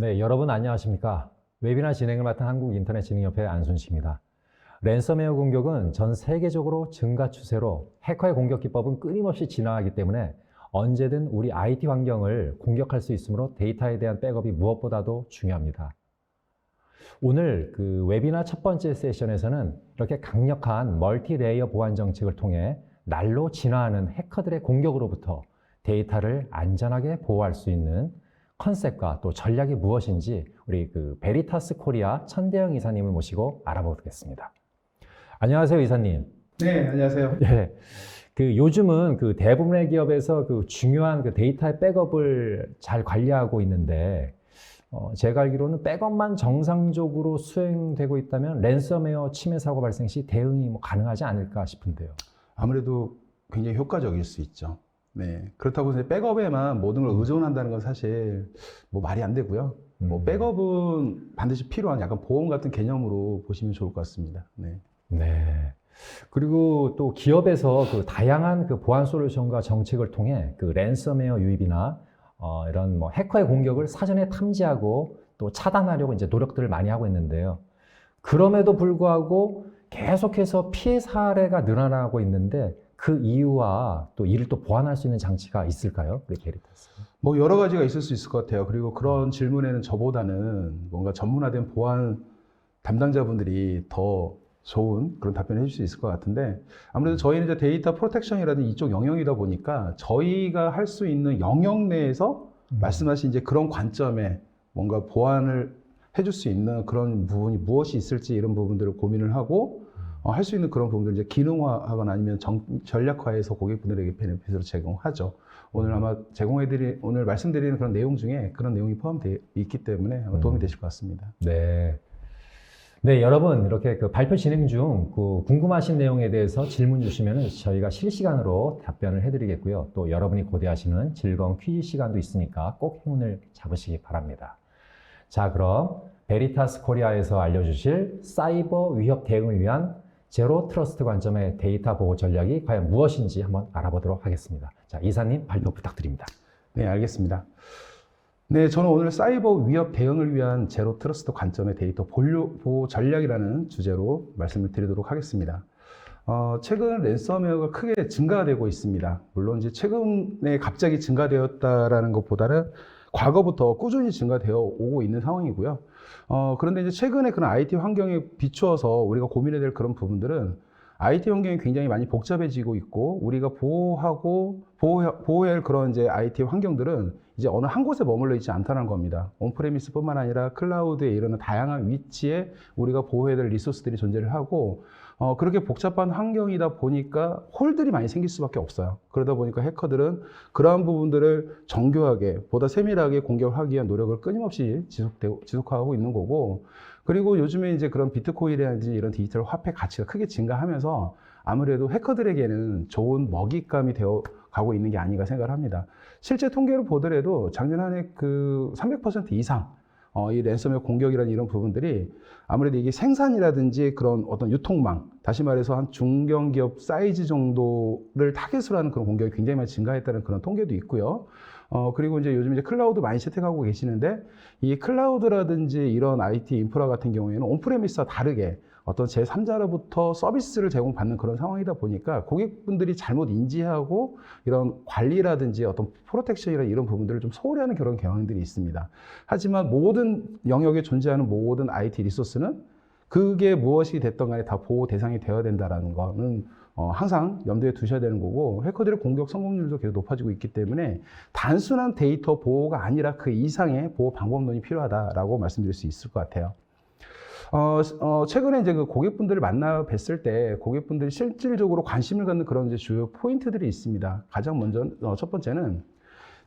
네, 여러분 안녕하십니까? 웨비나 진행을 맡은 한국인터넷진흥협회 안순식입니다. 랜섬웨어 공격은 전 세계적으로 증가 추세로 해커의 공격 기법은 끊임없이 진화하기 때문에 언제든 우리 IT 환경을 공격할 수 있으므로 데이터에 대한 백업이 무엇보다도 중요합니다. 오늘 그 웨비나 첫 번째 세션에서는 이렇게 강력한 멀티레이어 보안 정책을 통해 날로 진화하는 해커들의 공격으로부터 데이터를 안전하게 보호할 수 있는 컨셉과 또 전략이 무엇인지 우리 그 베리타스 코리아 천대영 이사님을 모시고 알아보겠습니다. 안녕하세요, 이사님. 네, 안녕하세요. 네. 그 요즘은 그 대부분의 기업에서 그 중요한 그 데이터의 백업을 잘 관리하고 있는데, 제가 알기로는 백업만 정상적으로 수행되고 있다면 랜섬웨어 침해 사고 발생 시 대응이 뭐 가능하지 않을까 싶은데요. 아무래도 굉장히 효과적일 수 있죠. 네. 그렇다고 해서 백업에만 모든 걸 의존한다는 건 사실 뭐 말이 안 되고요. 뭐 백업은 반드시 필요한 약간 보험 같은 개념으로 보시면 좋을 것 같습니다. 네. 네. 그리고 또 기업에서 그 다양한 그 보안 솔루션과 정책을 통해 그 랜섬웨어 유입이나 이런 뭐 해커의 공격을 사전에 탐지하고 또 차단하려고 이제 노력들을 많이 하고 있는데요. 그럼에도 불구하고 계속해서 피해 사례가 늘어나고 있는데 그 이유와 또 이를 또 보완할 수 있는 장치가 있을까요? 우리 베리타스. 뭐 여러 가지가 있을 수 있을 것 같아요. 그리고 그런 질문에는 저보다는 뭔가 전문화된 보안 담당자분들이 더 좋은 그런 답변을 해줄 수 있을 것 같은데, 아무래도 저희는 이제 데이터 프로텍션이라든지 이쪽 영역이다 보니까 저희가 할 수 있는 영역 내에서 말씀하신 이제 그런 관점에 뭔가 보완을 해줄 수 있는 그런 부분이 무엇이 있을지 이런 부분들을 고민을 하고 할 수 있는 그런 부분들을 이제 기능화하거나 아니면 전략화해서 고객분들에게 베네핏으로 제공하죠. 오늘 아마 오늘 말씀드리는 그런 내용 중에 그런 내용이 포함되어 있기 때문에 아마 도움이 되실 것 같습니다. 네. 네, 여러분 이렇게 그 발표 진행 중 그 궁금하신 내용에 대해서 질문 주시면은 저희가 실시간으로 답변을 해드리겠고요. 또 여러분이 고대하시는 즐거운 퀴즈 시간도 있으니까 꼭 행운을 잡으시기 바랍니다. 자, 그럼 베리타스 코리아에서 알려주실 사이버 위협 대응을 위한 제로 트러스트 관점의 데이터 보호 전략이 과연 무엇인지 한번 알아보도록 하겠습니다. 자, 이사님 발표 부탁드립니다. 네, 알겠습니다. 네, 저는 오늘 사이버 위협 대응을 위한 제로 트러스트 관점의 데이터 보호 전략이라는 주제로 말씀을 드리도록 하겠습니다. 최근 랜섬웨어가 크게 증가되고 있습니다. 물론 이제 최근에 갑자기 증가되었다라는 것보다는 과거부터 꾸준히 증가되어 오고 있는 상황이고요. 그런데 이제 최근에 그런 IT 환경에 비추어서 우리가 고민해야 될 그런 부분들은 IT 환경이 굉장히 많이 복잡해지고 있고, 우리가 보호해야 할 그런 이제 IT 환경들은 이제 어느 한 곳에 머물러 있지 않다는 겁니다. 온프레미스뿐만 아니라 클라우드에 이르는 다양한 위치에 우리가 보호해야 될 리소스들이 존재를 하고, 그렇게 복잡한 환경이다 보니까 홀들이 많이 생길 수밖에 없어요. 그러다 보니까 해커들은 그러한 부분들을 정교하게, 보다 세밀하게 공격을 하기 위한 노력을 끊임없이 지속하고 있는 거고, 그리고 요즘에 이제 그런 비트코인이라든지 이런 디지털 화폐 가치가 크게 증가하면서 아무래도 해커들에게는 좋은 먹잇감이 되어 가고 있는 게 아닌가 생각을 합니다. 실제 통계를 보더라도 작년 한 해 그 300% 이상 이 랜섬웨어 공격이라는 이런 부분들이 아무래도 이게 생산이라든지 그런 어떤 유통망, 다시 말해서 한 중견기업 사이즈 정도를 타겟으로 하는 그런 공격이 굉장히 많이 증가했다는 그런 통계도 있고요. 그리고 이제 요즘 이제 클라우드 많이 채택하고 계시는데, 이 클라우드라든지 이런 IT 인프라 같은 경우에는 온프레미스와 다르게 어떤 제3자로부터 서비스를 제공받는 그런 상황이다 보니까 고객분들이 잘못 인지하고 이런 관리라든지 어떤 프로텍션이나 이런 부분들을 좀 소홀히 하는 그런 경향들이 있습니다. 하지만 모든 영역에 존재하는 모든 IT 리소스는 그게 무엇이 됐던 간에 다 보호 대상이 되어야 된다는 거는 항상 염두에 두셔야 되는 거고, 해커들의 공격 성공률도 계속 높아지고 있기 때문에 단순한 데이터 보호가 아니라 그 이상의 보호 방법론이 필요하다라고 말씀드릴 수 있을 것 같아요. 최근에 이제 그 고객분들을 만나 뵀을 때 고객분들이 실질적으로 관심을 갖는 그런 이제 주요 포인트들이 있습니다. 가장 먼저, 첫 번째는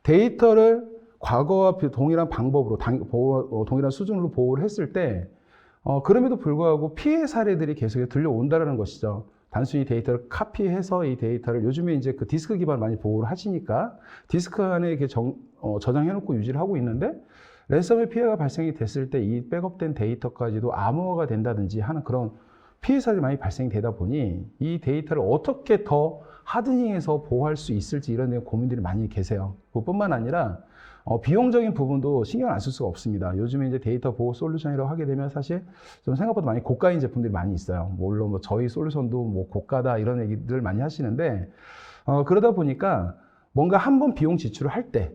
데이터를 과거와 동일한 방법으로, 동일한 수준으로 보호를 했을 때, 그럼에도 불구하고 피해 사례들이 계속 들려온다는 것이죠. 단순히 데이터를 카피해서 이 데이터를 요즘에 이제 그 디스크 기반 많이 보호를 하시니까 디스크 안에 이렇게 저장해놓고 유지를 하고 있는데, 랜섬웨어 피해가 발생이 됐을 때 이 백업된 데이터까지도 암호화가 된다든지 하는 그런 피해 사례가 많이 발생이 되다 보니 이 데이터를 어떻게 더 하드닝해서 보호할 수 있을지 이런 고민들이 많이 계세요. 그뿐만 아니라 비용적인 부분도 신경 안 쓸 수가 없습니다. 요즘에 이제 데이터 보호 솔루션이라고 하게 되면 사실 좀 생각보다 많이 고가인 제품들이 많이 있어요. 물론 뭐 저희 솔루션도 뭐 고가다 이런 얘기들 많이 하시는데, 그러다 보니까 뭔가 한 번 비용 지출을 할 때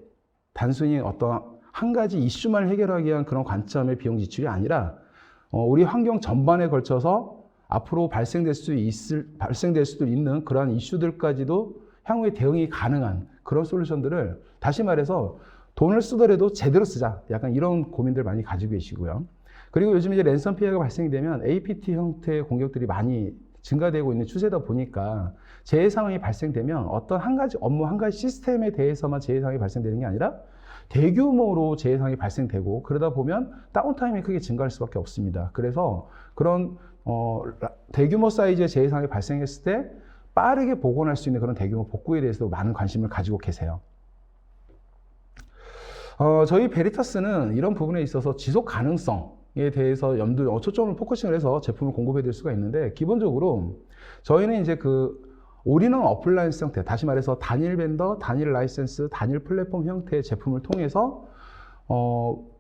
단순히 어떤 한 가지 이슈만 해결하기 위한 그런 관점의 비용 지출이 아니라 우리 환경 전반에 걸쳐서 앞으로 발생될 수도 있는 그러한 이슈들까지도 향후에 대응이 가능한 그런 솔루션들을, 다시 말해서 돈을 쓰더라도 제대로 쓰자, 약간 이런 고민들 많이 가지고 계시고요. 그리고 요즘 이제 랜섬 피해가 발생이 되면 APT 형태의 공격들이 많이 증가되고 있는 추세다 보니까 재해 상황이 발생되면 어떤 한 가지 업무, 한 가지 시스템에 대해서만 재해 상황이 발생되는 게 아니라 대규모로 재해 상황이 발생되고, 그러다 보면 다운타임이 크게 증가할 수밖에 없습니다. 그래서 그런 대규모 사이즈의 재해 상황이 발생했을 때 빠르게 복원할 수 있는 그런 대규모 복구에 대해서도 많은 관심을 가지고 계세요. 저희 베리타스는 이런 부분에 있어서 지속 가능성에 대해서 초점을 포커싱을 해서 제품을 공급해 드릴 수가 있는데, 기본적으로 저희는 이제 올인원 어플라이언스 형태, 다시 말해서 단일 벤더, 단일 라이센스, 단일 플랫폼 형태의 제품을 통해서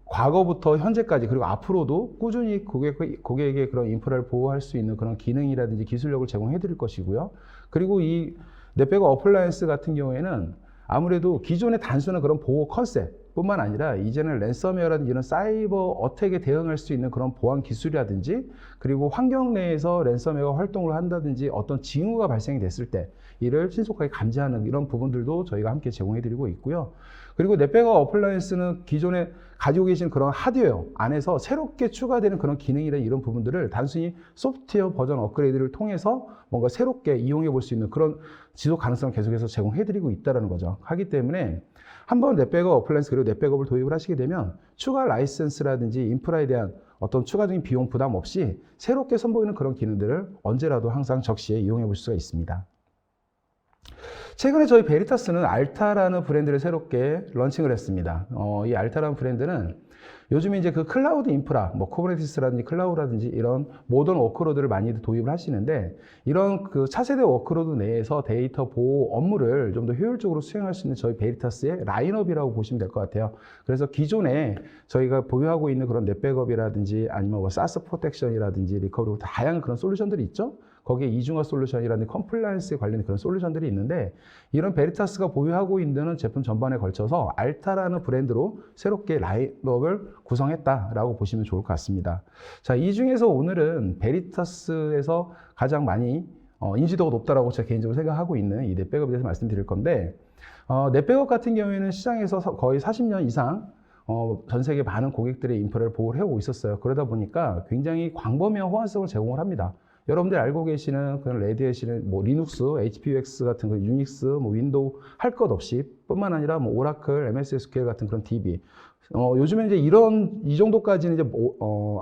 과거부터 현재까지, 그리고 앞으로도 꾸준히 고객에게 그런 인프라를 보호할 수 있는 그런 기능이라든지 기술력을 제공해 드릴 것이고요. 그리고 이 넷백업 어플라이언스 같은 경우에는 아무래도 기존의 단순한 그런 보호 컨셉 뿐만 아니라 이제는 랜섬웨어라든지 이런 사이버 어택에 대응할 수 있는 그런 보안 기술이라든지, 그리고 환경 내에서 랜섬웨어 활동을 한다든지 어떤 징후가 발생이 됐을 때 이를 신속하게 감지하는 이런 부분들도 저희가 함께 제공해 드리고 있고요. 그리고 넷백업 어플라이언스는 기존에 가지고 계신 그런 하드웨어 안에서 새롭게 추가되는 그런 기능이나 이런 부분들을 단순히 소프트웨어 버전 업그레이드를 통해서 뭔가 새롭게 이용해 볼 수 있는 그런 지속 가능성을 계속해서 제공해 드리고 있다는 거죠. 하기 때문에 한번 넷백업 어플라이언스 그리고 넷백업을 도입을 하시게 되면 추가 라이센스라든지 인프라에 대한 어떤 추가적인 비용 부담 없이 새롭게 선보이는 그런 기능들을 언제라도 항상 적시에 이용해 볼 수가 있습니다. 최근에 저희 베리타스는 알타라는 브랜드를 새롭게 런칭을 했습니다. 이 알타라는 브랜드는 요즘에 이제 클라우드 인프라, 쿠버네티스라든지 클라우드라든지 이런 모던 워크로드를 많이 도입을 하시는데, 이런 차세대 워크로드 내에서 데이터 보호 업무를 좀 더 효율적으로 수행할 수 있는 저희 베리타스의 라인업이라고 보시면 될 것 같아요. 그래서 기존에 저희가 보유하고 있는 그런 넷백업이라든지 아니면 사스 프로텍션이라든지 리커버리, 다양한 그런 솔루션들이 있죠. 거기에 이중화 솔루션이라든지 컴플라이언스에 관련된 그런 솔루션들이 있는데, 이런 베리타스가 보유하고 있는 제품 전반에 걸쳐서 알타라는 브랜드로 새롭게 라인업을 구성했다라고 보시면 좋을 것 같습니다. 자, 이 중에서 오늘은 베리타스에서 가장 많이 인지도가 높다라고 제가 개인적으로 생각하고 있는 이 넷백업에 대해서 말씀드릴 건데, 넷백업 같은 경우에는 시장에서 거의 40년 이상 전 세계 많은 고객들의 인프라를 보호를 해오고 있었어요. 그러다 보니까 굉장히 광범위한 호환성을 제공을 합니다. 여러분들이 알고 계시는 그런 레드햇이는 리눅스, HPUX 같은 유닉스, 윈도우 할 것 없이 뿐만 아니라 오라클, MS SQL 같은 그런 DB. 요즘에 이제 이 정도까지는 이제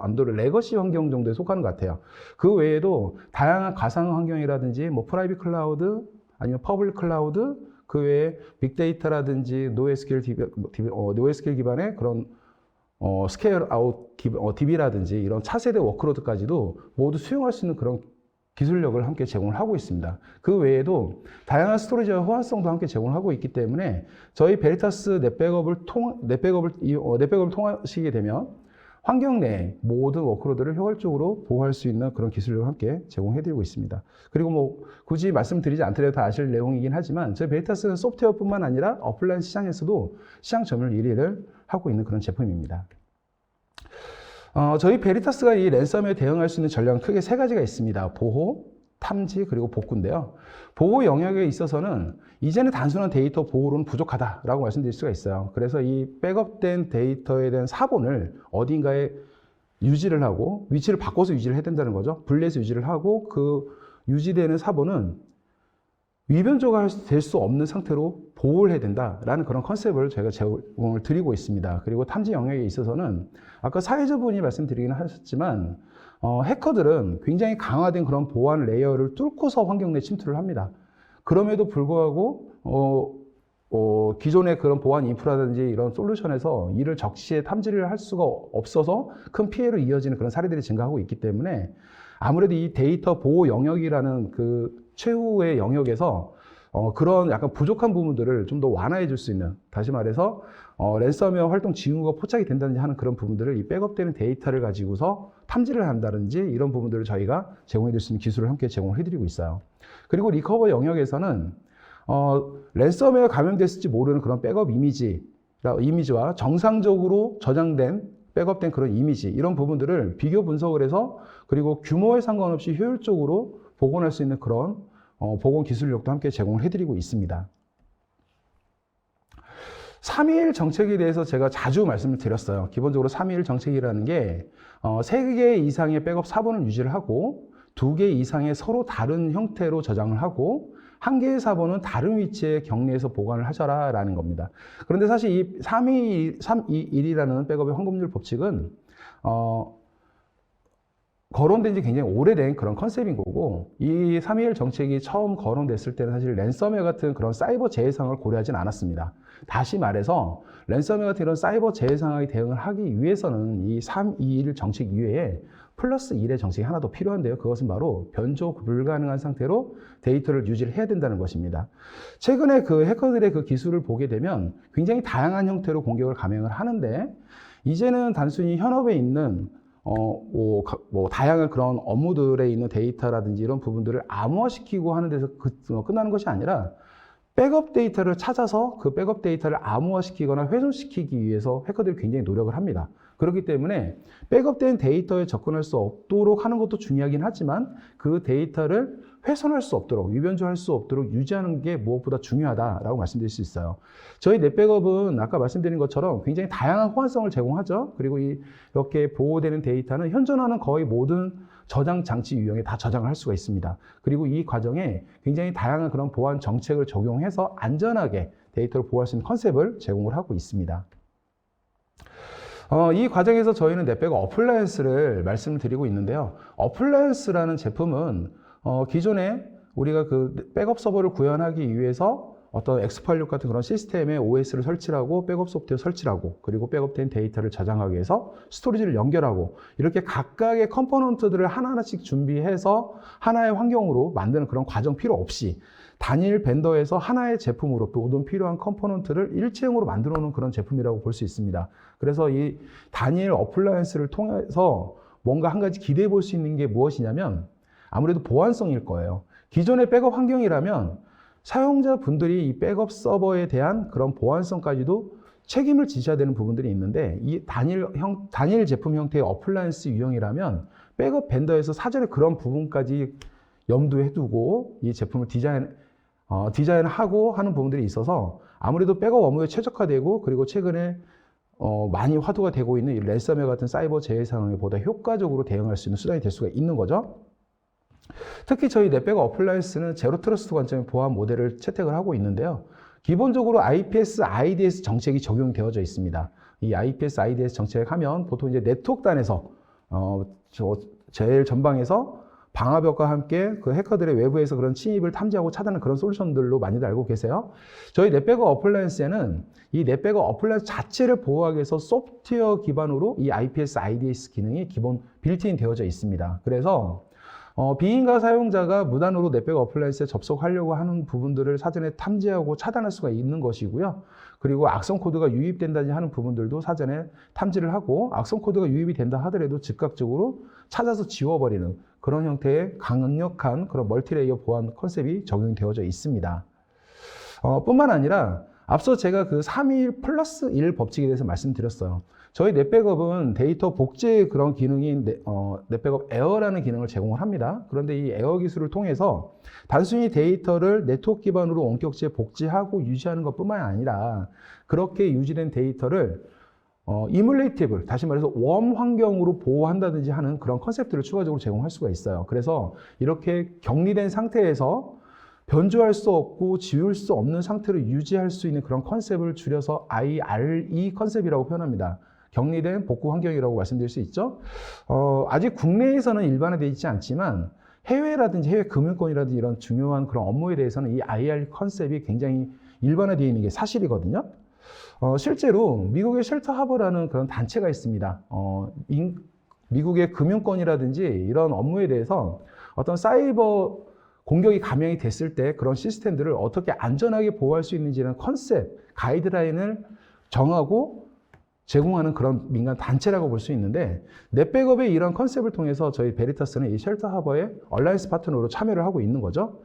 암도를 레거시 환경 정도에 속하는 것 같아요. 그 외에도 다양한 가상 환경이라든지 프라이빗 클라우드 아니면 퍼블릭 클라우드, 그 외에 빅데이터라든지 노에스QL 기반의 그런 스케일 아웃 DB라든지 이런 차세대 워크로드까지도 모두 수용할 수 있는 그런 기술력을 함께 제공을 하고 있습니다. 그 외에도 다양한 스토리지와 호환성도 함께 제공을 하고 있기 때문에 저희 베리타스 넷백업을 통하시게 되면 환경 내 모든 워크로드를 효율적으로 보호할 수 있는 그런 기술력을 함께 제공해드리고 있습니다. 그리고 굳이 말씀드리지 않더라도 다 아실 내용이긴 하지만 저희 베리타스는 소프트웨어뿐만 아니라 어플라이언스 시장에서도 시장 점유율 1위를 하고 있는 그런 제품입니다. 저희 베리타스가 이 랜섬웨어에 대응할 수 있는 전략은 크게 세 가지가 있습니다. 보호, 탐지, 그리고 복구인데요. 보호 영역에 있어서는 이제는 단순한 데이터 보호로는 부족하다라고 말씀드릴 수가 있어요. 그래서 이 백업된 데이터에 대한 사본을 어딘가에 유지를 하고 위치를 바꿔서 유지를 해야 된다는 거죠. 분리해서 유지를 하고 그 유지되는 사본은 위변조가 될 수 없는 상태로 보호를 해야 된다라는 그런 컨셉을 저희가 제공을 드리고 있습니다. 그리고 탐지 영역에 있어서는 아까 사회자분이 말씀드리긴 하셨지만 해커들은 굉장히 강화된 그런 보안 레이어를 뚫고서 환경 내 침투를 합니다. 그럼에도 불구하고 기존의 그런 보안 인프라든지 이런 솔루션에서 이를 적시에 탐지를 할 수가 없어서 큰 피해로 이어지는 그런 사례들이 증가하고 있기 때문에 아무래도 이 데이터 보호 영역이라는 그 최후의 영역에서 그런 약간 부족한 부분들을 좀 더 완화해 줄 수 있는, 다시 말해서 랜섬웨어 활동 징후가 포착이 된다든지 하는 그런 부분들을 이 백업되는 데이터를 가지고서 탐지를 한다든지 이런 부분들을 저희가 제공해 줄 수 있는 기술을 함께 제공을 해드리고 있어요. 그리고 리커버 영역에서는 랜섬웨어 감염됐을지 모르는 그런 백업 이미지와 정상적으로 저장된 백업된 그런 이미지, 이런 부분들을 비교 분석을 해서 그리고 규모에 상관없이 효율적으로 복원할 수 있는 그런 복원 기술력도 함께 제공을 해드리고 있습니다. 321 정책에 대해서 제가 자주 말씀을 드렸어요. 기본적으로 321 정책이라는 게 3개 이상의 백업 사본을 유지를 하고 2개 이상의 서로 다른 형태로 저장을 하고 1개의 사본은 다른 위치에 격리해서 보관을 하셔라 라는 겁니다. 그런데 사실 이 321이라는 백업의 황금률 법칙은 거론된 지 굉장히 오래된 그런 컨셉인 거고, 이 321 정책이 처음 거론됐을 때는 사실 랜섬웨어 같은 그런 사이버 재해 상황을 고려하진 않았습니다. 다시 말해서 랜섬웨어 같은 이런 사이버 재해 상황에 대응을 하기 위해서는 이 321 정책 이외에 플러스 1의 정책이 하나 더 필요한데요. 그것은 바로 변조 불가능한 상태로 데이터를 유지를 해야 된다는 것입니다. 최근에 그 해커들의 그 기술을 보게 되면 굉장히 다양한 형태로 공격을 감행을 하는데, 이제는 단순히 현업에 있는 다양한 그런 업무들에 있는 데이터라든지 이런 부분들을 암호화시키고 하는 데서 끝나는 것이 아니라 백업 데이터를 찾아서 그 백업 데이터를 암호화시키거나 훼손시키기 위해서 해커들이 굉장히 노력을 합니다. 그렇기 때문에 백업된 데이터에 접근할 수 없도록 하는 것도 중요하긴 하지만 그 데이터를 훼손할 수 없도록, 위변조할 수 없도록 유지하는 게 무엇보다 중요하다라고 말씀드릴 수 있어요. 저희 넷백업은 아까 말씀드린 것처럼 굉장히 다양한 호환성을 제공하죠. 그리고 이렇게 보호되는 데이터는 현존하는 거의 모든 저장 장치 유형에 다 저장을 할 수가 있습니다. 그리고 이 과정에 굉장히 다양한 그런 보안 정책을 적용해서 안전하게 데이터를 보호할 수 있는 컨셉을 제공을 하고 있습니다. 이 과정에서 저희는 넷백업 어플라이언스를 말씀을 드리고 있는데요. 어플라이언스라는 제품은 기존에 우리가 그 백업 서버를 구현하기 위해서 어떤 X86 같은 그런 시스템에 OS를 설치하고 백업 소프트웨어 설치하고 그리고 백업된 데이터를 저장하기 위해서 스토리지를 연결하고 이렇게 각각의 컴포넌트들을 하나하나씩 준비해서 하나의 환경으로 만드는 그런 과정 필요 없이 단일 벤더에서 하나의 제품으로 모든 필요한 컴포넌트를 일체형으로 만들어 놓은 그런 제품이라고 볼 수 있습니다. 그래서 이 단일 어플라이언스를 통해서 뭔가 한 가지 기대해 볼 수 있는 게 무엇이냐면 아무래도 보안성일 거예요. 기존의 백업 환경이라면 사용자분들이 이 백업 서버에 대한 그런 보안성까지도 책임을 지셔야 되는 부분들이 있는데, 이 단일 제품 형태의 어플라이언스 유형이라면 백업 벤더에서 사전에 그런 부분까지 염두에 두고 이 제품을 디자인하고 하는 부분들이 있어서 아무래도 백업 업무에 최적화되고, 그리고 최근에 많이 화두가 되고 있는 이 랜섬웨어 같은 사이버 재해 상황에 보다 효과적으로 대응할 수 있는 수단이 될 수가 있는 거죠. 특히 저희 넷백업 어플라이언스는 제로 트러스트 관점의 보안 모델을 채택을 하고 있는데요. 기본적으로 IPS, IDS 정책이 적용되어져 있습니다. 이 IPS, IDS 정책 하면 보통 이제 네트워크단에서 제일 전방에서 방화벽과 함께 그 해커들의 외부에서 그런 침입을 탐지하고 차단하는 그런 솔루션들로 많이들 알고 계세요. 저희 넷백업 어플라이언스에는 이 넷백업 어플라이언스 자체를 보호하기 위해서 소프트웨어 기반으로 이 IPS, IDS 기능이 기본 빌트인 되어져 있습니다. 그래서 비인가 사용자가 무단으로 넷백업 어플라이언스에 접속하려고 하는 부분들을 사전에 탐지하고 차단할 수가 있는 것이고요. 그리고 악성 코드가 유입된다든지 하는 부분들도 사전에 탐지를 하고, 악성 코드가 유입이 된다 하더라도 즉각적으로 찾아서 지워버리는 그런 형태의 강력한 그런 멀티레이어 보안 컨셉이 적용되어져 있습니다. 뿐만 아니라 앞서 제가 그 321 플러스 1 법칙에 대해서 말씀드렸어요. 저희 넷백업은 데이터 복제 그런 기능인 넷백업 에어라는 기능을 제공을 합니다. 그런데 이 에어 기술을 통해서 단순히 데이터를 네트워크 기반으로 원격지에 복제하고 유지하는 것뿐만 아니라 그렇게 유지된 데이터를 이뮬레이티블, 다시 말해서 웜 환경으로 보호한다든지 하는 그런 컨셉들을 추가적으로 제공할 수가 있어요. 그래서 이렇게 격리된 상태에서 변조할 수 없고 지울 수 없는 상태를 유지할 수 있는 그런 컨셉을 줄여서 IRE 컨셉이라고 표현합니다. 격리된 복구 환경이라고 말씀드릴 수 있죠. 아직 국내에서는 일반화되어 있지 않지만 해외라든지 해외 금융권이라든지 이런 중요한 그런 업무에 대해서는 이 IR 컨셉이 굉장히 일반화되어 있는 게 사실이거든요. 실제로 미국의 쉘터 하버라는 그런 단체가 있습니다. 미국의 금융권이라든지 이런 업무에 대해서 어떤 사이버 공격이 감행이 됐을 때 그런 시스템들을 어떻게 안전하게 보호할 수 있는지는 컨셉, 가이드라인을 정하고 제공하는 그런 민간 단체라고 볼 수 있는데, 넷백업의 이런 컨셉을 통해서 저희 베리타스는 이 쉘터 하버의 얼라이언스 파트너로 참여를 하고 있는 거죠.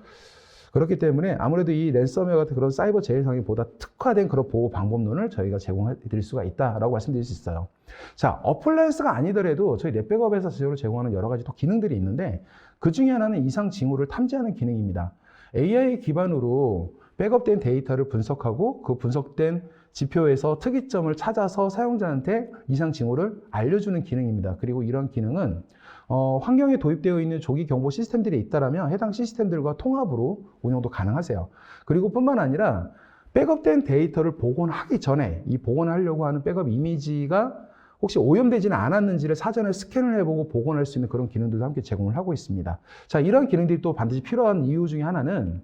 그렇기 때문에 아무래도 이 랜섬웨어 같은 그런 사이버 재해 상황보다 특화된 그런 보호 방법론을 저희가 제공해 드릴 수가 있다라고 말씀드릴 수 있어요. 자, 어플라이언스가 아니더라도 저희 넷백업에서 제대로 제공하는 여러 가지 또 기능들이 있는데, 그 중에 하나는 이상 징후를 탐지하는 기능입니다. AI 기반으로 백업된 데이터를 분석하고 그 분석된 지표에서 특이점을 찾아서 사용자한테 이상 징후를 알려주는 기능입니다. 그리고 이런 기능은 환경에 도입되어 있는 조기 경보 시스템들이 있다면 해당 시스템들과 통합으로 운영도 가능하세요. 그리고 뿐만 아니라 백업된 데이터를 복원하기 전에 이 복원하려고 하는 백업 이미지가 혹시 오염되지는 않았는지를 사전에 스캔을 해보고 복원할 수 있는 그런 기능들도 함께 제공을 하고 있습니다. 자, 이런 기능들이 또 반드시 필요한 이유 중에 하나는,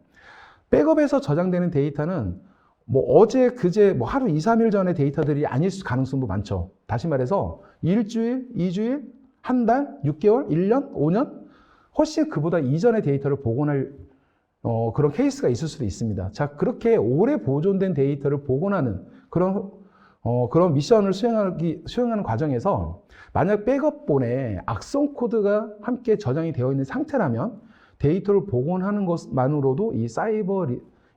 백업에서 저장되는 데이터는 뭐 어제, 그제, 뭐 하루 2, 3일 전의 데이터들이 아닐 가능성도 많죠. 다시 말해서 일주일, 2주일, 한 달, 6개월, 1년, 5년 훨씬 그보다 이전의 데이터를 복원할 그런 케이스가 있을 수도 있습니다. 자, 그렇게 오래 보존된 데이터를 복원하는 그런 미션을 수행하는 과정에서 만약 백업본에 악성 코드가 함께 저장이 되어 있는 상태라면 데이터를 복원하는 것만으로도 이 사이버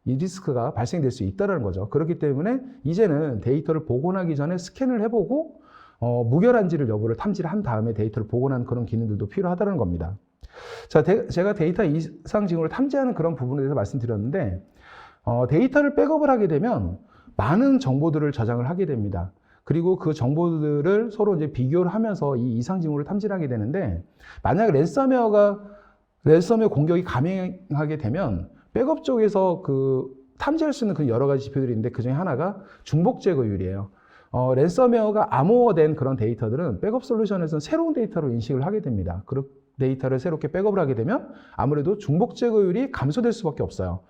리스크가 발생될 수 있다는 거죠. 그렇기 때문에 이제는 데이터를 복원하기 전에 스캔을 해보고 무결한지를 여부를 탐지를 한 다음에 데이터를 복원하는 그런 기능들도 필요하다는 겁니다. 자, 제가 데이터 이상 징후를 탐지하는 그런 부분에 대해서 말씀드렸는데, 데이터를 백업을 하게 되면 많은 정보들을 저장을 하게 됩니다. 그리고 그 정보들을 서로 이제 비교를 하면서 이 이상 징후를 탐지를 하게 되는데, 만약 랜섬웨어 공격이 감행하게 되면 백업 쪽에서 탐지할 수 있는 그 여러 가지 지표들이 있는데, 그 중에 하나가 중복 제거율이에요. 랜섬웨어가 암호화된 그런 데이터들은 백업 솔루션에서는 새로운 데이터로 인식을 하게 됩니다. 그 데이터를 새롭게 백업을 하게 되면 아무래도 중복 제거율이 감소될 수밖에 없어요.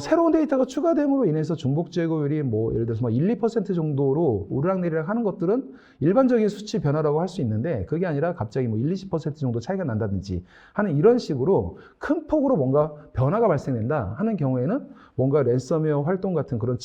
새로운 데이터가 추가됨으로 인해서 중복 제거율이 뭐 예를 들어서 1, 2% 정도로 오르락내리락 하는 것들은 일반적인 수치 변화라고 할 수 있는데, 그게 아니라 갑자기 뭐 1, 20% 정도 차이가 난다든지 하는 이런 식으로 큰 폭으로 뭔가 변화가 발생된다 하는 경우에는 뭔가 랜섬웨어 활동 같은 그런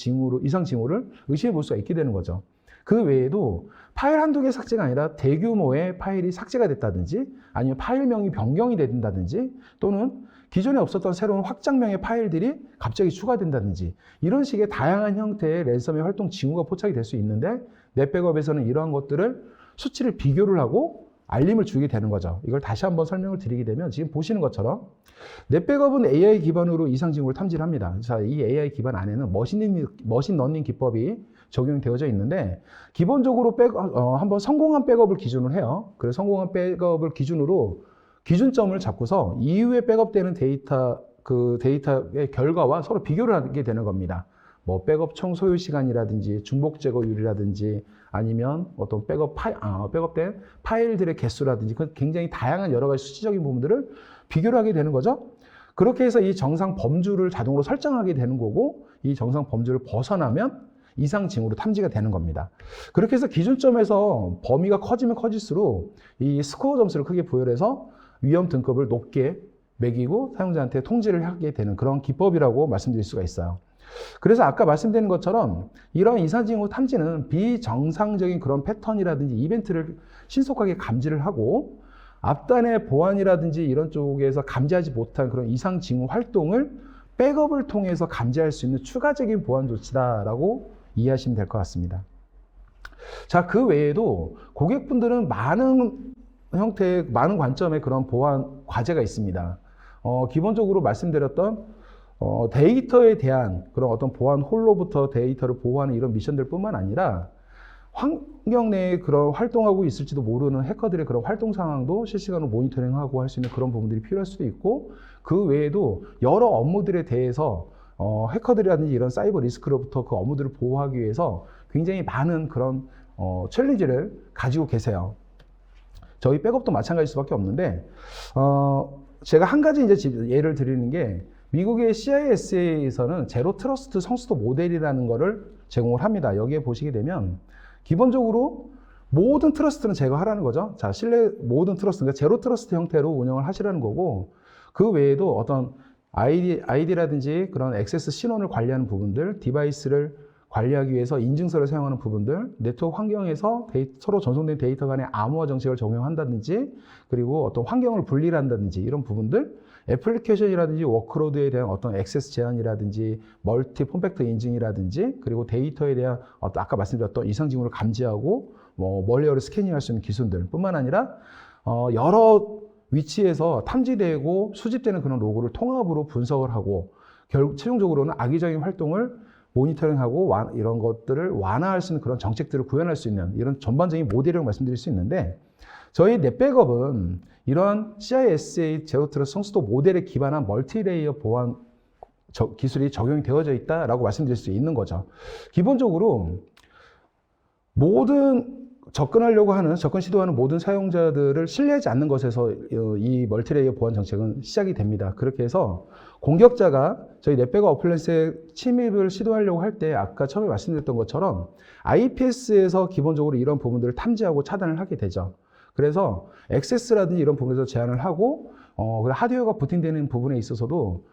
이상 징후를 의심해 볼 수가 있게 되는 거죠. 그 외에도 파일 한두 개 삭제가 아니라 대규모의 파일이 삭제가 됐다든지, 아니면 파일명이 변경이 된다든지, 또는 기존에 없었던 새로운 확장명의 파일들이 갑자기 추가된다든지, 이런 식의 다양한 형태의 랜섬웨어 활동 징후가 포착이 될 수 있는데, 넷백업에서는 이러한 것들을 수치를 비교를 하고 알림을 주게 되는 거죠. 이걸 다시 한번 설명을 드리게 되면, 지금 보시는 것처럼 넷백업은 AI 기반으로 이상 징후를 탐지를 합니다. 자, 이 AI 기반 안에는 머신러닝 기법이 적용이 되어져 있는데, 기본적으로 한번 성공한 백업을 기준으로 해요. 그래서 성공한 백업을 기준으로 기준점을 잡고서 이후에 백업되는 그 데이터의 결과와 서로 비교를 하게 되는 겁니다. 뭐 백업 총 소요 시간이라든지 중복 제거율이라든지 아니면 어떤 백업된 파일들의 개수라든지, 굉장히 다양한 여러 가지 수치적인 부분들을 비교를 하게 되는 거죠. 그렇게 해서 이 정상 범주를 자동으로 설정하게 되는 거고, 이 정상 범주를 벗어나면 이상 징후로 탐지가 되는 겁니다. 그렇게 해서 기준점에서 범위가 커지면 커질수록 이 스코어 점수를 크게 부여해서 위험 등급을 높게 매기고 사용자한테 통지를 하게 되는 그런 기법이라고 말씀드릴 수가 있어요. 그래서 아까 말씀드린 것처럼 이런 이상 징후 탐지는 비정상적인 그런 패턴이라든지 이벤트를 신속하게 감지를 하고, 앞단의 보안이라든지 이런 쪽에서 감지하지 못한 그런 이상 징후 활동을 백업을 통해서 감지할 수 있는 추가적인 보안 조치다라고 이해하시면 될 것 같습니다. 자, 그 외에도 고객분들은 많은 관점의 그런 보안 과제가 있습니다. 기본적으로 말씀드렸던 데이터에 대한 그런 어떤 보안 홀로부터 데이터를 보호하는 이런 미션들 뿐만 아니라, 환경 내에 그런 활동하고 있을지도 모르는 해커들의 그런 활동 상황도 실시간으로 모니터링하고 할 수 있는 그런 부분들이 필요할 수도 있고, 그 외에도 여러 업무들에 대해서 해커들이라든지 이런 사이버 리스크로부터 그 업무들을 보호하기 위해서 굉장히 많은 그런 챌린지를 가지고 계세요. 저희 백업도 마찬가지일 수밖에 없는데, 제가 한 가지 이제 예를 드리는 게, 미국의 CISA에서는 제로 트러스트 성수도 모델이라는 거를 제공을 합니다. 여기에 보시게 되면 기본적으로 모든 트러스트는 제거하라는 거죠. 자, 모든 트러스트, 그러니까 제로 트러스트 형태로 운영을 하시라는 거고, 그 외에도 어떤 ID라든지 그런 액세스 신원을 관리하는 부분들, 디바이스를 관리하기 위해서 인증서를 사용하는 부분들, 네트워크 환경에서 서로 전송된 데이터 간의 암호화 정책을 적용한다든지, 그리고 어떤 환경을 분리를 한다든지 이런 부분들, 애플리케이션이라든지 워크로드에 대한 어떤 액세스 제한이라든지 멀티 폼팩터 인증이라든지, 그리고 데이터에 대한 어떤 아까 말씀드렸던 이상 징후를 감지하고 멀리어를 스캐닝할 수 있는 기술들 뿐만 아니라 여러 위치에서 탐지되고 수집되는 그런 로그를 통합으로 분석을 하고 결국 최종적으로는 악의적인 활동을 모니터링하고 이런 것들을 완화할 수 있는 그런 정책들을 구현할 수 있는 이런 전반적인 모델을 말씀드릴 수 있는데, 저희 넷백업은 이러한 CISA 제로 트러스트 성수도 모델에 기반한 멀티레이어 보안 기술이 적용이 되어져 있다라고 말씀드릴 수 있는 거죠. 기본적으로 모든 접근 시도하는 모든 사용자들을 신뢰하지 않는 것에서 이 멀티레이어 보안 정책은 시작이 됩니다. 그렇게 해서 공격자가 저희 넷백업 어플라이언스에 침입을 시도하려고 할 때 아까 처음에 말씀드렸던 것처럼 IPS에서 기본적으로 이런 부분들을 탐지하고 차단을 하게 되죠. 그래서 액세스라든지 이런 부분에서 제한을 하고 하드웨어가 부팅되는 부분에 있어서도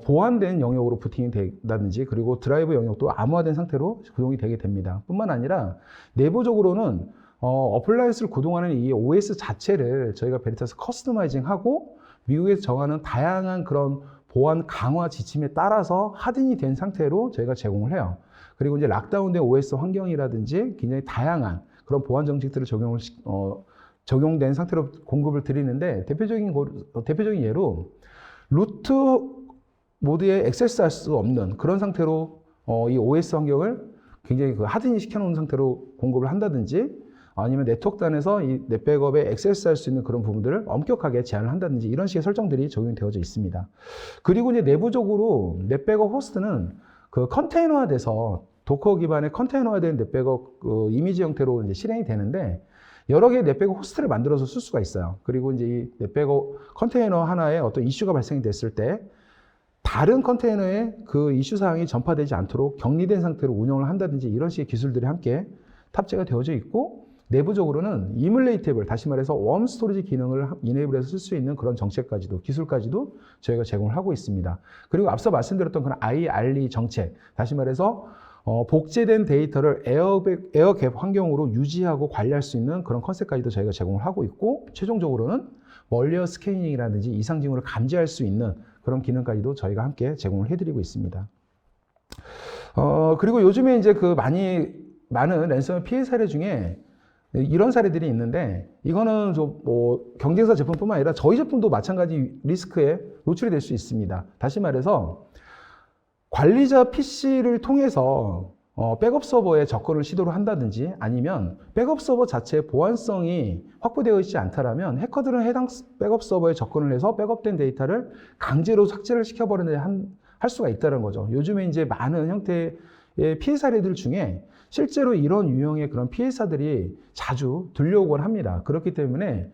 보완된 영역으로 부팅이 된다든지, 그리고 드라이브 영역도 암호화된 상태로 구동이 되게 됩니다. 뿐만 아니라 내부적으로는 어플라이언스를 구동하는 이 OS 자체를 저희가 베리타스 커스터마이징하고 미국에서 정하는 다양한 그런 보안 강화 지침에 따라서 하든이 된 상태로 저희가 제공을 해요. 그리고 이제 락다운된 OS 환경이라든지 굉장히 다양한 그런 보안 정책들을 적용된 상태로 공급을 드리는데, 대표적인 예로 루트 모드에 액세스할 수 없는 그런 상태로 이 OS 환경을 굉장히 하드니 시켜놓은 상태로 공급을 한다든지, 아니면 네트워크 단에서 이 넷백업에 액세스할 수 있는 그런 부분들을 엄격하게 제한을 한다든지 이런 식의 설정들이 적용이 되어져 있습니다. 그리고 이제 내부적으로 넷백업 호스트는 그 컨테이너화돼서 도커 기반의 컨테이너화된 넷백업 이미지 형태로 이제 실행이 되는데, 여러 개의 넷백업 호스트를 만들어서 쓸 수가 있어요. 그리고 이제 이 넷백업 컨테이너 하나에 어떤 이슈가 발생이 됐을 때 다른 컨테이너에 그 이슈 사항이 전파되지 않도록 격리된 상태로 운영을 한다든지 이런 식의 기술들이 함께 탑재가 되어져 있고, 내부적으로는 이뮬레이테이블, 다시 말해서 웜 스토리지 기능을 이네이블해서 쓸 수 있는 그런 정책까지도, 기술까지도 저희가 제공을 하고 있습니다. 그리고 앞서 말씀드렸던 그런 IRE 정책, 다시 말해서 복제된 데이터를 에어갭 환경으로 유지하고 관리할 수 있는 그런 컨셉까지도 저희가 제공을 하고 있고, 최종적으로는 멀리어 스캐닝이라든지 이상 징후를 감지할 수 있는 그런 기능까지도 저희가 함께 제공을 해드리고 있습니다. 그리고 요즘에 이제 많은 랜섬웨어 피해 사례 중에 이런 사례들이 있는데, 이거는 경쟁사 제품뿐만 아니라 저희 제품도 마찬가지 리스크에 노출이 될 수 있습니다. 다시 말해서 관리자 PC를 통해서 백업 서버에 접근을 시도를 한다든지, 아니면 백업 서버 자체의 보안성이 확보되어 있지 않다라면 해커들은 해당 백업 서버에 접근을 해서 백업된 데이터를 강제로 삭제를 시켜버리는 할 수가 있다는 거죠. 요즘에 이제 많은 형태의 피해 사례들 중에 실제로 이런 유형의 그런 피해사들이 자주 들려오곤 합니다. 그렇기 때문에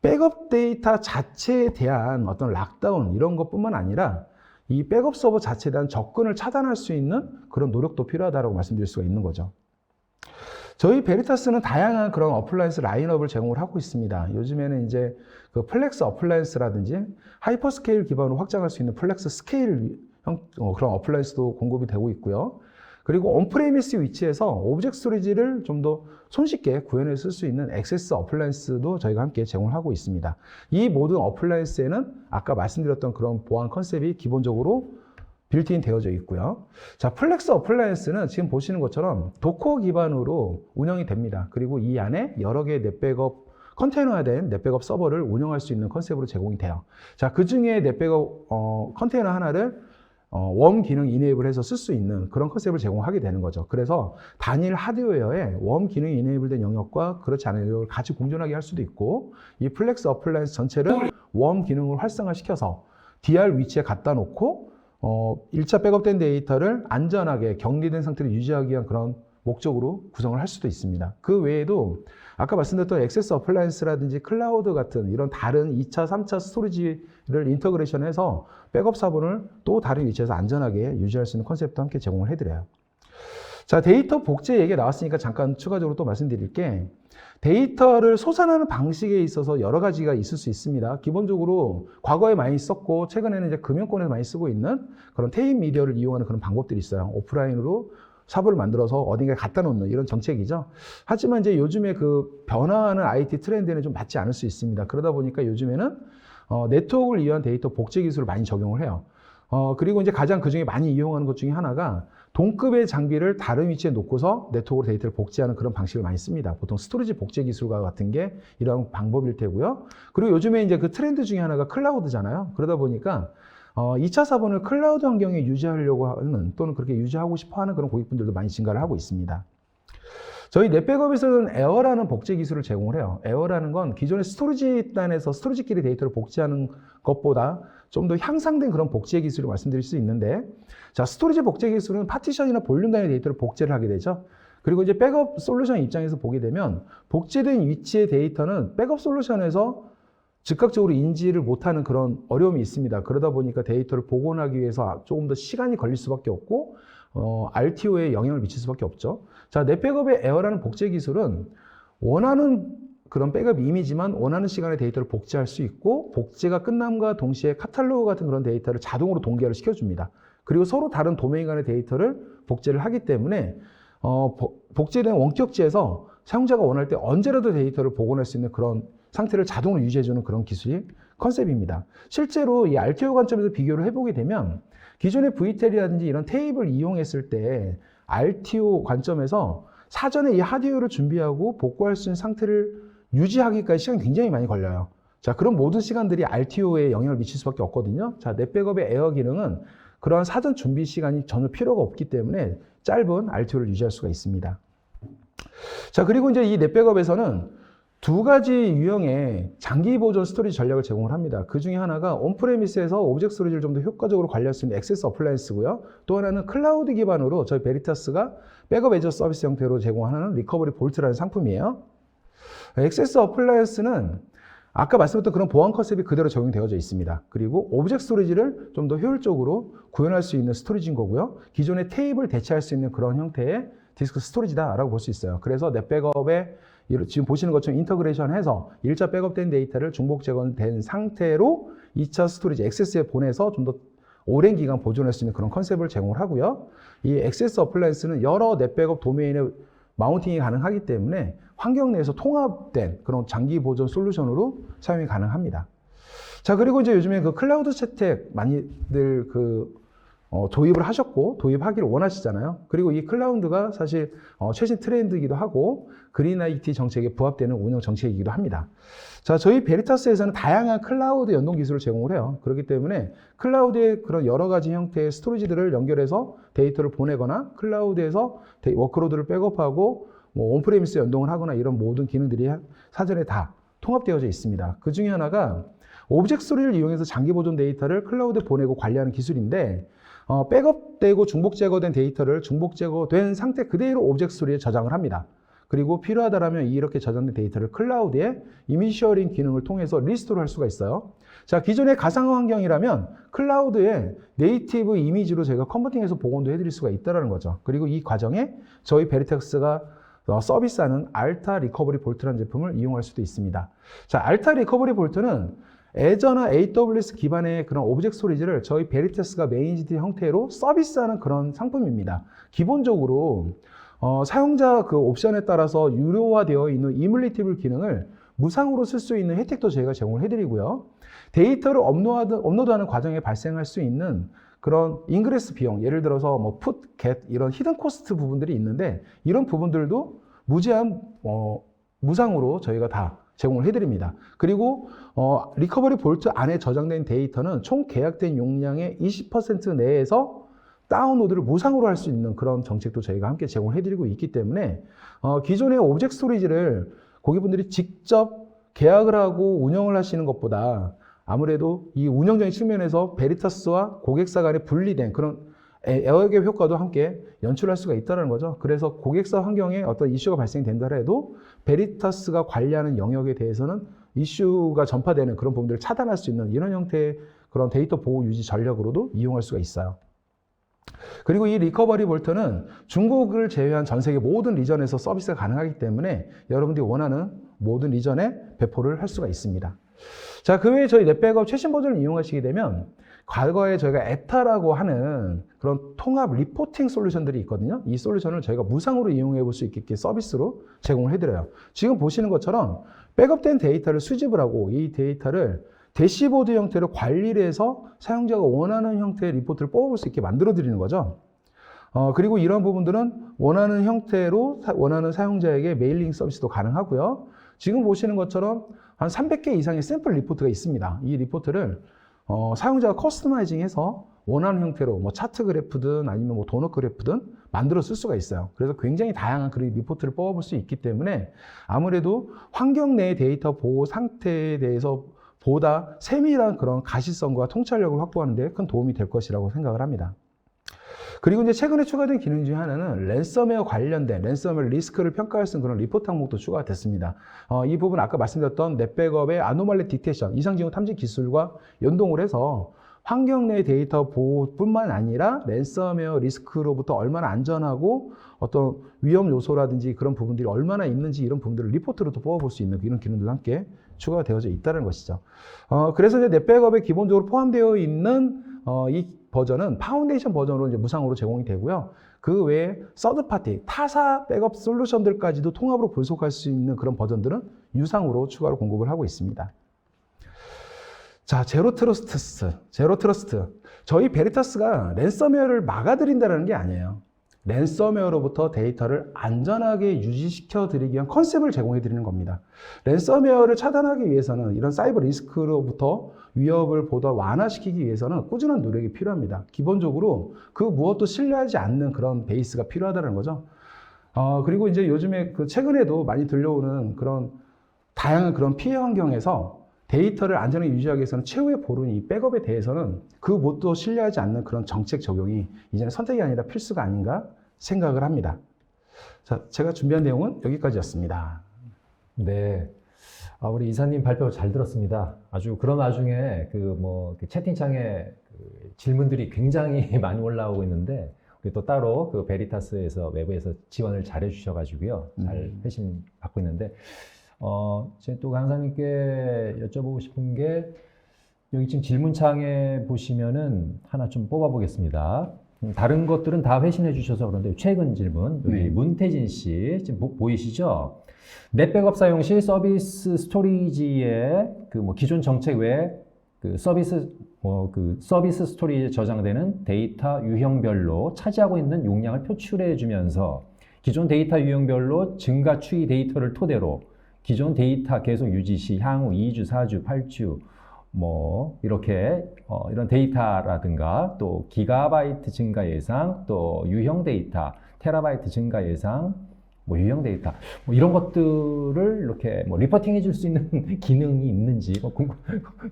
백업 데이터 자체에 대한 어떤 락다운 이런 것뿐만 아니라 이 백업 서버 자체에 대한 접근을 차단할 수 있는 그런 노력도 필요하다고 말씀드릴 수가 있는 거죠. 저희 베리타스는 다양한 그런 어플라이언스 라인업을 제공을 하고 있습니다. 요즘에는 이제 그 플렉스 어플라이언스라든지 하이퍼스케일 기반으로 확장할 수 있는 플렉스 스케일 그런 어플라이언스도 공급이 되고 있고요. 그리고 온프레미스 위치에서 오브젝트 스토리지를 좀 더 손쉽게 구현해 쓸 수 있는 액세스 어플라이언스도 저희가 함께 제공을 하고 있습니다. 이 모든 어플라이언스에는 아까 말씀드렸던 그런 보안 컨셉이 기본적으로 빌트인 되어져 있고요. 자, 플렉스 어플라이언스는 지금 보시는 것처럼 도커 기반으로 운영이 됩니다. 그리고 이 안에 여러 개의 넷백업 컨테이너화된 넷백업 서버를 운영할 수 있는 컨셉으로 제공이 돼요. 자, 그 중에 넷백업 컨테이너 하나를 웜 기능 이네이블해서 쓸 수 있는 그런 컨셉을 제공하게 되는 거죠. 그래서 단일 하드웨어에 웜 기능이 이네이블된 영역과 그렇지 않은 영역을 같이 공존하게 할 수도 있고, 이 플렉스 어플라이언스 전체를 웜 기능을 활성화시켜서 DR 위치에 갖다 놓고 1차 백업된 데이터를 안전하게 격리된 상태로 유지하기 위한 그런 목적으로 구성을 할 수도 있습니다. 그 외에도 아까 말씀드렸던 액세스 어플라이언스라든지 클라우드 같은 이런 다른 2차, 3차 스토리지를 인터그레이션해서 백업 사본을 또 다른 위치에서 안전하게 유지할 수 있는 컨셉도 함께 제공을 해드려요. 자, 데이터 복제 얘기가 나왔으니까 잠깐 추가적으로 또 말씀드릴 게, 데이터를 솟아나는 방식에 있어서 여러 가지가 있을 수 있습니다. 기본적으로 과거에 많이 썼고 최근에는 이제 금융권에서 많이 쓰고 있는 그런 테이프 미디어를 이용하는 그런 방법들이 있어요. 오프라인으로 삽을 만들어서 어딘가에 갖다 놓는 이런 정책이죠. 하지만 이제 요즘에 그 변화하는 IT 트렌드에는 좀 맞지 않을 수 있습니다. 그러다 보니까 요즘에는 네트워크를 이용한 데이터 복제 기술을 많이 적용을 해요. 그리고 이제 가장 그중에 많이 이용하는 것 중에 하나가 동급의 장비를 다른 위치에 놓고서 네트워크로 데이터를 복제하는 그런 방식을 많이 씁니다. 보통 스토리지 복제 기술과 같은 게 이런 방법일 테고요. 그리고 요즘에 이제 그 트렌드 중에 하나가 클라우드잖아요. 그러다 보니까 2차 사본을 클라우드 환경에 유지하려고 하는 또는 그렇게 유지하고 싶어 하는 그런 고객분들도 많이 증가를 하고 있습니다. 저희 넷백업에서는 에어라는 복제 기술을 제공을 해요. 에어라는 건 기존의 스토리지 단에서 스토리지끼리 데이터를 복제하는 것보다 좀 더 향상된 그런 복제 기술을 말씀드릴 수 있는데, 자, 스토리지 복제 기술은 파티션이나 볼륨 단위 데이터를 복제를 하게 되죠. 그리고 이제 백업 솔루션 입장에서 보게 되면 복제된 위치의 데이터는 백업 솔루션에서 즉각적으로 인지를 못하는 그런 어려움이 있습니다. 그러다 보니까 데이터를 복원하기 위해서 조금 더 시간이 걸릴 수밖에 없고 RTO에 영향을 미칠 수밖에 없죠. 자, 넷백업의 에어라는 복제 기술은 원하는 그런 백업 이미지만 원하는 시간에 데이터를 복제할 수 있고, 복제가 끝남과 동시에 카탈로그 같은 그런 데이터를 자동으로 동기화를 시켜줍니다. 그리고 서로 다른 도메인 간의 데이터를 복제를 하기 때문에 복제된 원격지에서 사용자가 원할 때 언제라도 데이터를 복원할 수 있는 그런 상태를 자동으로 유지해주는 그런 기술이 컨셉입니다. 실제로 이 RTO 관점에서 비교를 해보게 되면 기존의 VTEL이라든지 이런 테이프를 이용했을 때 RTO 관점에서 사전에 이 하드웨어를 준비하고 복구할 수 있는 상태를 유지하기까지 시간이 굉장히 많이 걸려요. 자, 그런 모든 시간들이 RTO에 영향을 미칠 수밖에 없거든요. 자, 넷백업의 에어 기능은 그러한 사전 준비 시간이 전혀 필요가 없기 때문에 짧은 RTO를 유지할 수가 있습니다. 자, 그리고 이제 이 넷백업에서는 두 가지 유형의 장기 보존 스토리지 전략을 제공을 합니다. 그 중에 하나가 온프레미스에서 오브젝트 스토리지를 좀 더 효과적으로 관리할 수 있는 액세스 어플라이언스고요. 또 하나는 클라우드 기반으로 저희 베리타스가 백업 애저 서비스 형태로 제공하는 리커버리 볼트라는 상품이에요. 액세스 어플라이언스는 아까 말씀드렸던 그런 보안 컨셉이 그대로 적용되어져 있습니다. 그리고 오브젝트 스토리지를 좀 더 효율적으로 구현할 수 있는 스토리지인 거고요. 기존의 테이프를 대체할 수 있는 그런 형태의 디스크 스토리지다라고 볼 수 있어요. 그래서 넷백업에 지금 보시는 것처럼 인터그레이션해서 1차 백업된 데이터를 중복 제거된 상태로 2차 스토리지 액세스에 보내서 좀 더 오랜 기간 보존할 수 있는 그런 컨셉을 제공을 하고요. 이 액세스 어플라이언스는 여러 넷백업 도메인에 마운팅이 가능하기 때문에 환경 내에서 통합된 그런 장기 보존 솔루션으로 사용이 가능합니다. 자, 그리고 이제 요즘에 그 클라우드 채택 많이들 도입을 하셨고 도입하기를 원하시잖아요. 그리고 이 클라우드가 사실 최신 트렌드이기도 하고 그린 IT 정책에 부합되는 운영 정책이기도 합니다. 자, 저희 베리타스에서는 다양한 클라우드 연동 기술을 제공을 해요. 그렇기 때문에 클라우드의 그런 여러 가지 형태의 스토리지들을 연결해서 데이터를 보내거나 클라우드에서 워크로드를 백업하고 온프레미스 연동을 하거나 이런 모든 기능들이 사전에 다 통합되어져 있습니다. 그 중에 하나가 오브젝트 스토리를 이용해서 장기 보존 데이터를 클라우드에 보내고 관리하는 기술인데, 백업되고 중복 제거된 데이터를 중복 제거된 상태 그대로 오브젝트 스토리에 저장을 합니다. 그리고 필요하다면 이렇게 저장된 데이터를 클라우드에 이미지 쉐어링 기능을 통해서 리스토를 할 수가 있어요. 자, 기존의 가상 환경이라면 클라우드에 네이티브 이미지로 제가 컨버팅해서 복원도 해드릴 수가 있다는 거죠. 그리고 이 과정에 저희 베리텍스가 서비스하는 알타 리커버리 볼트라는 제품을 이용할 수도 있습니다. 자, 알타 리커버리 볼트는 애저나 AWS 기반의 그런 오브젝트 스토리지를 저희 베리테스가 메인시티 형태로 서비스하는 그런 상품입니다. 기본적으로 사용자 그 옵션에 따라서 유료화되어 있는 이뮬레이티블 기능을 무상으로 쓸 수 있는 혜택도 저희가 제공을 해드리고요. 데이터를 업로드하는 과정에 발생할 수 있는 그런 인그레스 비용, 예를 들어서 put, get 이런 히든 코스트 부분들이 있는데 이런 부분들도 무제한 무상으로 저희가 다 제공을 해드립니다. 그리고 리커버리 볼트 안에 저장된 데이터는 총 계약된 용량의 20% 내에서 다운로드를 무상으로 할 수 있는 그런 정책도 저희가 함께 제공을 해드리고 있기 때문에 기존의 오브젝트 스토리지를 고객분들이 직접 계약을 하고 운영을 하시는 것보다 아무래도 이 운영적인 측면에서 베리타스와 고객사 간에 분리된 그런 에어갭 효과도 함께 연출할 수가 있다는 거죠. 그래서 고객사 환경에 어떤 이슈가 발생된다 해도 베리타스가 관리하는 영역에 대해서는 이슈가 전파되는 그런 부분들을 차단할 수 있는 이런 형태의 그런 데이터 보호 유지 전략으로도 이용할 수가 있어요. 그리고 이 리커버리 볼트는 중국을 제외한 전 세계 모든 리전에서 서비스가 가능하기 때문에 여러분들이 원하는 모든 리전에 배포를 할 수가 있습니다. 자, 그 외에 저희 넷백업 최신 버전을 이용하시게 되면 과거에 저희가 에타라고 하는 그런 통합 리포팅 솔루션들이 있거든요. 이 솔루션을 저희가 무상으로 이용해 볼 수 있게 서비스로 제공을 해드려요. 지금 보시는 것처럼 백업된 데이터를 수집을 하고 이 데이터를 대시보드 형태로 관리를 해서 사용자가 원하는 형태의 리포트를 뽑아볼 수 있게 만들어 드리는 거죠. 그리고 이런 부분들은 원하는 형태로 원하는 사용자에게 메일링 서비스도 가능하고요. 지금 보시는 것처럼 한 300개 이상의 샘플 리포트가 있습니다. 이 리포트를 사용자가 커스터마이징해서 원하는 형태로 뭐 차트 그래프든 아니면 뭐 도넛 그래프든 만들어 쓸 수가 있어요. 그래서 굉장히 다양한 그런 리포트를 뽑아볼 수 있기 때문에 아무래도 환경 내의 데이터 보호 상태에 대해서 보다 세밀한 그런 가시성과 통찰력을 확보하는 데 큰 도움이 될 것이라고 생각을 합니다. 그리고 이제 최근에 추가된 기능 중에 하나는 랜섬웨어 관련된 랜섬웨어 리스크를 평가할 수 있는 그런 리포트 항목도 추가가 됐습니다. 이 부분 아까 말씀드렸던 넷백업의 아노말리 디텍션, 이상징후 탐지 기술과 연동을 해서 환경 내 데이터 보호뿐만 아니라 랜섬웨어 리스크로부터 얼마나 안전하고 어떤 위험 요소라든지 그런 부분들이 얼마나 있는지 이런 부분들을 리포트로도 뽑아볼 수 있는 이런 기능들도 함께 추가가 되어져 있다는 것이죠. 그래서 이제 넷백업에 기본적으로 포함되어 있는 이 버전은 파운데이션 버전으로 이제 무상으로 제공이 되고요. 그 외에 서드파티, 타사 백업 솔루션들까지도 통합으로 분석할 수 있는 그런 버전들은 유상으로 추가로 공급을 하고 있습니다. 자, 제로 트러스트. 저희 베리타스가 랜섬웨어를 막아드린다는 게 아니에요. 랜섬웨어로부터 데이터를 안전하게 유지시켜 드리기 위한 컨셉을 제공해 드리는 겁니다. 랜섬웨어를 차단하기 위해서는 이런 사이버 리스크로부터 위협을 보다 완화시키기 위해서는 꾸준한 노력이 필요합니다. 기본적으로 그 무엇도 신뢰하지 않는 그런 베이스가 필요하다는 거죠. 그리고 이제 요즘에 최근에도 많이 들려오는 그런 다양한 그런 피해 환경에서 데이터를 안전하게 유지하기 위해서는 최후의 보루인 이 백업에 대해서는 그 무엇도 신뢰하지 않는 그런 정책 적용이 이제는 선택이 아니라 필수가 아닌가 생각을 합니다. 자, 제가 준비한 내용은 여기까지였습니다. 네. 우리 이사님 발표 잘 들었습니다. 아주 그런 와중에 채팅창에 질문들이 굉장히 많이 올라오고 있는데, 우리 또 따로 그 베리타스에서 외부에서 지원을 잘 해주셔가지고요. 잘 회신 받고 있는데, 제가 또 강사님께 여쭤보고 싶은 게, 여기 지금 질문창에 보시면은 하나 좀 뽑아보겠습니다. 다른 것들은 다 회신해 주셔서 그런데 최근 질문, 여기 문태진 씨, 지금 보이시죠? 넷백업 사용 시 서비스 스토리지의 기존 정책 외에 서비스 스토리지에 저장되는 데이터 유형별로 차지하고 있는 용량을 표출해 주면서 기존 데이터 유형별로 증가 추이 데이터를 토대로 기존 데이터 계속 유지 시 향후 2주, 4주, 8주 이렇게 이런 데이터라든가 또 기가바이트 증가 예상, 또 유형 데이터, 테라바이트 증가 예상, 유형 데이터 이런 것들을 이렇게 리포팅 해줄 수 있는 기능이 있는지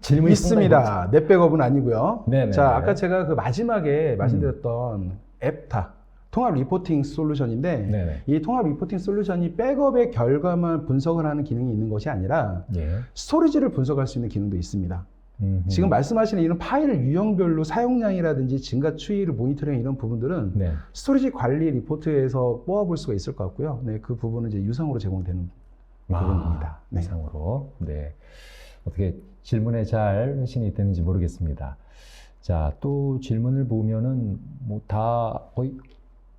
질문이 있습니다. 넷백업은 아니고요. 네네. 자, 아까 제가 그 마지막에 말씀드렸던 앱타 통합 리포팅 솔루션인데, 네네. 이 통합 리포팅 솔루션이 백업의 결과만 분석을 하는 기능이 있는 것이 아니라 스토리지를 분석할 수 있는 기능도 있습니다. 지금 말씀하시는 이런 파일 유형별로 사용량이라든지 증가 추이를 모니터링 이런 부분들은 스토리지 관리 리포트에서 뽑아볼 수가 있을 것 같고요. 네, 그 부분은 이제 유상으로 제공되는 부분입니다. 네. 유상으로. 네. 어떻게 질문에 잘 회신이 되는지 모르겠습니다. 자, 또 질문을 보면은 다 거의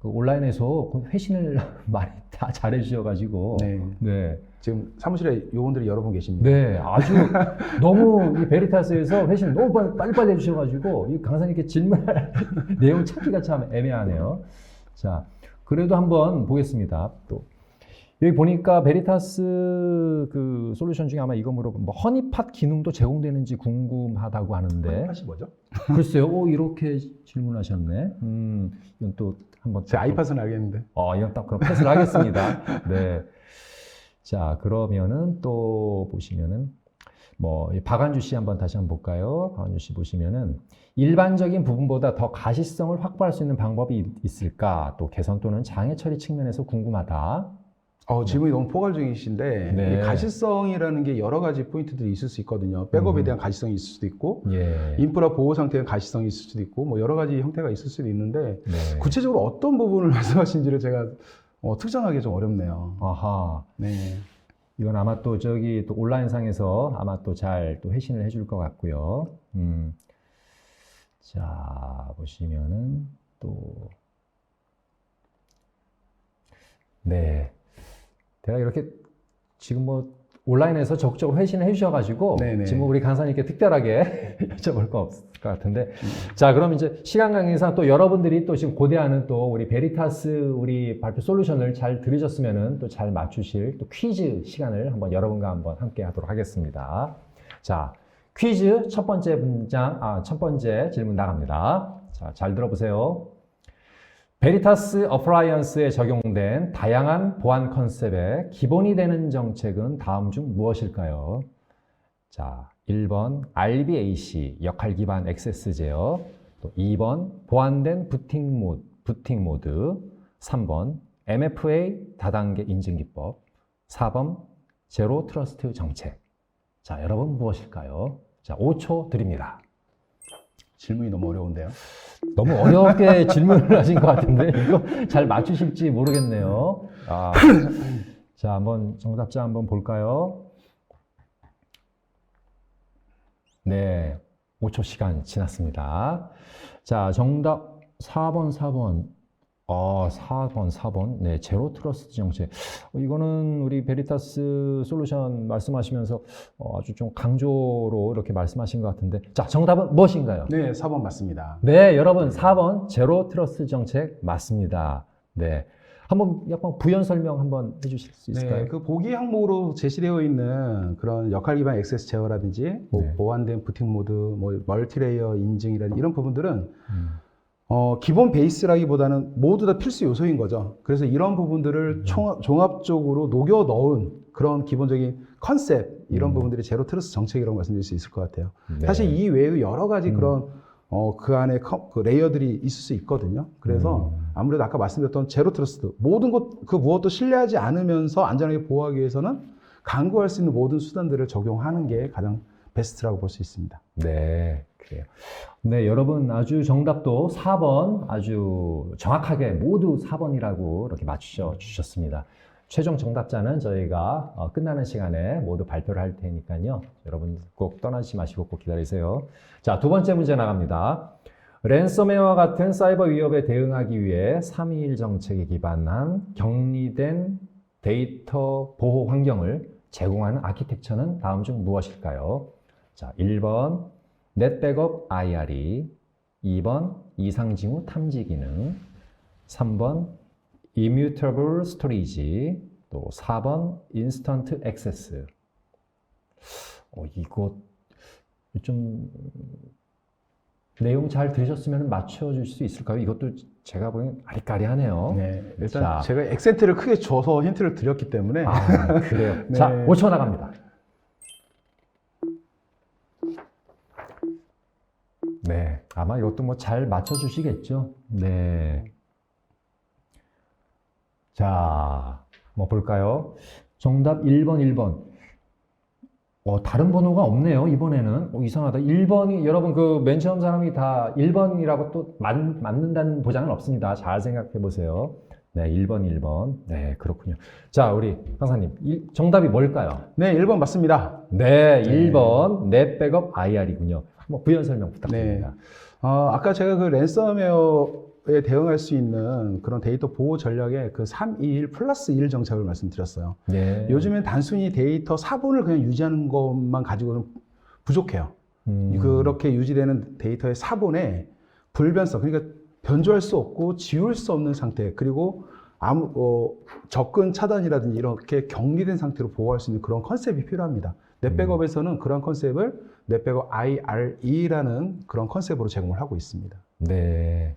온라인에서 회신을 많이 다 잘해 주셔가지고. 네. 지금 사무실에 요원들이 여러 분 계십니다. 네, 아주 너무 이 베리타스에서 회신 너무 빨리빨리 해주셔가지고 이 강사님께 질문할 내용 찾기가 참 애매하네요. 자, 그래도 한번 보겠습니다. 또 여기 보니까 베리타스 솔루션 중에 아마 이거 허니팟 기능도 제공되는지 궁금하다고 하는데. 허니팟이 뭐죠? 글쎄요, 이렇게 질문하셨네. 이건 또 한번. 제 아이팟은 알겠는데. 이건 딱 그럼 패스를 하겠습니다. 네. 자, 그러면은 또 보시면은 박안주 씨 다시 한번 볼까요? 박안주 씨 보시면은 일반적인 부분보다 더 가시성을 확보할 수 있는 방법이 있을까? 또 개선 또는 장애 처리 측면에서 궁금하다. 질문이 너무 포괄적이신데 네. 이 가시성이라는 게 여러 가지 포인트들이 있을 수 있거든요. 백업에 대한 가시성이 있을 수도 있고 예. 인프라 보호 상태에 대한 가시성이 있을 수도 있고 뭐 여러 가지 형태가 있을 수도 있는데 네. 구체적으로 어떤 부분을 말씀하신지를 제가 특정하기 좀 어렵네요. 아하. 네. 이건 아마 또 저기 또 온라인상에서 아마 또 잘 또 회신을 해줄 것 같고요. 자, 보시면은 또, 네. 제가 이렇게 지금 뭐 온라인에서 적극적으로 회신을 해주셔가지고 네네. 지금 우리 강사님께 특별하게 여쭤볼 거 없을 것 같은데 자, 그럼 이제 시간 관계상 또 여러분들이 또 지금 고대하는 또 우리 베리타스 우리 발표 솔루션을 잘 들으셨으면은 또 잘 맞추실 또 퀴즈 시간을 한번 여러분과 한번 함께 하도록 하겠습니다. 자, 퀴즈 첫 번째 첫 번째 질문 나갑니다. 자, 잘 들어보세요. 베리타스 어플라이언스에 적용된 다양한 보안 컨셉의 기본이 되는 정책은 다음 중 무엇일까요? 자, 1번 RBAC 역할 기반 액세스 제어, 또 2번 보완된 부팅 모드, 3번 MFA 다단계 인증 기법, 4번 제로 트러스트 정책. 자, 여러분 무엇일까요? 자, 5초 드립니다. 질문이 너무 어려운데요. 너무 어렵게 질문을 하신 것 같은데 이거 잘 맞추실지 모르겠네요. 자, 한번 정답자 한번 볼까요? 네, 5초 시간 지났습니다. 자, 정답 4번. 4번. 네, 제로 트러스트 정책. 이거는 우리 베리타스 솔루션 말씀하시면서 아주 좀 강조로 이렇게 말씀하신 것 같은데. 자, 정답은 무엇인가요? 네, 4번 맞습니다. 네, 여러분 4번 제로 트러스트 정책 맞습니다. 네, 한번 약간 부연 설명 한번 해주실 수 있을까요? 네, 그 보기 항목으로 제시되어 있는 그런 역할 기반 액세스 제어라든지 뭐 네. 보완된 부팅 모드, 뭐 멀티레이어 인증이라든지 이런 부분들은 기본 베이스라기보다는 모두 다 필수 요소인 거죠. 그래서 이런 부분들을 종합적으로 녹여 넣은 그런 기본적인 컨셉 이런 부분들이 제로 트러스트 정책이라고 말씀드릴 수 있을 것 같아요. 네. 사실 이 외에도 여러 가지 그런 그 안에 그 레이어들이 있을 수 있거든요. 그래서 아무래도 아까 말씀드렸던 제로 트러스트 모든 것 그 무엇도 신뢰하지 않으면서 안전하게 보호하기 위해서는 강구할 수 있는 모든 수단들을 적용하는 게 가장 베스트라고 볼 수 있습니다. 네, 그래요. 네, 여러분 아주 정답도 4번 아주 정확하게 모두 4번이라고 이렇게 맞추셔 주셨습니다. 최종 정답자는 저희가 끝나는 시간에 모두 발표를 할 테니까요. 여러분 꼭 떠나지 마시고 꼭 기다리세요. 자, 두 번째 문제 나갑니다. 랜섬웨어와 같은 사이버 위협에 대응하기 위해 321 정책에 기반한 격리된 데이터 보호 환경을 제공하는 아키텍처는 다음 중 무엇일까요? 자, 1번 넷백업 IRE, 2번 이상징후 탐지 기능, 3번 Immutable Storage, 또 4번 Instant Access. 이거 좀 내용 잘 들으셨으면 맞춰줄 수 있을까요? 이것도 제가 보기엔 아리까리하네요. 네, 일단 자. 제가 액센트를 크게 줘서 힌트를 드렸기 때문에 그래요. 네. 자, 5초 나갑니다. 네, 아마 이것도 뭐 잘 맞춰주시겠죠? 네. 자, 뭐 볼까요? 정답 1번. 다른 번호가 없네요, 이번에는. 이상하다. 1번이, 여러분, 그 맨 처음 사람이 다 1번이라고 또 맞는다는 보장은 없습니다. 잘 생각해 보세요. 네, 1번. 네, 그렇군요. 자, 우리 강사님, 정답이 뭘까요? 네, 1번 맞습니다. 네, 1번 넷백업 IR이군요. 한번 부연 설명 부탁드립니다. 네. 아까 제가 그 랜섬웨어에 대응할 수 있는 그런 데이터 보호 전략의 그 321 플러스 1 정책을 말씀드렸어요. 네. 요즘엔 단순히 데이터 사본을 그냥 유지하는 것만 가지고는 부족해요. 그렇게 유지되는 데이터의 사본에 불변성, 그러니까 변조할 수 없고 지울 수 없는 상태, 그리고 접근 차단이라든지 이렇게 격리된 상태로 보호할 수 있는 그런 컨셉이 필요합니다. 넷백업에서는 그런 컨셉을 넷백업 IRE라는 그런 컨셉으로 제공을 하고 있습니다. 네.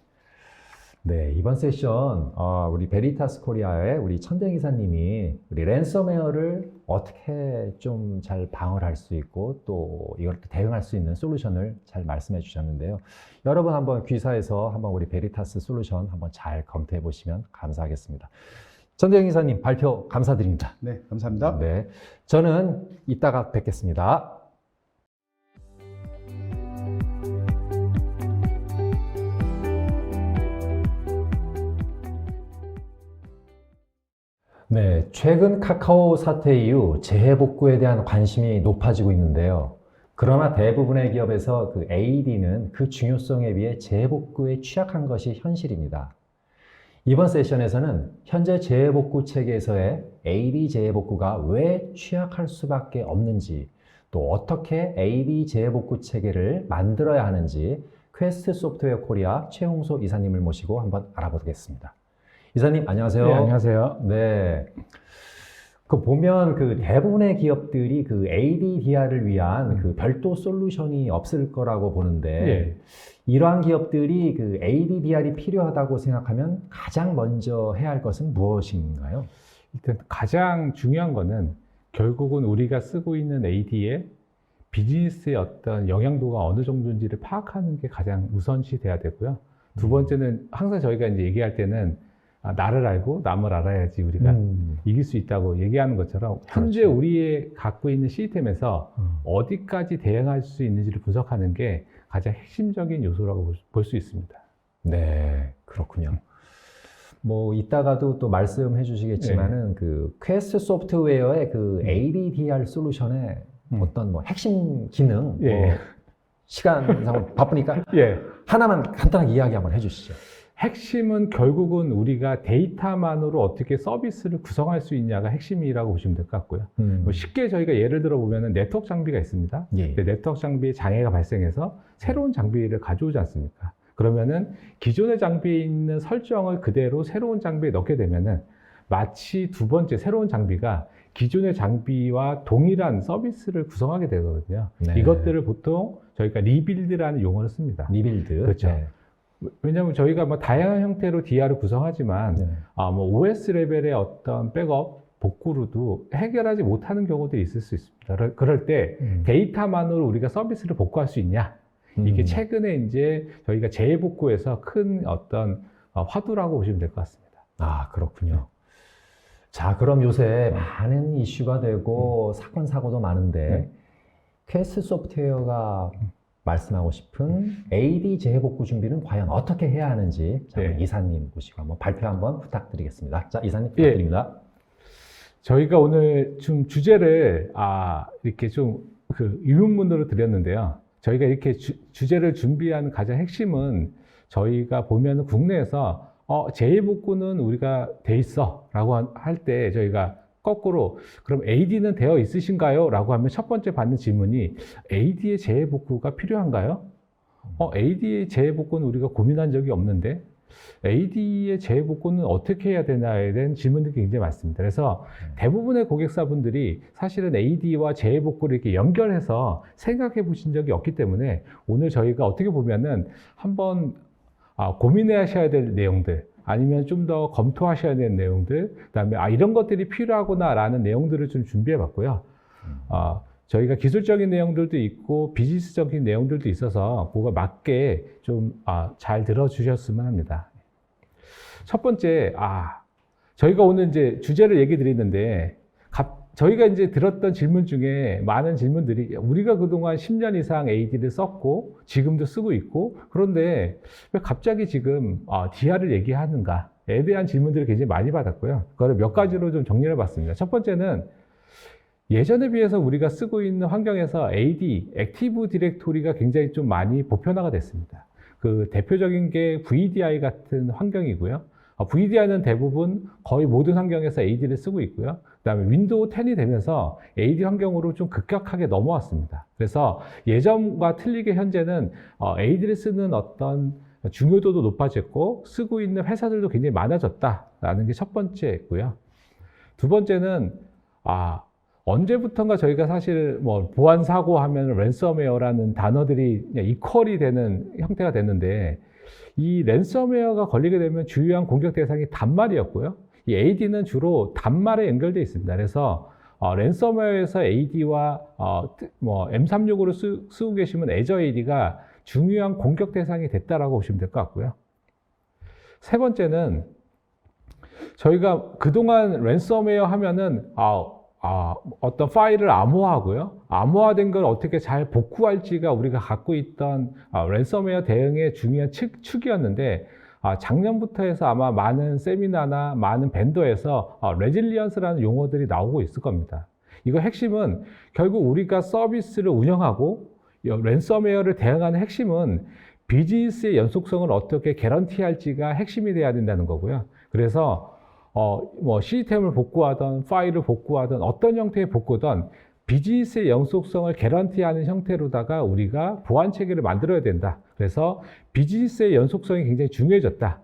네, 이번 세션 우리 베리타스 코리아의 우리 천대 기사님이 우리 랜섬웨어를 어떻게 좀 잘 방어를 할 수 있고 또 이걸 또 대응할 수 있는 솔루션을 잘 말씀해 주셨는데요. 여러분 한번 귀사해서 한번 우리 베리타스 솔루션 한번 잘 검토해 보시면 감사하겠습니다. 전대영 이사님 발표 감사드립니다. 네, 감사합니다. 네, 저는 이따가 뵙겠습니다. 네, 최근 카카오 사태 이후 재해복구에 대한 관심이 높아지고 있는데요. 그러나 대부분의 기업에서 그 AD는 그 중요성에 비해 재해복구에 취약한 것이 현실입니다. 이번 세션에서는 현재 재해복구 체계에서의 AD 재해복구가 왜 취약할 수밖에 없는지, 또 어떻게 AD 재해복구 체계를 만들어야 하는지 퀘스트 소프트웨어 코리아 최홍소 이사님을 모시고 한번 알아보겠습니다. 이사님, 안녕하세요. 네, 안녕하세요. 네. 그 보면 그 대부분의 기업들이 그 ADDR을 위한 그 별도 솔루션이 없을 거라고 보는데, 예. 이러한 기업들이 그 ADDR이 필요하다고 생각하면 가장 먼저 해야 할 것은 무엇인가요? 일단 가장 중요한 거는 결국은 우리가 쓰고 있는 AD의 비즈니스의 어떤 영향도가 어느 정도인지를 파악하는 게 가장 우선시 돼야 되고요. 두 번째는 항상 저희가 이제 얘기할 때는 나를 알고 남을 알아야지 우리가 이길 수 있다고 얘기하는 것처럼 현재 그렇죠. 우리의 갖고 있는 시스템에서 어디까지 대응할 수 있는지를 분석하는 게 가장 핵심적인 요소라고 볼 수 있습니다. 네, 그렇군요. 뭐 이따가도 또 말씀해 주시겠지만은 그 퀘스트 소프트웨어의 그 ADDR 솔루션의 어떤 뭐 핵심 기능, 예. 뭐 시간상 바쁘니까 예. 하나만 간단하게 이야기 한번 해주시죠. 핵심은 결국은 우리가 데이터만으로 어떻게 서비스를 구성할 수 있냐가 핵심이라고 보시면 될 것 같고요. 뭐 쉽게 저희가 예를 들어 보면 네트워크 장비가 있습니다. 예. 근데 네트워크 장비에 장애가 발생해서 새로운 장비를 가져오지 않습니까? 그러면은 기존의 장비에 있는 설정을 그대로 새로운 장비에 넣게 되면은 마치 두 번째 새로운 장비가 기존의 장비와 동일한 서비스를 구성하게 되거든요. 네. 이것들을 보통 저희가 리빌드라는 용어를 씁니다. 리빌드. 그렇죠. 네. 왜냐하면 저희가 뭐 다양한 형태로 DR을 구성하지만 네. 뭐 OS 레벨의 어떤 백업 복구로도 해결하지 못하는 경우들이 있을 수 있습니다. 그럴 때 데이터만으로 우리가 서비스를 복구할 수 있냐? 이게 최근에 이제 저희가 재해복구에서 큰 어떤 화두라고 보시면 될 것 같습니다. 아, 그렇군요. 자, 그럼 요새 많은 이슈가 되고 사건, 사고도 많은데 퀘스트 소프트웨어가 말씀하고 싶은 AD 재해복구 준비는 과연 어떻게 해야 하는지 자, 네. 이사님 모시고 한번 발표 한번 부탁드리겠습니다. 자, 이사님 부탁드립니다. 저희가 오늘 좀 주제를 이렇게 좀 그 의문문으로 드렸는데요. 저희가 이렇게 주제를 준비한 가장 핵심은 저희가 보면 국내에서 재해복구는 우리가 돼 있어 라고 할 때 저희가 거꾸로 그럼 AD는 되어 있으신가요? 라고 하면 첫 번째 받는 질문이 AD의 재해복구가 필요한가요? AD의 재해복구는 우리가 고민한 적이 없는데 AD의 재해복구는 어떻게 해야 되나에 대한 질문들이 굉장히 많습니다. 그래서 대부분의 고객사분들이 사실은 AD와 재해복구를 이렇게 연결해서 생각해 보신 적이 없기 때문에 오늘 저희가 어떻게 보면은 한번 고민해 하셔야 될 내용들 아니면 좀 더 검토하셔야 되는 내용들 그다음에 이런 것들이 필요하구나라는 내용들을 좀 준비해 봤고요. 저희가 기술적인 내용들도 있고 비즈니스적인 내용들도 있어서 그거 맞게 좀 잘 들어주셨으면 합니다. 첫 번째, 저희가 오늘 이제 주제를 얘기 드리는데 저희가 이제 들었던 질문 중에 많은 질문들이 우리가 그동안 10년 이상 AD를 썼고 지금도 쓰고 있고 그런데 왜 갑자기 지금 DR을 얘기하는가에 대한 질문들을 굉장히 많이 받았고요. 그거를 몇 가지로 좀 정리를 해봤습니다. 첫 번째는 예전에 비해서 우리가 쓰고 있는 환경에서 AD, 액티브 디렉토리가 굉장히 좀 많이 보편화가 됐습니다. 그 대표적인 게 VDI 같은 환경이고요. VDI는 대부분 거의 모든 환경에서 AD를 쓰고 있고요. 그다음에 윈도우 10이 되면서 AD 환경으로 좀 급격하게 넘어왔습니다. 그래서 예전과 틀리게 현재는 AD를 쓰는 어떤 중요도도 높아졌고 쓰고 있는 회사들도 굉장히 많아졌다라는 게 첫 번째고요. 두 번째는 언제부턴가 저희가 사실 뭐 보안 사고 하면 랜섬웨어라는 단어들이 이퀄이 되는 형태가 됐는데 이 랜섬웨어가 걸리게 되면 주요한 공격 대상이 단말이었고요. 이 AD는 주로 단말에 연결되어 있습니다. 그래서 랜섬웨어에서 AD와 뭐 M365를 쓰고 계시면 애저 AD가 중요한 공격 대상이 됐다라고 보시면 될 것 같고요. 세 번째는 저희가 그동안 랜섬웨어 하면은 어떤 파일을 암호화하고요. 암호화된 걸 어떻게 잘 복구할지가 우리가 갖고 있던 랜섬웨어 대응의 중요한 축이었는데 작년부터 해서 아마 많은 세미나나 많은 밴더에서 레질리언스라는 용어들이 나오고 있을 겁니다. 이거 핵심은 결국 우리가 서비스를 운영하고 랜섬웨어를 대응하는 핵심은 비즈니스의 연속성을 어떻게 개런티할지가 핵심이 돼야 된다는 거고요. 그래서 뭐 시스템을 복구하든 파일을 복구하든 어떤 형태의 복구든 비즈니스의 연속성을 개런티하는 형태로다가 우리가 보안 체계를 만들어야 된다. 그래서 비즈니스의 연속성이 굉장히 중요해졌다.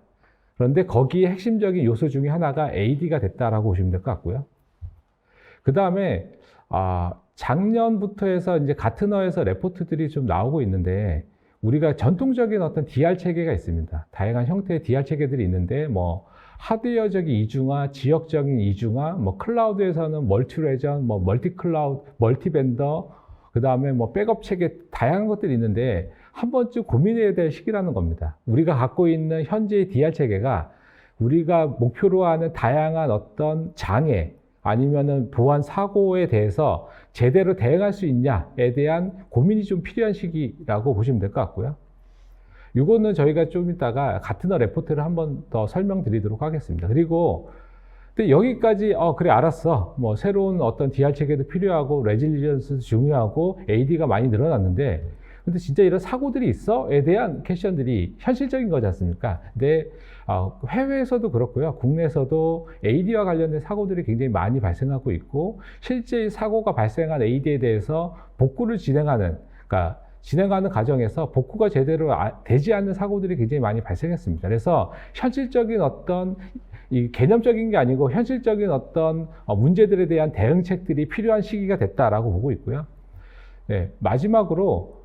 그런데 거기에 핵심적인 요소 중에 하나가 AD가 됐다라고 보시면 될 것 같고요. 그 다음에 작년부터 해서 이제 가트너에서 레포트들이 좀 나오고 있는데 우리가 전통적인 어떤 DR 체계가 있습니다. 다양한 형태의 DR 체계들이 있는데 뭐 하드웨어적인 이중화, 지역적인 이중화, 뭐 클라우드에서는 멀티 레전, 뭐 멀티 클라우드, 멀티 벤더, 그 다음에 뭐 백업 체계 다양한 것들이 있는데 한 번쯤 고민해야 될 시기라는 겁니다. 우리가 갖고 있는 현재의 DR 체계가 우리가 목표로 하는 다양한 어떤 장애 아니면은 보안 사고에 대해서 제대로 대응할 수 있냐에 대한 고민이 좀 필요한 시기라고 보시면 될 것 같고요. 이거는 저희가 좀 이따가 가트너 레포트를 한번 더 설명드리도록 하겠습니다. 그리고 근데 여기까지 그래 알았어. 뭐 새로운 어떤 DR 체계도 필요하고 레질리언스도 중요하고 AD가 많이 늘어났는데 근데 진짜 이런 사고들이 있어?에 대한 퀘션들이 현실적인 거지 않습니까? 근데 해외에서도 그렇고요. 국내에서도 AD와 관련된 사고들이 굉장히 많이 발생하고 있고 실제 사고가 발생한 AD에 대해서 복구를 진행하는 과정에서 복구가 제대로 되지 않는 사고들이 굉장히 많이 발생했습니다. 그래서 현실적인 어떤 이 개념적인 게 아니고 현실적인 어떤 문제들에 대한 대응책들이 필요한 시기가 됐다라고 보고 있고요. 네, 마지막으로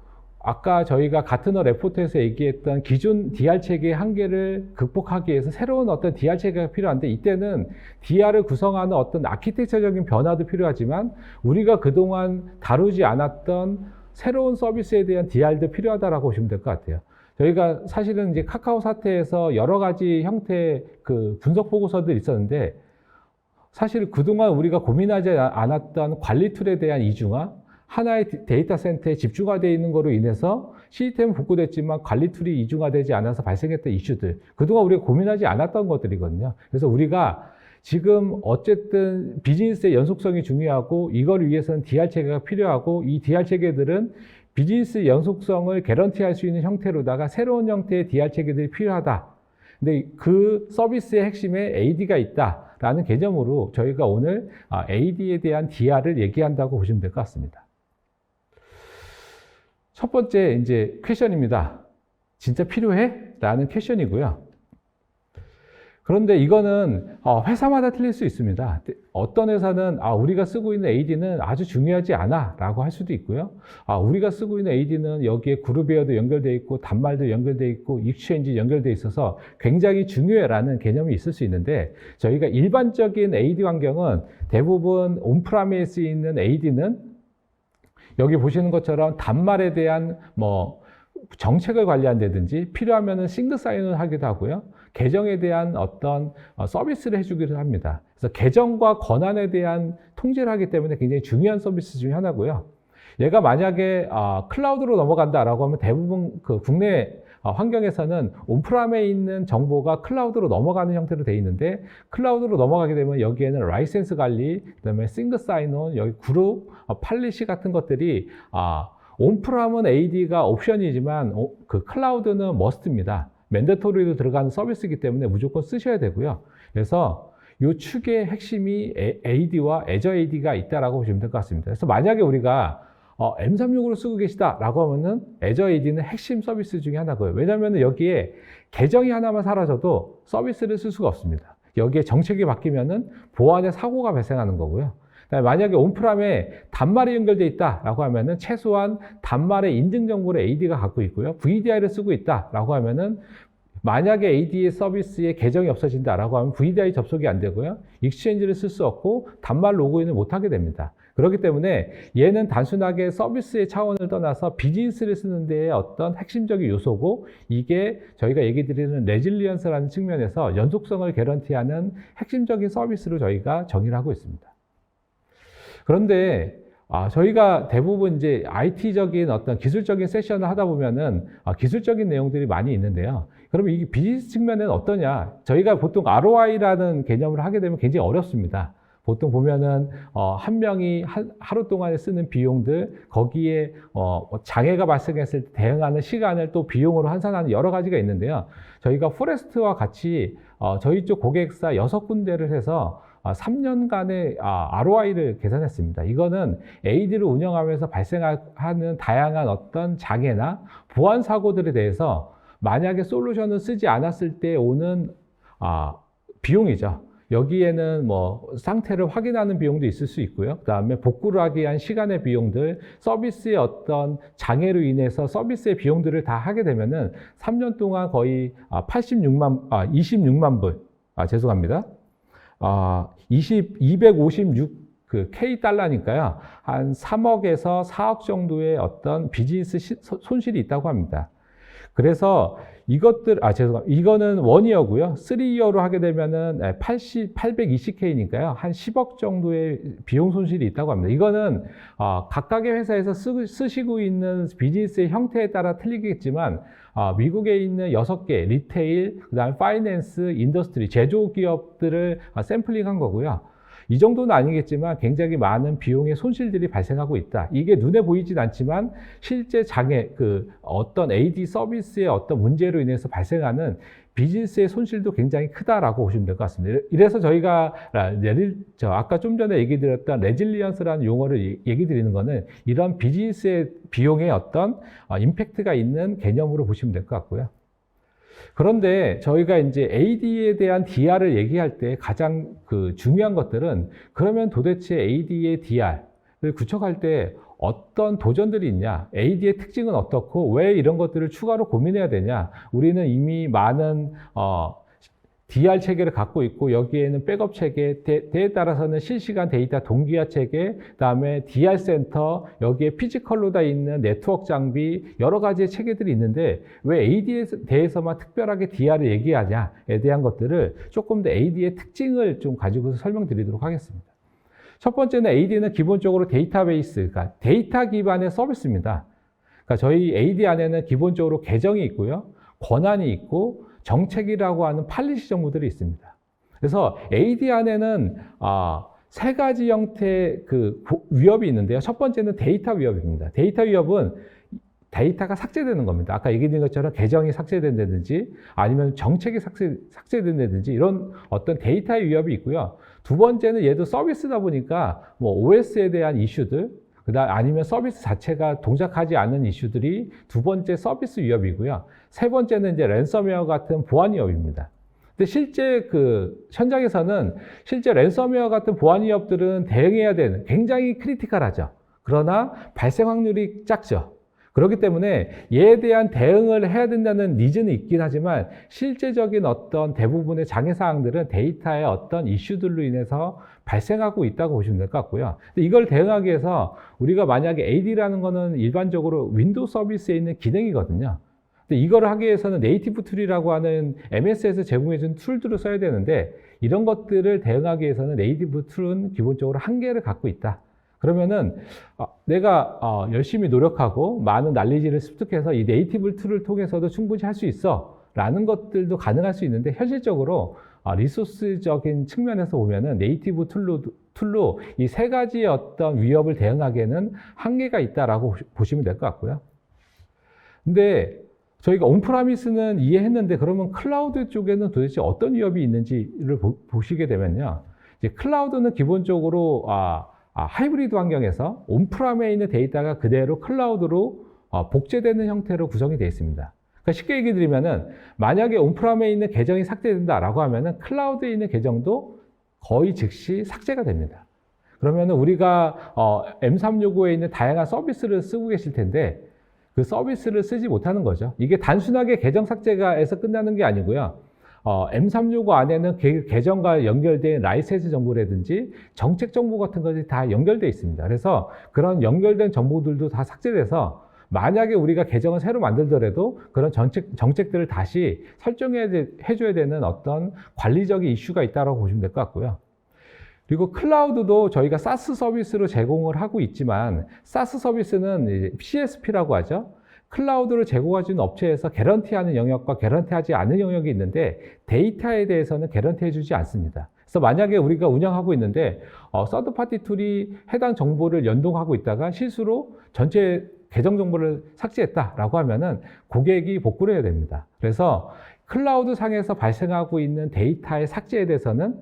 아까 저희가 가트너 레포트에서 얘기했던 기존 DR 체계의 한계를 극복하기 위해서 새로운 어떤 DR 체계가 필요한데 이때는 DR을 구성하는 어떤 아키텍처적인 변화도 필요하지만 우리가 그동안 다루지 않았던 새로운 서비스에 대한 DR도 필요하다라고 보시면 될 것 같아요. 저희가 사실은 이제 카카오 사태에서 여러 가지 형태의 그 분석 보고서들이 있었는데 사실 그동안 우리가 고민하지 않았던 관리 툴에 대한 이중화, 하나의 데이터 센터에 집중화되어 있는 거로 인해서 시스템은 복구됐지만 관리 툴이 이중화되지 않아서 발생했던 이슈들, 그동안 우리가 고민하지 않았던 것들이거든요. 그래서 우리가 지금 어쨌든 비즈니스의 연속성이 중요하고 이걸 위해서는 DR 체계가 필요하고 이 DR 체계들은 비즈니스 연속성을 개런티할 수 있는 형태로다가 새로운 형태의 DR 체계들이 필요하다. 근데 그 서비스의 핵심에 AD가 있다라는 개념으로 저희가 오늘 AD에 대한 DR을 얘기한다고 보시면 될 것 같습니다. 첫 번째 이제 퀘션입니다. 진짜 필요해? 라는 퀘션이고요. 그런데 이거는 회사마다 틀릴 수 있습니다. 어떤 회사는 우리가 쓰고 있는 AD는 아주 중요하지 않아 라고 할 수도 있고요. 우리가 쓰고 있는 AD는 여기에 그룹웨어도 연결되어 있고 단말도 연결되어 있고 익스체인지 연결되어 있어서 굉장히 중요해 라는 개념이 있을 수 있는데 저희가 일반적인 AD 환경은 대부분 온프라미스에 있는 AD는 여기 보시는 것처럼 단말에 대한 뭐 정책을 관리한다든지 필요하면은 싱글 사인을 하기도 하고요. 계정에 대한 어떤 서비스를 해주기도 합니다. 그래서 계정과 권한에 대한 통제를 하기 때문에 굉장히 중요한 서비스 중에 하나고요. 얘가 만약에 클라우드로 넘어간다라고 하면 대부분 그 국내 환경에서는 온프람에 있는 정보가 클라우드로 넘어가는 형태로 되어 있는데 클라우드로 넘어가게 되면 여기에는 라이센스 관리, 그다음에 싱글 사인온, 여기 그룹, 팔리시 같은 것들이 온프람은 AD가 옵션이지만 그 클라우드는 머스트입니다. 맨데토리로 들어가는 서비스이기 때문에 무조건 쓰셔야 되고요. 그래서 이 축의 핵심이 AD와 애저 AD가 있다라고 보시면 될 것 같습니다. 그래서 만약에 우리가 M365를 쓰고 계시다라고 하면은 애저 AD는 핵심 서비스 중에 하나고요. 왜냐하면 여기에 계정이 하나만 사라져도 서비스를 쓸 수가 없습니다. 여기에 정책이 바뀌면은 보안에 사고가 발생하는 거고요. 만약에 온프람에 단말이 연결되어 있다라고 하면은 최소한 단말의 인증 정보를 AD가 갖고 있고요. VDI를 쓰고 있다라고 하면은 만약에 AD의 서비스에 계정이 없어진다라고 하면 VDI 접속이 안 되고요. 익스체인지를 쓸 수 없고 단말 로그인을 못 하게 됩니다. 그렇기 때문에 얘는 단순하게 서비스의 차원을 떠나서 비즈니스를 쓰는 데의 어떤 핵심적인 요소고, 이게 저희가 얘기 드리는 레질리언스라는 측면에서 연속성을 개런티하는 핵심적인 서비스로 저희가 정의를 하고 있습니다. 그런데 저희가 대부분 이제 IT적인 어떤 기술적인 세션을 하다 보면은 기술적인 내용들이 많이 있는데요. 그러면 이게 비즈니스 측면에는 어떠냐? 저희가 보통 ROI라는 개념을 하게 되면 굉장히 어렵습니다. 보통 보면은 한 명이 하루 동안에 쓰는 비용들, 거기에 장애가 발생했을 때 대응하는 시간을 또 비용으로 환산하는 여러 가지가 있는데요. 저희가 포레스트와 같이 저희 쪽 고객사 6군데를 해서 3년간의 ROI를 계산했습니다. 이거는 AD를 운영하면서 발생하는 다양한 어떤 장애나 보안 사고들에 대해서 만약에 솔루션을 쓰지 않았을 때 오는 비용이죠. 여기에는 뭐 상태를 확인하는 비용도 있을 수 있고요. 그 다음에 복구를 하기 위한 시간의 비용들, 서비스의 어떤 장애로 인해서 서비스의 비용들을 다 하게 되면은 3년 동안 거의 26만 불, 죄송합니다. 256 K 달러니까요. 한 3억에서 4억 정도의 어떤 비즈니스 손실이 있다고 합니다. 그래서 이것들, 죄송합니다. 이거는 1이어고요. 3이어로 하게 되면은 820K니까요. 한 10억 정도의 비용 손실이 있다고 합니다. 이거는 각각의 회사에서 쓰시고 있는 비즈니스의 형태에 따라 틀리겠지만, 미국에 있는 6개 리테일, 그다음에 파이낸스, 인더스트리, 제조기업들을 샘플링한 거고요. 이 정도는 아니겠지만 굉장히 많은 비용의 손실들이 발생하고 있다. 이게 눈에 보이진 않지만 실제 장애, 어떤 AD 서비스의 어떤 문제로 인해서 발생하는 비즈니스의 손실도 굉장히 크다라고 보시면 될 것 같습니다. 이래서 저희가 아까 좀 전에 얘기 드렸던 레질리언스라는 용어를 얘기 드리는 거는 이런 비즈니스의 비용의 어떤 임팩트가 있는 개념으로 보시면 될 것 같고요. 그런데 저희가 이제 AD에 대한 DR을 얘기할 때 가장 중요한 것들은, 그러면 도대체 AD의 DR을 구축할 때 어떤 도전들이 있냐, AD의 특징은 어떻고 왜 이런 것들을 추가로 고민해야 되냐. 우리는 이미 많은 DR 체계를 갖고 있고, 여기에는 백업 체계, 때에 따라서는 실시간 데이터 동기화 체계, 그다음에 DR 센터, 여기에 피지컬로 다 있는 네트워크 장비, 여러 가지의 체계들이 있는데 왜 AD에 대해서만 특별하게 DR을 얘기하냐에 대한 것들을 조금 더 AD의 특징을 좀 가지고서 설명드리도록 하겠습니다. 첫 번째는 AD는 기본적으로 데이터베이스, 그러니까 데이터 기반의 서비스입니다. 그러니까 저희 AD 안에는 기본적으로 계정이 있고요, 권한이 있고, 정책이라고 하는 팔리시 정보들이 있습니다. 그래서 AD 안에는 3가지 형태의 위협이 있는데요. 첫 번째는 데이터 위협입니다. 데이터 위협은 데이터가 삭제되는 겁니다. 아까 얘기드린 것처럼 계정이 삭제된다든지 아니면 정책이 삭제된다든지 이런 어떤 데이터의 위협이 있고요. 두 번째는 얘도 서비스다 보니까 뭐 OS에 대한 이슈들, 그다음 아니면 서비스 자체가 동작하지 않는 이슈들이 두 번째 서비스 위협이고요. 세 번째는 이제 랜섬웨어 같은 보안 위협입니다. 근데 실제 현장에서는 실제 랜섬웨어 같은 보안 위협들은 대응해야 되는 굉장히 크리티컬하죠. 그러나 발생 확률이 작죠. 그렇기 때문에 얘에 대한 대응을 해야 된다는 니즈는 있긴 하지만 실제적인 어떤 대부분의 장애 사항들은 데이터의 어떤 이슈들로 인해서 발생하고 있다고 보시면 될 것 같고요. 근데 이걸 대응하기 위해서 우리가 만약에 AD라는 거는 일반적으로 윈도우 서비스에 있는 기능이거든요. 근데 이걸 하기 위해서는 네이티브 툴이라고 하는 MS에서 제공해준 툴들을 써야 되는데, 이런 것들을 대응하기 위해서는 네이티브 툴은 기본적으로 한계를 갖고 있다. 그러면은 내가 열심히 노력하고 많은 난리지를 습득해서 이 네이티브 툴을 통해서도 충분히 할 수 있어 라는 것들도 가능할 수 있는데, 현실적으로 리소스적인 측면에서 보면은 네이티브 툴로 이 3가지의 어떤 위협을 대응하기에는 한계가 있다라고 보시면 될 것 같고요. 근데 저희가 온프라미스는 이해했는데, 그러면 클라우드 쪽에는 도대체 어떤 위협이 있는지를 보시게 되면요. 이제 클라우드는 기본적으로 하이브리드 환경에서 온프람에 있는 데이터가 그대로 클라우드로 복제되는 형태로 구성이 되어 있습니다. 그러니까 쉽게 얘기 드리면은, 만약에 온프람에 있는 계정이 삭제된다라고 하면은 클라우드에 있는 계정도 거의 즉시 삭제가 됩니다. 그러면은 우리가 M365에 있는 다양한 서비스를 쓰고 계실 텐데 그 서비스를 쓰지 못하는 거죠. 이게 단순하게 계정 삭제가에서 끝나는 게 아니고요. M365 안에는 계정과 연결된 라이센스 정보라든지 정책 정보 같은 것이 다 연결되어 있습니다. 그래서 그런 연결된 정보들도 다 삭제돼서 만약에 우리가 계정을 새로 만들더라도 그런 정책들을 다시 설정해줘야 되는 어떤 관리적인 이슈가 있다고 보시면 될 것 같고요. 그리고 클라우드도 저희가 사스 서비스로 제공을 하고 있지만 사스 서비스는 이제 CSP라고 하죠. 클라우드를 제공해주는 업체에서 개런티하는 영역과 개런티하지 않은 영역이 있는데 데이터에 대해서는 개런티해주지 않습니다. 그래서 만약에 우리가 운영하고 있는데 서드파티 툴이 해당 정보를 연동하고 있다가 실수로 전체 계정 정보를 삭제했다라고 하면은 고객이 복구를 해야 됩니다. 그래서 클라우드 상에서 발생하고 있는 데이터의 삭제에 대해서는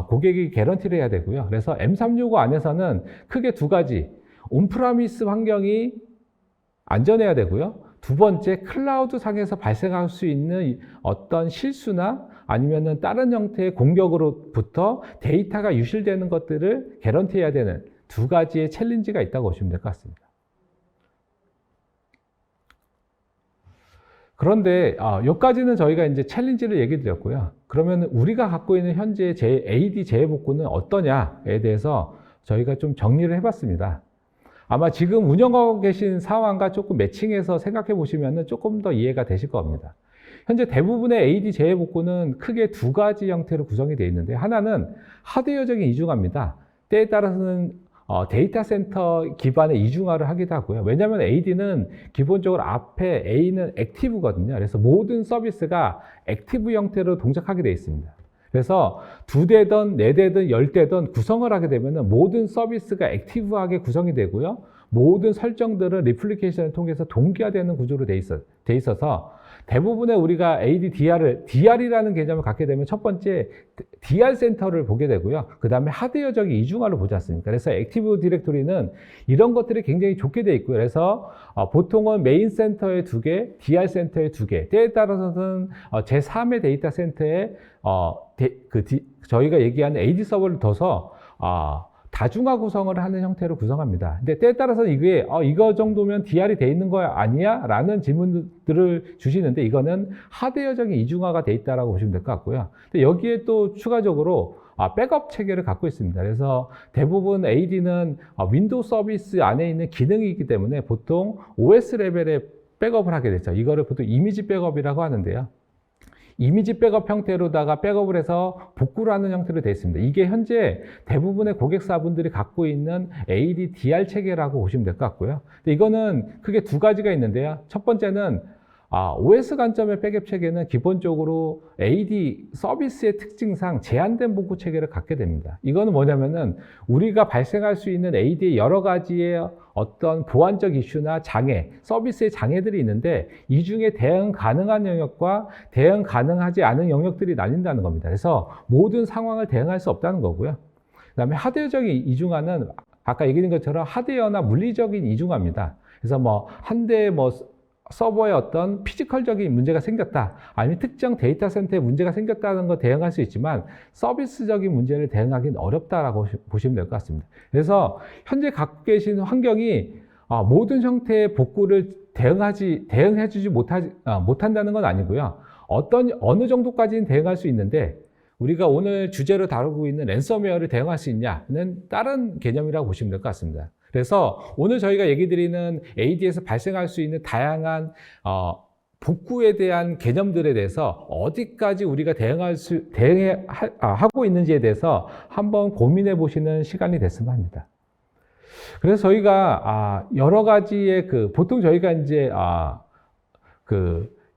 고객이 개런티를 해야 되고요. 그래서 M365 안에서는 크게 두 가지, 온프라미스 환경이 안전해야 되고요. 두 번째, 클라우드 상에서 발생할 수 있는 어떤 실수나 아니면은 다른 형태의 공격으로부터 데이터가 유실되는 것들을 개런티해야 되는 두 가지의 챌린지가 있다고 보시면 될 것 같습니다. 그런데 여기까지는 저희가 이제 챌린지를 얘기 드렸고요. 그러면 우리가 갖고 있는 현재 AD 재해복구는 어떠냐에 대해서 저희가 좀 정리를 해봤습니다. 아마 지금 운영하고 계신 상황과 조금 매칭해서 생각해 보시면 조금 더 이해가 되실 겁니다. 현재 대부분의 AD 재해복구는 크게 두 가지 형태로 구성이 되어 있는데 하나는 하드웨어적인 이중화입니다. 때에 따라서는 데이터 센터 기반의 이중화를 하기도 하고요. 왜냐하면 AD는 기본적으로 앞에 A는 액티브거든요. 그래서 모든 서비스가 액티브 형태로 동작하게 되어 있습니다. 그래서 2대든 4대든 10대든 구성을 하게 되면 모든 서비스가 액티브하게 구성이 되고요. 모든 설정들은 리플리케이션을 통해서 동기화되는 구조로 돼 있어서 대부분의 우리가 AD DR이라는 개념을 갖게 되면 첫 번째 DR 센터를 보게 되고요. 그 다음에 하드웨어적인 이중화를 보지 않습니까? 그래서 액티브 디렉토리는 이런 것들이 굉장히 좋게 되어 있고요. 그래서 보통은 메인 센터에 2개, DR 센터에 2개, 때에 따라서는 제3의 데이터 센터에 저희가 얘기하는 AD 서버를 둬서 다중화 구성을 하는 형태로 구성합니다. 근데 때에 따라서는 이게 이거 정도면 DR이 돼 있는 거 아니야? 라는 질문들을 주시는데 이거는 하드웨어적인 이중화가 돼 있다고 보시면 될 것 같고요. 근데 여기에 또 추가적으로 백업 체계를 갖고 있습니다. 그래서 대부분 AD는 윈도우 서비스 안에 있는 기능이기 때문에 보통 OS 레벨에 백업을 하게 되죠. 이거를 보통 이미지 백업이라고 하는데요. 이미지 백업 형태로다가 백업을 해서 복구를 하는 형태로 되어 있습니다. 이게 현재 대부분의 고객사분들이 갖고 있는 AD DR 체계라고 보시면 될 것 같고요. 근데 이거는 크게 두 가지가 있는데요. 첫 번째는 OS 관점의 백업 체계는 기본적으로 AD 서비스의 특징상 제한된 복구 체계를 갖게 됩니다. 이거는 뭐냐면은 우리가 발생할 수 있는 AD의 여러 가지의 어떤 보안적 이슈나 장애, 서비스의 장애들이 있는데 이 중에 대응 가능한 영역과 대응 가능하지 않은 영역들이 나뉜다는 겁니다. 그래서 모든 상황을 대응할 수 없다는 거고요. 그다음에 하드웨어적인 이중화는 아까 얘기한 것처럼 하드웨어나 물리적인 이중화입니다. 그래서 한 대의 서버에 어떤 피지컬적인 문제가 생겼다, 아니면 특정 데이터 센터에 문제가 생겼다는 거 대응할 수 있지만 서비스적인 문제를 대응하기는 어렵다라고 보시면 될 것 같습니다. 그래서 현재 갖고 계신 환경이 모든 형태의 복구를 대응해주지 못한다는 건 아니고요. 어느 정도까지는 대응할 수 있는데 우리가 오늘 주제로 다루고 있는 랜섬웨어를 대응할 수 있냐는 다른 개념이라고 보시면 될 것 같습니다. 그래서 오늘 저희가 얘기 드리는 AD에서 발생할 수 있는 다양한 복구에 대한 개념들에 대해서 어디까지 우리가 하고 있는지에 대해서 한번 고민해 보시는 시간이 됐으면 합니다. 그래서 저희가 여러 가지의 보통 저희가 이제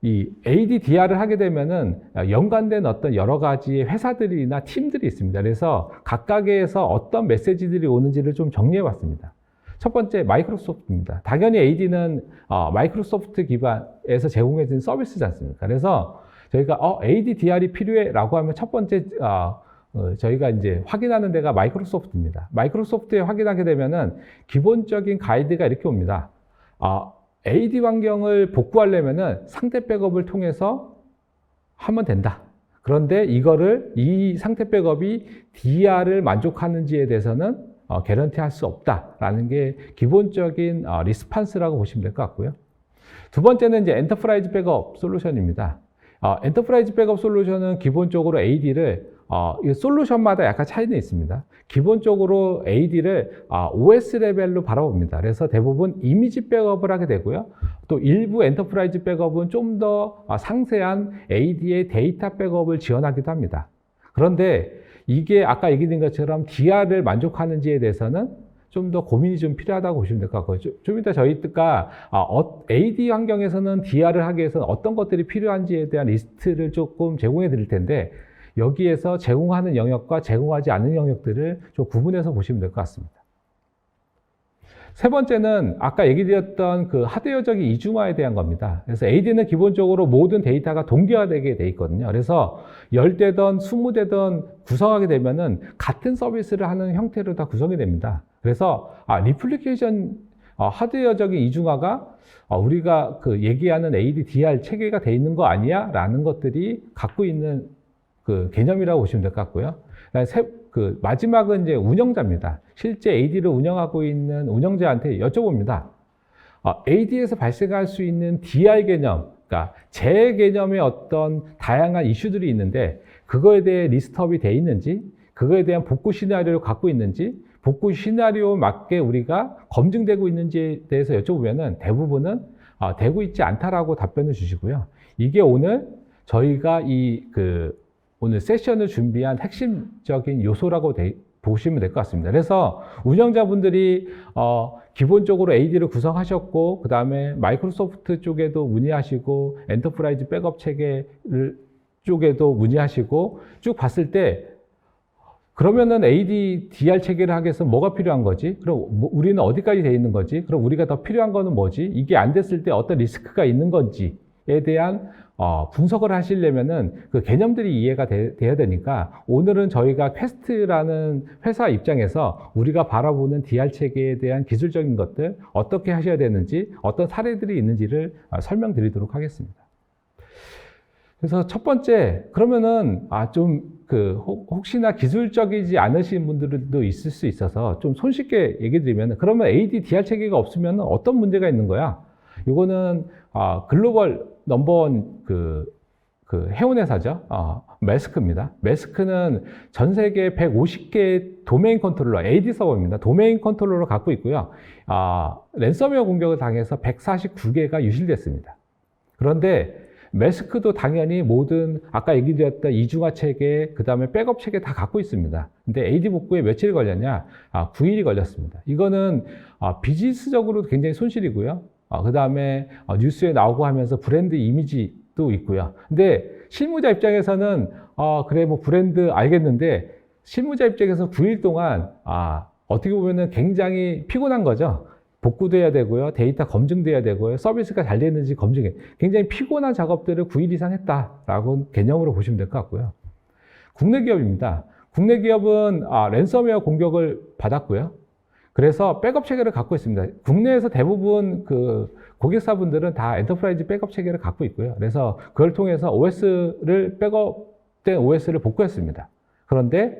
이 ADDR을 하게 되면은 연관된 어떤 여러 가지의 회사들이나 팀들이 있습니다. 그래서 각각에서 어떤 메시지들이 오는지를 좀 정리해 봤습니다. 첫 번째, 마이크로소프트입니다. 당연히 AD는 마이크로소프트 기반에서 제공해주는 서비스지 않습니까? 그래서 저희가 ADDR이 필요해 라고 하면 첫 번째 저희가 이제 확인하는 데가 마이크로소프트입니다. 마이크로소프트에 확인하게 되면은 기본적인 가이드가 이렇게 옵니다. AD 환경을 복구하려면은 상태 백업을 통해서 하면 된다. 그런데 이 상태 백업이 DR을 만족하는지에 대해서는 개런티 할 수 없다라는 게 기본적인 리스판스라고 보시면 될 것 같고요. 두 번째는 이제 엔터프라이즈 백업 솔루션입니다. 엔터프라이즈 백업 솔루션은 기본적으로 AD를 이 솔루션마다 약간 차이는 있습니다. 기본적으로 AD를 OS 레벨로 바라봅니다. 그래서 대부분 이미지 백업을 하게 되고요. 또 일부 엔터프라이즈 백업은 좀 더 상세한 AD의 데이터 백업을 지원하기도 합니다. 그런데 이게 아까 얘기드린 것처럼 DR을 만족하는지에 대해서는 좀 더 고민이 좀 필요하다고 보시면 될 것 같고요. 좀 이따 저희가 AD 환경에서는 DR을 하기 위해서는 어떤 것들이 필요한지에 대한 리스트를 조금 제공해 드릴 텐데 여기에서 제공하는 영역과 제공하지 않는 영역들을 좀 구분해서 보시면 될 것 같습니다. 세 번째는 아까 얘기 드렸던 그 하드웨어적인 이중화에 대한 겁니다. 그래서 AD는 기본적으로 모든 데이터가 동기화되게 돼 있거든요. 그래서 10대든 20대든 구성하게 되면은 같은 서비스를 하는 형태로 다 구성이 됩니다. 그래서 리플리케이션 하드웨어적인 이중화가 우리가 그 얘기하는 AD, DR 체계가 돼 있는 거 아니야? 라는 것들이 갖고 있는 그 개념이라고 보시면 될 것 같고요. 그 마지막은 이제 운영자입니다. 실제 AD를 운영하고 있는 운영자한테 여쭤봅니다. AD에서 발생할 수 있는 DR 개념, 그러니까 제 개념의 어떤 다양한 이슈들이 있는데 그거에 대해 리스트업이 돼 있는지, 그거에 대한 복구 시나리오를 갖고 있는지, 복구 시나리오에 맞게 우리가 검증되고 있는지에 대해서 여쭤보면은 대부분은 되고 있지 않다라고 답변을 주시고요. 이게 오늘 저희가 오늘 세션을 준비한 핵심적인 요소라고 보시면 될 것 같습니다. 그래서 운영자분들이 기본적으로 AD를 구성하셨고 그 다음에 마이크로소프트 쪽에도 문의하시고 엔터프라이즈 백업 체계 쪽에도 문의하시고 쭉 봤을 때 그러면은 AD, DR 체계를 하기 위해서 뭐가 필요한 거지? 그럼 우리는 어디까지 돼 있는 거지? 그럼 우리가 더 필요한 거는 뭐지? 이게 안 됐을 때 어떤 리스크가 있는 건지에 대한 분석을 하시려면은 그 개념들이 이해가 돼야 되니까 오늘은 저희가 퀘스트라는 회사 입장에서 우리가 바라보는 DR 체계에 대한 기술적인 것들 어떻게 하셔야 되는지 어떤 사례들이 있는지를 설명드리도록 하겠습니다. 그래서 첫 번째, 그러면은 혹시나 기술적이지 않으신 분들도 있을 수 있어서 좀 손쉽게 얘기 드리면 그러면 AD, DR 체계가 없으면 어떤 문제가 있는 거야? 이거는 글로벌 넘버원 해운회사죠. 매스크입니다. 매스크는 전 세계 150개의 도메인 컨트롤러, AD 서버입니다. 도메인 컨트롤러를 갖고 있고요. 랜섬웨어 공격을 당해서 149개가 유실됐습니다. 그런데 매스크도 당연히 모든 아까 얘기드렸던 이중화 체계, 그 다음에 백업 체계 다 갖고 있습니다. 근데 AD 복구에 며칠이 걸렸냐? 9일이 걸렸습니다. 이거는 비즈니스적으로도 굉장히 손실이고요. 그 다음에 뉴스에 나오고 하면서 브랜드 이미지도 있고요. 근데 실무자 입장에서는 그래 뭐 브랜드 알겠는데 실무자 입장에서 9일 동안 어떻게 보면은 굉장히 피곤한 거죠. 복구도 해야 되고요. 데이터 검증도 해야 되고요. 서비스가 잘 되는지 검증해. 굉장히 피곤한 작업들을 9일 이상 했다라고 개념으로 보시면 될 것 같고요. 국내 기업입니다. 국내 기업은 랜섬웨어 공격을 받았고요. 그래서 백업 체계를 갖고 있습니다. 국내에서 대부분 그 고객사분들은 다 엔터프라이즈 백업 체계를 갖고 있고요. 그래서 그걸 통해서 백업된 OS를 복구했습니다. 그런데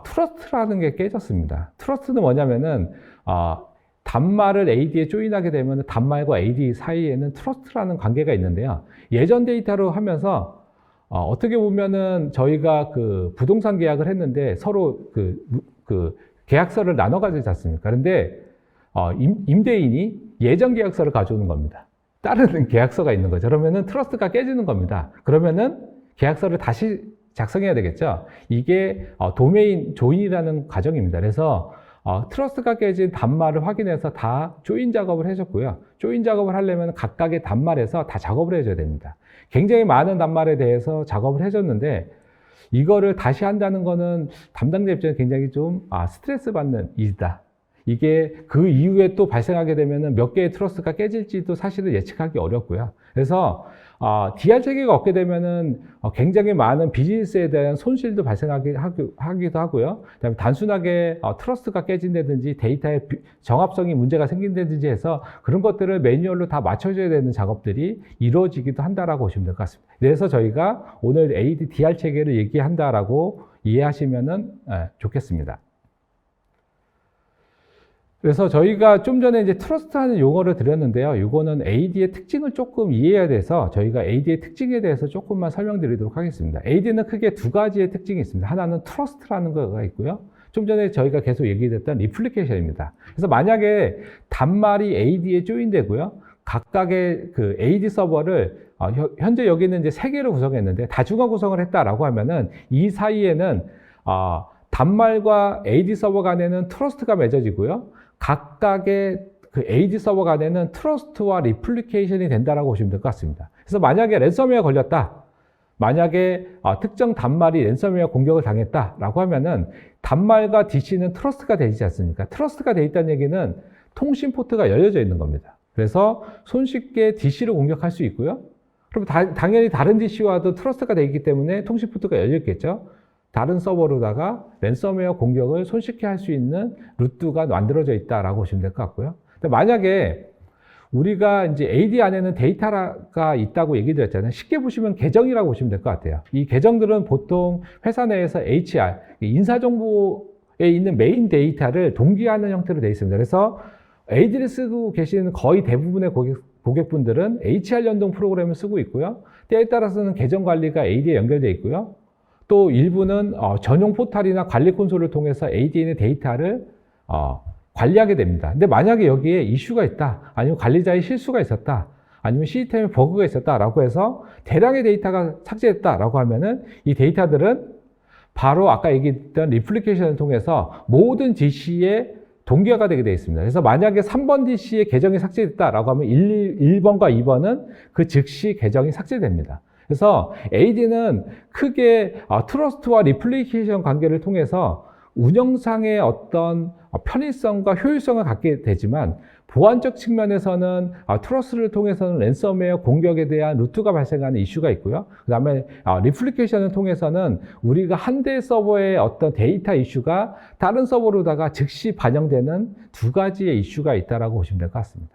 트러스트라는 게 깨졌습니다. 트러스트는 뭐냐면은 단말을 AD에 조인하게 되면 단말과 AD 사이에는 트러스트라는 관계가 있는데요. 예전 데이터로 하면서 어떻게 보면은 저희가 그 부동산 계약을 했는데 서로 계약서를 나눠 가지지 않습니까? 그런데 임대인이 예전 계약서를 가져오는 겁니다. 따르는 계약서가 있는 거죠. 그러면은 트러스트가 깨지는 겁니다. 그러면은 계약서를 다시 작성해야 되겠죠. 이게 도메인 조인이라는 과정입니다. 그래서 트러스트가 깨진 단말을 확인해서 다 조인 작업을 해줬고요. 조인 작업을 하려면 각각의 단말에서 다 작업을 해줘야 됩니다. 굉장히 많은 단말에 대해서 작업을 해줬는데 이거를 다시 한다는 거는 담당자 입장에 굉장히 좀 스트레스 받는 일이다. 이게 그 이후에 또 발생하게 되면 몇 개의 트러스트가 깨질지도 사실은 예측하기 어렵고요. 그래서 DR 체계가 없게 되면은 굉장히 많은 비즈니스에 대한 손실도 발생하기도 하고요. 그다음에 단순하게 트러스트가 깨진다든지 데이터의 정합성이 문제가 생긴다든지 해서 그런 것들을 매뉴얼로 다 맞춰줘야 되는 작업들이 이루어지기도 한다라고 보시면 될 것 같습니다. 그래서 저희가 오늘 AD, DR 체계를 얘기한다라고 이해하시면은 좋겠습니다. 그래서 저희가 좀 전에 이제 트러스트하는 용어를 드렸는데요. 이거는 AD의 특징을 조금 이해해야 돼서 저희가 AD의 특징에 대해서 조금만 설명드리도록 하겠습니다. AD는 크게 두 가지의 특징이 있습니다. 하나는 트러스트라는 거가 있고요. 좀 전에 저희가 계속 얘기했던 리플리케이션입니다. 그래서 만약에 단말이 AD에 조인되고요. 각각의 그 AD 서버를 현재 여기는 이제 3개로 구성했는데 다중화 구성을 했다라고 하면은 이 사이에는 단말과 AD 서버 간에는 트러스트가 맺어지고요. 각각의 그 AD 서버 간에는 트러스트와 리플리케이션이 된다라고 보시면 될 것 같습니다. 그래서 만약에 랜섬웨어 걸렸다. 만약에 특정 단말이 랜섬웨어 공격을 당했다라고 하면은 단말과 DC는 트러스트가 되지 않습니까? 트러스트가 돼 있다는 얘기는 통신 포트가 열려져 있는 겁니다. 그래서 손쉽게 DC를 공격할 수 있고요. 그럼 당연히 다른 DC와도 트러스트가 되어 있기 때문에 통신 포트가 열렸겠죠. 다른 서버로다가 랜섬웨어 공격을 손쉽게 할 수 있는 루트가 만들어져 있다라고 보시면 될 것 같고요. 근데 만약에 우리가 이제 AD 안에는 데이터가 있다고 얘기 드렸잖아요. 쉽게 보시면 계정이라고 보시면 될 것 같아요. 이 계정들은 보통 회사 내에서 HR, 인사정보에 있는 메인 데이터를 동기화하는 형태로 되어 있습니다. 그래서 AD를 쓰고 계시는 거의 대부분의 고객분들은 HR 연동 프로그램을 쓰고 있고요. 때에 따라서는 계정 관리가 AD에 연결되어 있고요. 또 일부는 전용 포탈이나 관리 콘솔을 통해서 AD의 데이터를 관리하게 됩니다. 근데 만약에 여기에 이슈가 있다, 아니면 관리자의 실수가 있었다, 아니면 시스템에 버그가 있었다라고 해서 대량의 데이터가 삭제됐다라고 하면은 이 데이터들은 바로 아까 얘기했던 리플리케이션을 통해서 모든 DC에 동기화가 되게 되어 있습니다. 그래서 만약에 3번 DC의 계정이 삭제됐다라고 하면 1번과 2번은 그 즉시 계정이 삭제됩니다. 그래서 AD는 크게 트러스트와 리플리케이션 관계를 통해서 운영상의 어떤 편의성과 효율성을 갖게 되지만 보안적 측면에서는 트러스트를 통해서는 랜섬웨어 공격에 대한 루트가 발생하는 이슈가 있고요. 그 다음에 리플리케이션을 통해서는 우리가 한 대 서버의 어떤 데이터 이슈가 다른 서버로다가 즉시 반영되는 두 가지의 이슈가 있다라고 보시면 될 것 같습니다.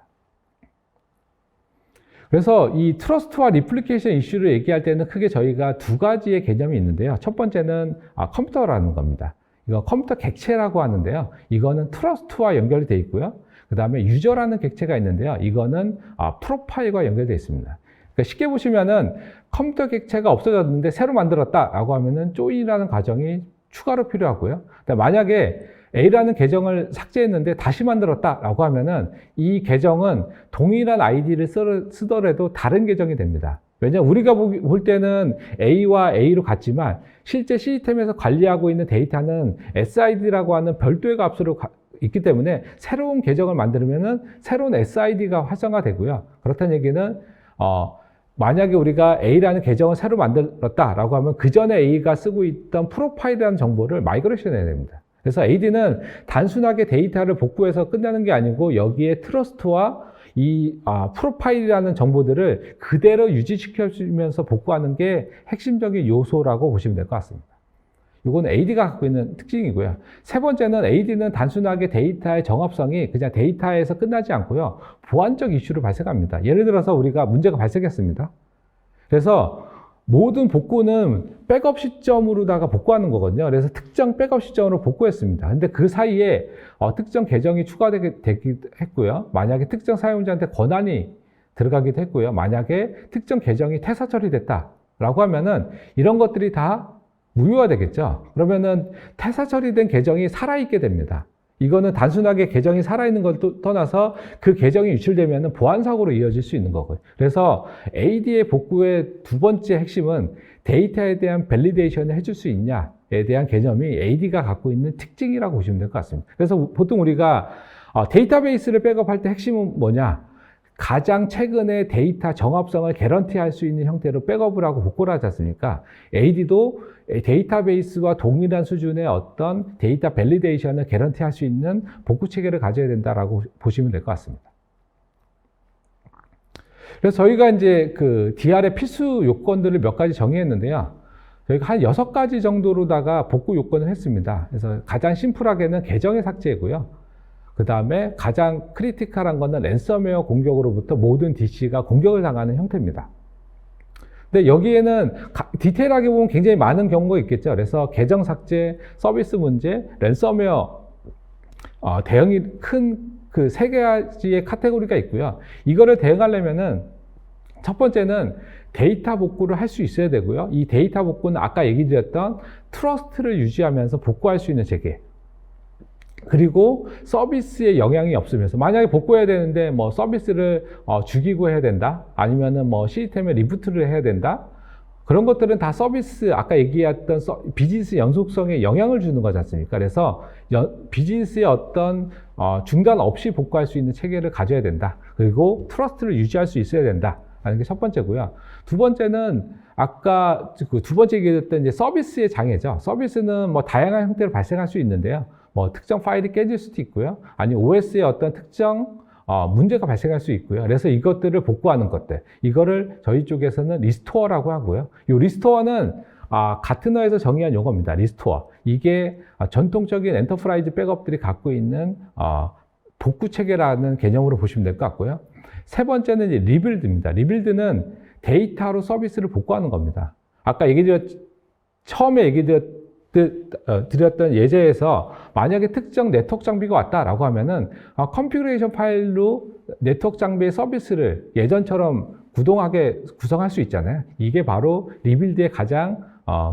그래서 이 트러스트와 리플리케이션 이슈를 얘기할 때는 크게 저희가 두 가지의 개념이 있는데요. 첫 번째는 컴퓨터라는 겁니다. 이거 컴퓨터 객체라고 하는데요. 이거는 트러스트와 연결이 되어 있고요. 그 다음에 유저라는 객체가 있는데요. 이거는 프로파일과 연결되어 있습니다. 그러니까 쉽게 보시면은 컴퓨터 객체가 없어졌는데 새로 만들었다라고 하면은 조인이라는 과정이 추가로 필요하고요. 만약에 A라는 계정을 삭제했는데 다시 만들었다라고 하면은 이 계정은 동일한 아이디를 쓰더라도 다른 계정이 됩니다. 왜냐하면 우리가 볼 때는 A와 A로 같지만 실제 시스템에서 관리하고 있는 데이터는 SID라고 하는 별도의 값으로 있기 때문에 새로운 계정을 만들면은 새로운 SID가 활성화되고요. 그렇다는 얘기는 만약에 우리가 A라는 계정을 새로 만들었다라고 하면 그 전에 A가 쓰고 있던 프로파일이라는 정보를 마이그레이션 해야 됩니다. 그래서 AD는 단순하게 데이터를 복구해서 끝나는 게 아니고 여기에 트러스트와 이 프로파일이라는 정보들을 그대로 유지시켜주면서 복구하는 게 핵심적인 요소라고 보시면 될 것 같습니다. 이건 AD가 갖고 있는 특징이고요. 세 번째는 AD는 단순하게 데이터의 정합성이 그냥 데이터에서 끝나지 않고요. 보안적 이슈로 발생합니다. 예를 들어서 우리가 문제가 발생했습니다. 그래서 모든 복구는 백업 시점으로다가 복구하는 거거든요. 그래서 특정 백업 시점으로 복구했습니다. 근데 그 사이에 특정 계정이 추가되기도 했고요. 만약에 특정 사용자한테 권한이 들어가기도 했고요. 만약에 특정 계정이 퇴사 처리됐다라고 하면은 이런 것들이 다 무효화되겠죠. 그러면은 퇴사 처리된 계정이 살아있게 됩니다. 이거는 단순하게 계정이 살아있는 걸 떠나서 그 계정이 유출되면 보안사고로 이어질 수 있는 거고요. 그래서 AD의 복구의 두 번째 핵심은 데이터에 대한 밸리데이션을 해줄 수 있냐에 대한 개념이 AD가 갖고 있는 특징이라고 보시면 될 것 같습니다. 그래서 보통 우리가 데이터베이스를 백업할 때 핵심은 뭐냐? 가장 최근에 데이터 정합성을 개런티할 수 있는 형태로 백업을 하고 복구를 하지 않습니까? AD도 데이터베이스와 동일한 수준의 어떤 데이터 밸리데이션을 개런티할 수 있는 복구 체계를 가져야 된다라고 보시면 될 것 같습니다. 그래서 저희가 이제 그 DR의 필수 요건들을 몇 가지 정의했는데요. 저희가 한 6가지 정도로다가 복구 요건을 했습니다. 그래서 가장 심플하게는 계정의 삭제고요. 그 다음에 가장 크리티컬한 거는 랜섬웨어 공격으로부터 모든 DC가 공격을 당하는 형태입니다. 근데 여기에는 디테일하게 보면 굉장히 많은 경우가 있겠죠. 그래서 계정 삭제, 서비스 문제, 랜섬웨어 대응이 큰 그 세 가지의 카테고리가 있고요. 이거를 대응하려면은 첫 번째는 데이터 복구를 할 수 있어야 되고요. 이 데이터 복구는 아까 얘기 드렸던 트러스트를 유지하면서 복구할 수 있는 체계. 그리고 서비스에 영향이 없으면서 만약에 복구해야 되는데 뭐 서비스를 죽이고 해야 된다. 아니면은 뭐 시스템에 리부트를 해야 된다. 그런 것들은 다 서비스, 아까 얘기했던 비즈니스 연속성에 영향을 주는 거지 않습니까? 그래서 비즈니스의 어떤 중단 없이 복구할 수 있는 체계를 가져야 된다. 그리고 트러스트를 유지할 수 있어야 된다. 라는 게 첫 번째고요. 두 번째는 아까 그 두 번째 얘기했던 이제 서비스의 장애죠. 서비스는 뭐 다양한 형태로 발생할 수 있는데요. 뭐 특정 파일이 깨질 수도 있고요. 아니면 OS의 어떤 특정 문제가 발생할 수 있고요. 그래서 이것들을 복구하는 것들, 이거를 저희 쪽에서는 리스토어라고 하고요. 이 리스토어는 가트너에서 정의한 용어입니다. 리스토어. 이게 전통적인 엔터프라이즈 백업들이 갖고 있는 복구 체계라는 개념으로 보시면 될 것 같고요. 세 번째는 이제 리빌드입니다. 리빌드는 데이터로 서비스를 복구하는 겁니다. 아까 처음에 드렸던 예제에서 만약에 특정 네트워크 장비가 왔다라고 하면은 컨피그레이션 파일로 네트워크 장비의 서비스를 예전처럼 구동하게 구성할 수 있잖아요. 이게 바로 리빌드의 가장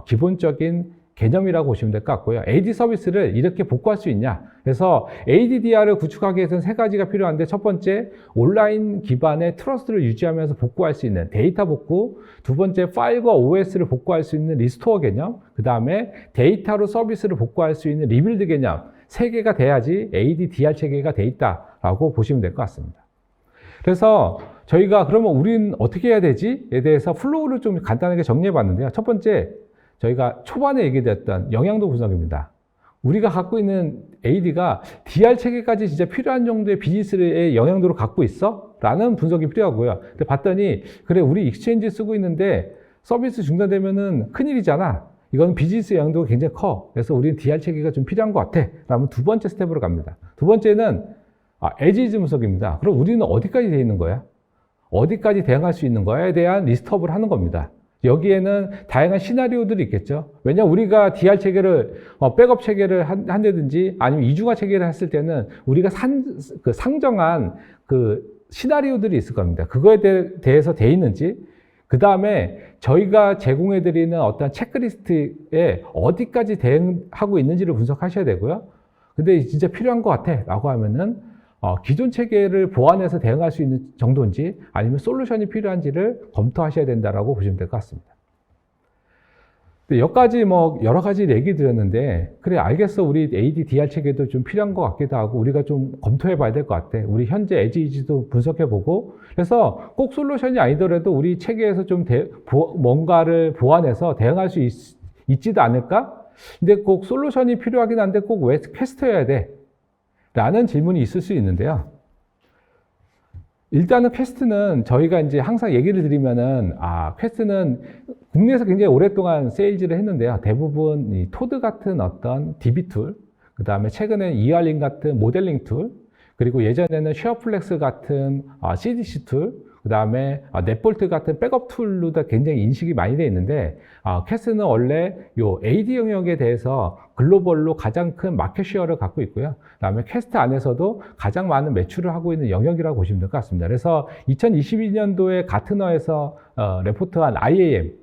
기본적인 개념이라고 보시면 될 것 같고요. AD 서비스를 이렇게 복구할 수 있냐? 그래서 ADDR을 구축하기 위해서는 세 가지가 필요한데, 첫 번째, 온라인 기반의 트러스트를 유지하면서 복구할 수 있는 데이터 복구, 두 번째, 파일과 OS를 복구할 수 있는 리스토어 개념, 그 다음에 데이터로 서비스를 복구할 수 있는 리빌드 개념, 세 개가 돼야지 ADDR 체계가 돼 있다라고 보시면 될 것 같습니다. 그래서 저희가 그러면 우리는 어떻게 해야 되지에 대해서 플로우를 좀 간단하게 정리해 봤는데요. 첫 번째, 저희가 초반에 얘기했던 영향도 분석입니다. 우리가 갖고 있는 AD가 DR 체계까지 진짜 필요한 정도의 비즈니스의 영향도를 갖고 있어? 라는 분석이 필요하고요. 근데 봤더니, 그래, 우리 익스체인지 쓰고 있는데 서비스 중단되면은 큰일이잖아. 이건 비즈니스 영향도가 굉장히 커. 그래서 우리는 DR 체계가 좀 필요한 것 같아. 라면 두 번째 스텝으로 갑니다. 두 번째는 에지즈 분석입니다. 그럼 우리는 어디까지 돼 있는 거야? 어디까지 대응할 수 있는 거야에 대한 리스트업을 하는 겁니다. 여기에는 다양한 시나리오들이 있겠죠. 왜냐하면 우리가 DR 체계를, 백업 체계를 한다든지 아니면 이중화 체계를 했을 때는 우리가 상정한 그 시나리오들이 있을 겁니다. 그거에 대해서 돼 있는지, 그 다음에 저희가 제공해드리는 어떤 체크리스트에 어디까지 대응하고 있는지를 분석하셔야 되고요. 근데 진짜 필요한 것 같아 라고 하면은 기존 체계를 보완해서 대응할 수 있는 정도인지 아니면 솔루션이 필요한지를 검토하셔야 된다라고 보시면 될 것 같습니다. 여기까지 뭐 여러 가지 얘기 드렸는데, 그래, 알겠어. 우리 ADDR 체계도 좀 필요한 것 같기도 하고 우리가 좀 검토해 봐야 될 것 같아. 우리 현재 에지도 분석해 보고, 그래서 꼭 솔루션이 아니더라도 우리 체계에서 좀 뭔가를 보완해서 대응할 수 있지도 않을까? 근데 꼭 솔루션이 필요하긴 한데 꼭 왜 퀘스트여야 돼? 라는 질문이 있을 수 있는데요. 일단은 퀘스트는 저희가 이제 항상 얘기를 드리면은, 퀘스트는 국내에서 굉장히 오랫동안 세일즈를 했는데요. 대부분 이 토드 같은 어떤 DB 툴, 그 다음에 최근에 이알링 같은 모델링 툴, 그리고 예전에는 쉐어플렉스 같은 CDC 툴, 그 다음에 넷볼트 같은 백업 툴로도 굉장히 인식이 많이 되어 있는데, 퀘스트는 원래 요 AD 영역에 대해서 글로벌로 가장 큰 마켓 쉐어를 갖고 있고요. 그 다음에 퀘스트 안에서도 가장 많은 매출을 하고 있는 영역이라고 보시면 될 것 같습니다. 그래서 2022년도에 가트너에서 레포트한 IAM,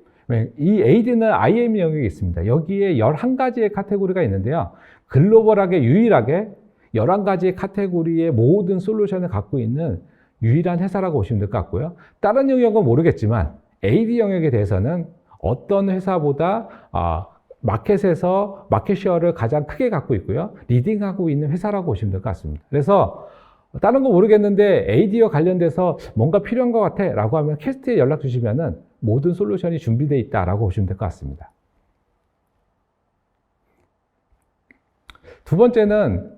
이 AD는 IAM 영역이 있습니다. 여기에 11가지의 카테고리가 있는데요. 글로벌하게 유일하게 11가지의 카테고리의 모든 솔루션을 갖고 있는 유일한 회사라고 보시면 될 것 같고요. 다른 영역은 모르겠지만 AD 영역에 대해서는 어떤 회사보다 마켓에서 마켓 쉐어를 가장 크게 갖고 있고요. 리딩하고 있는 회사라고 보시면 될 것 같습니다. 그래서 다른 거 모르겠는데 AD와 관련돼서 뭔가 필요한 것 같아 라고 하면 퀘스트에 연락 주시면은 모든 솔루션이 준비되어 있다라고 보시면 될 것 같습니다. 두 번째는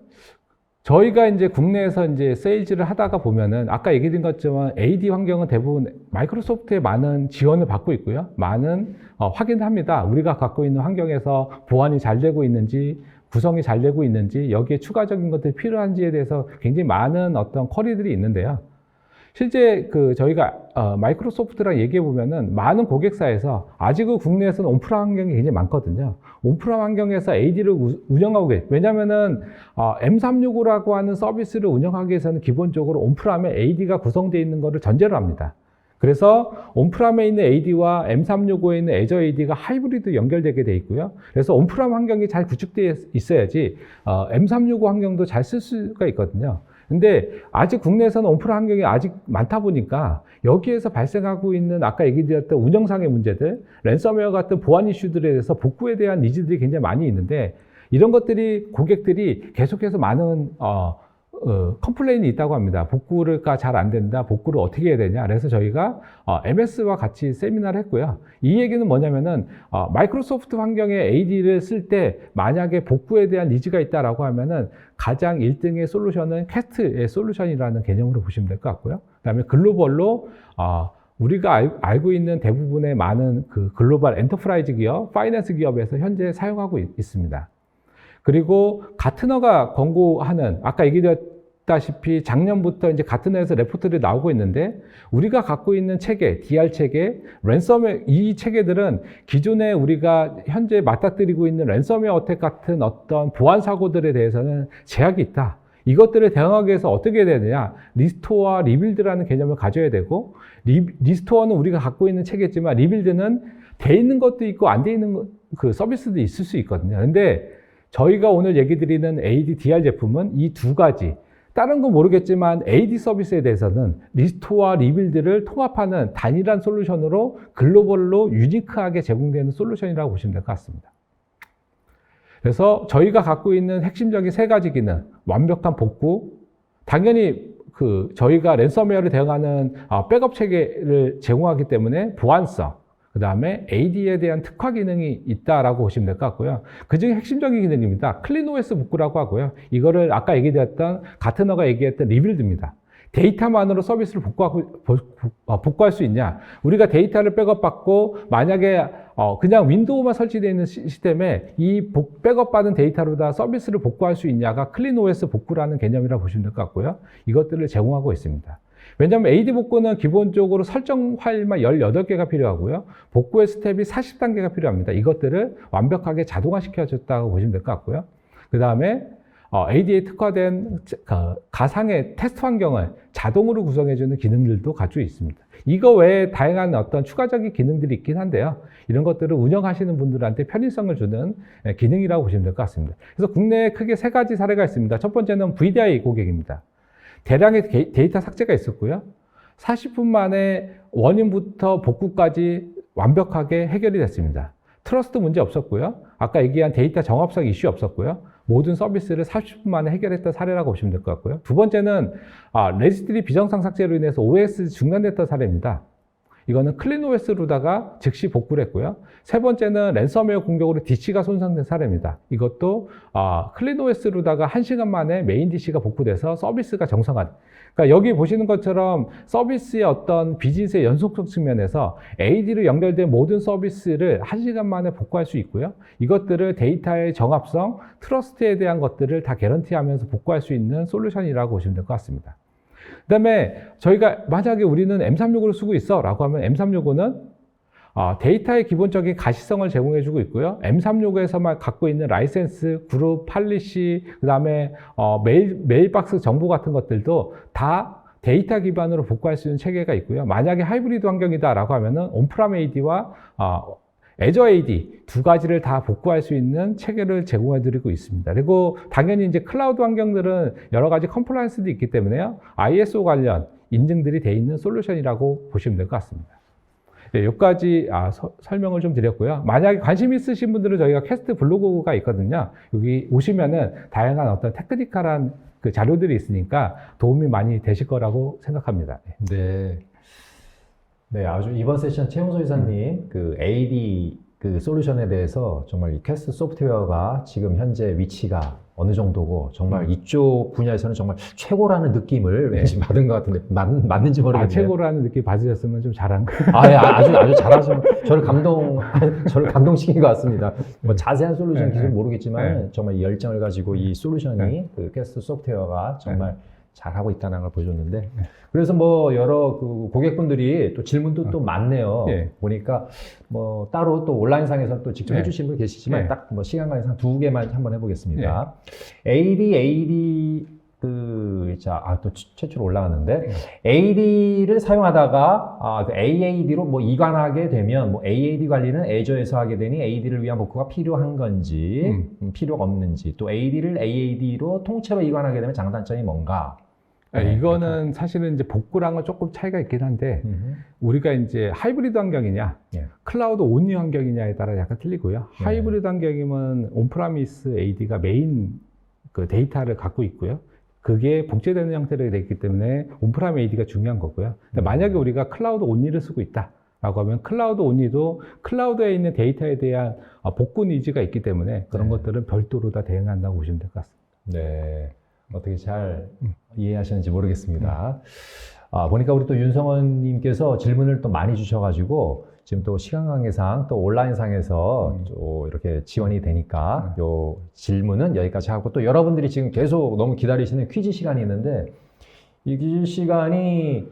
저희가 이제 국내에서 이제 세일즈를 하다가 보면은 아까 얘기 드린 것처럼 AD 환경은 대부분 마이크로소프트의 많은 지원을 받고 있고요. 많은 확인을 합니다. 우리가 갖고 있는 환경에서 보안이 잘 되고 있는지, 구성이 잘 되고 있는지, 여기에 추가적인 것들이 필요한지에 대해서 굉장히 많은 어떤 쿼리들이 있는데요. 실제 저희가 마이크로소프트랑 얘기해 보면은 많은 고객사에서 아직은 국내에서는 온프라 환경이 굉장히 많거든요. 온프라 환경에서 AD를 운영하고 계세요. 왜냐면은 M365라고 하는 서비스를 운영하기 위해서는 기본적으로 온프람에 AD가 구성되어 있는 것을 전제로 합니다. 그래서 온프람에 있는 AD와 M365에 있는 애저 AD가 하이브리드 연결되게 돼 있고요. 그래서 온프람 환경이 잘 구축되어 있어야지 M365 환경도 잘 쓸 수가 있거든요. 근데 아직 국내에서는 온프라 환경이 아직 많다 보니까 여기에서 발생하고 있는 아까 얘기드렸던 운영상의 문제들, 랜섬웨어 같은 보안 이슈들에 대해서 복구에 대한 니즈들이 굉장히 많이 있는데 이런 것들이 고객들이 계속해서 많은 컴플레인이 있다고 합니다. 복구가 잘 안 된다. 복구를 어떻게 해야 되냐. 그래서 저희가 MS와 같이 세미나를 했고요. 이 얘기는 뭐냐면은 마이크로소프트 환경에 AD를 쓸 때 만약에 복구에 대한 니즈가 있다라고 하면은 가장 1등의 솔루션은 캐스트의 솔루션이라는 개념으로 보시면 될 것 같고요. 그다음에 글로벌로 우리가 알고 있는 대부분의 많은 글로벌 엔터프라이즈 기업, 파이낸스 기업에서 현재 사용하고 있습니다. 그리고 가트너가 권고하는 아까 얘기드렸다시피 작년부터 이제 가트너에서 레포트들이 나오고 있는데 우리가 갖고 있는 체계, DR 체계, 랜섬웨어 이 체계들은 기존에 우리가 현재 맞닥뜨리고 있는 랜섬웨어 어택 같은 어떤 보안 사고들에 대해서는 제약이 있다. 이것들을 대응하기 위해서 어떻게 해야 되느냐? 리스토어와 리빌드라는 개념을 가져야 되고 리스토어는 우리가 갖고 있는 체계지만 리빌드는 돼 있는 것도 있고 안 돼 있는 서비스도 있을 수 있거든요. 근데 저희가 오늘 얘기 드리는 AD DR 제품은 이 두 가지, 다른 건 모르겠지만 AD 서비스에 대해서는 리스토어와 리빌드를 통합하는 단일한 솔루션으로 글로벌로 유니크하게 제공되는 솔루션이라고 보시면 될 것 같습니다. 그래서 저희가 갖고 있는 핵심적인 세 가지 기능, 완벽한 복구, 당연히 저희가 랜섬웨어를 대응하는 백업 체계를 제공하기 때문에 보안성, 그 다음에 AD에 대한 특화 기능이 있다라고 보시면 될 것 같고요. 그 중에 핵심적인 기능입니다. 클린OS 복구라고 하고요. 이거를 아까 얘기했던 가트너가 얘기했던 리빌드입니다. 데이터만으로 서비스를 복구할 수 있냐? 우리가 데이터를 백업받고 만약에 그냥 윈도우만 설치되어 있는 시스템에 이 백업받은 데이터로 다 서비스를 복구할 수 있냐가 클린OS 복구라는 개념이라고 보시면 될 것 같고요. 이것들을 제공하고 있습니다. 왜냐하면 AD 복구는 기본적으로 설정 파일만 18개가 필요하고요. 복구의 스텝이 40단계가 필요합니다. 이것들을 완벽하게 자동화시켜줬다고 보시면 될 것 같고요. 그 다음에 AD에 특화된 가상의 테스트 환경을 자동으로 구성해주는 기능들도 가지고 있습니다. 이거 외에 다양한 어떤 추가적인 기능들이 있긴 한데요. 이런 것들을 운영하시는 분들한테 편의성을 주는 기능이라고 보시면 될 것 같습니다. 그래서 국내에 크게 세 가지 사례가 있습니다. 첫 번째는 VDI 고객입니다. 대량의 데이터 삭제가 있었고요. 40분 만에 원인부터 복구까지 완벽하게 해결이 됐습니다. 트러스트 문제 없었고요. 아까 얘기한 데이터 정합성 이슈 없었고요. 모든 서비스를 40분 만에 해결했던 사례라고 보시면 될 것 같고요. 두 번째는 레지스트리 비정상 삭제로 인해서 OS 중단됐던 사례입니다. 이거는 클린OS로다가 즉시 복구를 했고요. 세 번째는 랜섬웨어 공격으로 DC가 손상된 사례입니다. 이것도 클린OS로다가 1시간 만에 메인 DC가 복구돼서 서비스가 정상화. 그러니까 여기 보시는 것처럼 서비스의 어떤 비즈니스의 연속성 측면에서 AD로 연결된 모든 서비스를 1시간 만에 복구할 수 있고요. 이것들을 데이터의 정합성, 트러스트에 대한 것들을 다 개런티하면서 복구할 수 있는 솔루션이라고 보시면 될 것 같습니다. 그 다음에 저희가 만약에 우리는 M365를 쓰고 있어 라고 하면 M365는 데이터의 기본적인 가시성을 제공해주고 있고요. M365에서만 갖고 있는 라이센스, 그룹, 팔리시, 그 다음에 메일박스 정보 같은 것들도 다 데이터 기반으로 복구할 수 있는 체계가 있고요. 만약에 하이브리드 환경이다라고 하면은 온프람 AD와 애저 AD 두 가지를 다 복구할 수 있는 체계를 제공해 드리고 있습니다. 그리고 당연히 이제 클라우드 환경들은 여러 가지 컴플라이언스도 있기 때문에요. ISO 관련 인증들이 돼 있는 솔루션이라고 보시면 될 것 같습니다. 네, 여기까지 설명을 좀 드렸고요. 만약에 관심 있으신 분들은 저희가 캐스트 블로그가 있거든요. 여기 오시면은 다양한 어떤 테크니컬한 자료들이 있으니까 도움이 많이 되실 거라고 생각합니다. 네. 네, 아주 이번 세션 최용소 이사님 AD 솔루션에 대해서 정말 이 캐스트 소프트웨어가 지금 현재 위치가 어느 정도고 정말 이쪽 분야에서는 정말 최고라는 느낌을 왠지 받은 것 같은데 맞는지 모르겠네요. 최고라는 느낌 받으셨으면 좀 잘한 거. 예, 아주 잘하시면 저를 감동시킨 것 같습니다. 뭐 자세한 솔루션 기술 모르겠지만 정말 이 열정을 가지고 이 솔루션이 캐스트 소프트웨어가 정말 잘하고 있다는 걸 보여줬는데, 그래서 뭐 여러 그 고객분들이 또 질문도 또 많네요. 예. 보니까 뭐 따로 또 온라인상에서 또 직접 예. 해주신 분 계시지만 예. 딱 뭐 시간 관계상 2개만 한번 해보겠습니다. AD 또 최초로 올라왔는데, AD를 사용하다가 그 AAD로 뭐 이관하게 되면 뭐 AAD 관리는 애저에서 하게 되니 AD를 위한 복구가 필요한 건지 필요가 없는지, 또 AD를 AAD로 통째로 이관하게 되면 장단점이 뭔가. 이거는 사실은 이제 복구랑은 조금 차이가 있긴 한데, 우리가 이제 하이브리드 환경이냐, 예. 클라우드 온리 환경이냐에 따라 약간 틀리고요. 하이브리드 환경이면 온프라미스 AD가 메인 그 데이터를 갖고 있고요. 그게 복제되는 형태로 되어 있기 때문에 온프라임 AD가 중요한 거고요. 근데 만약에 우리가 클라우드 온리를 쓰고 있다라고 하면 클라우드 온리도 클라우드에 있는 데이터에 대한 복구 니즈가 있기 때문에 그런 것들은 별도로 다 대응한다고 보시면 될 것 같습니다. 네. 어떻게 잘 이해하셨는지 모르겠습니다. 보니까 우리 또 윤성원님께서 질문을 또 많이 주셔가지고 지금 또 시간 관계상 또 온라인상에서 또 이렇게 지원이 되니까 요 질문은 여기까지 하고, 또 여러분들이 지금 계속 너무 기다리시는 퀴즈 시간이 있는데, 이 퀴즈 시간이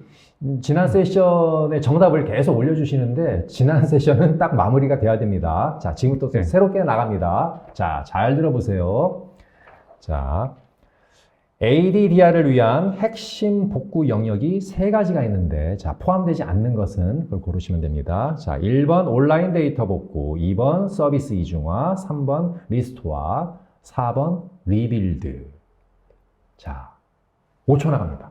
지난 세션의 정답을 계속 올려주시는데 지난 세션은 딱 마무리가 돼야 됩니다. 자, 지금 또 새롭게 나갑니다. 자, 잘 들어보세요. 자, ADDR을 위한 핵심 복구 영역이 3가지가 있는데, 자, 포함되지 않는 것은 그걸 고르시면 됩니다. 자, 1번 온라인 데이터 복구, 2번 서비스 이중화, 3번 리스토어, 4번 리빌드. 자, 5초 나갑니다.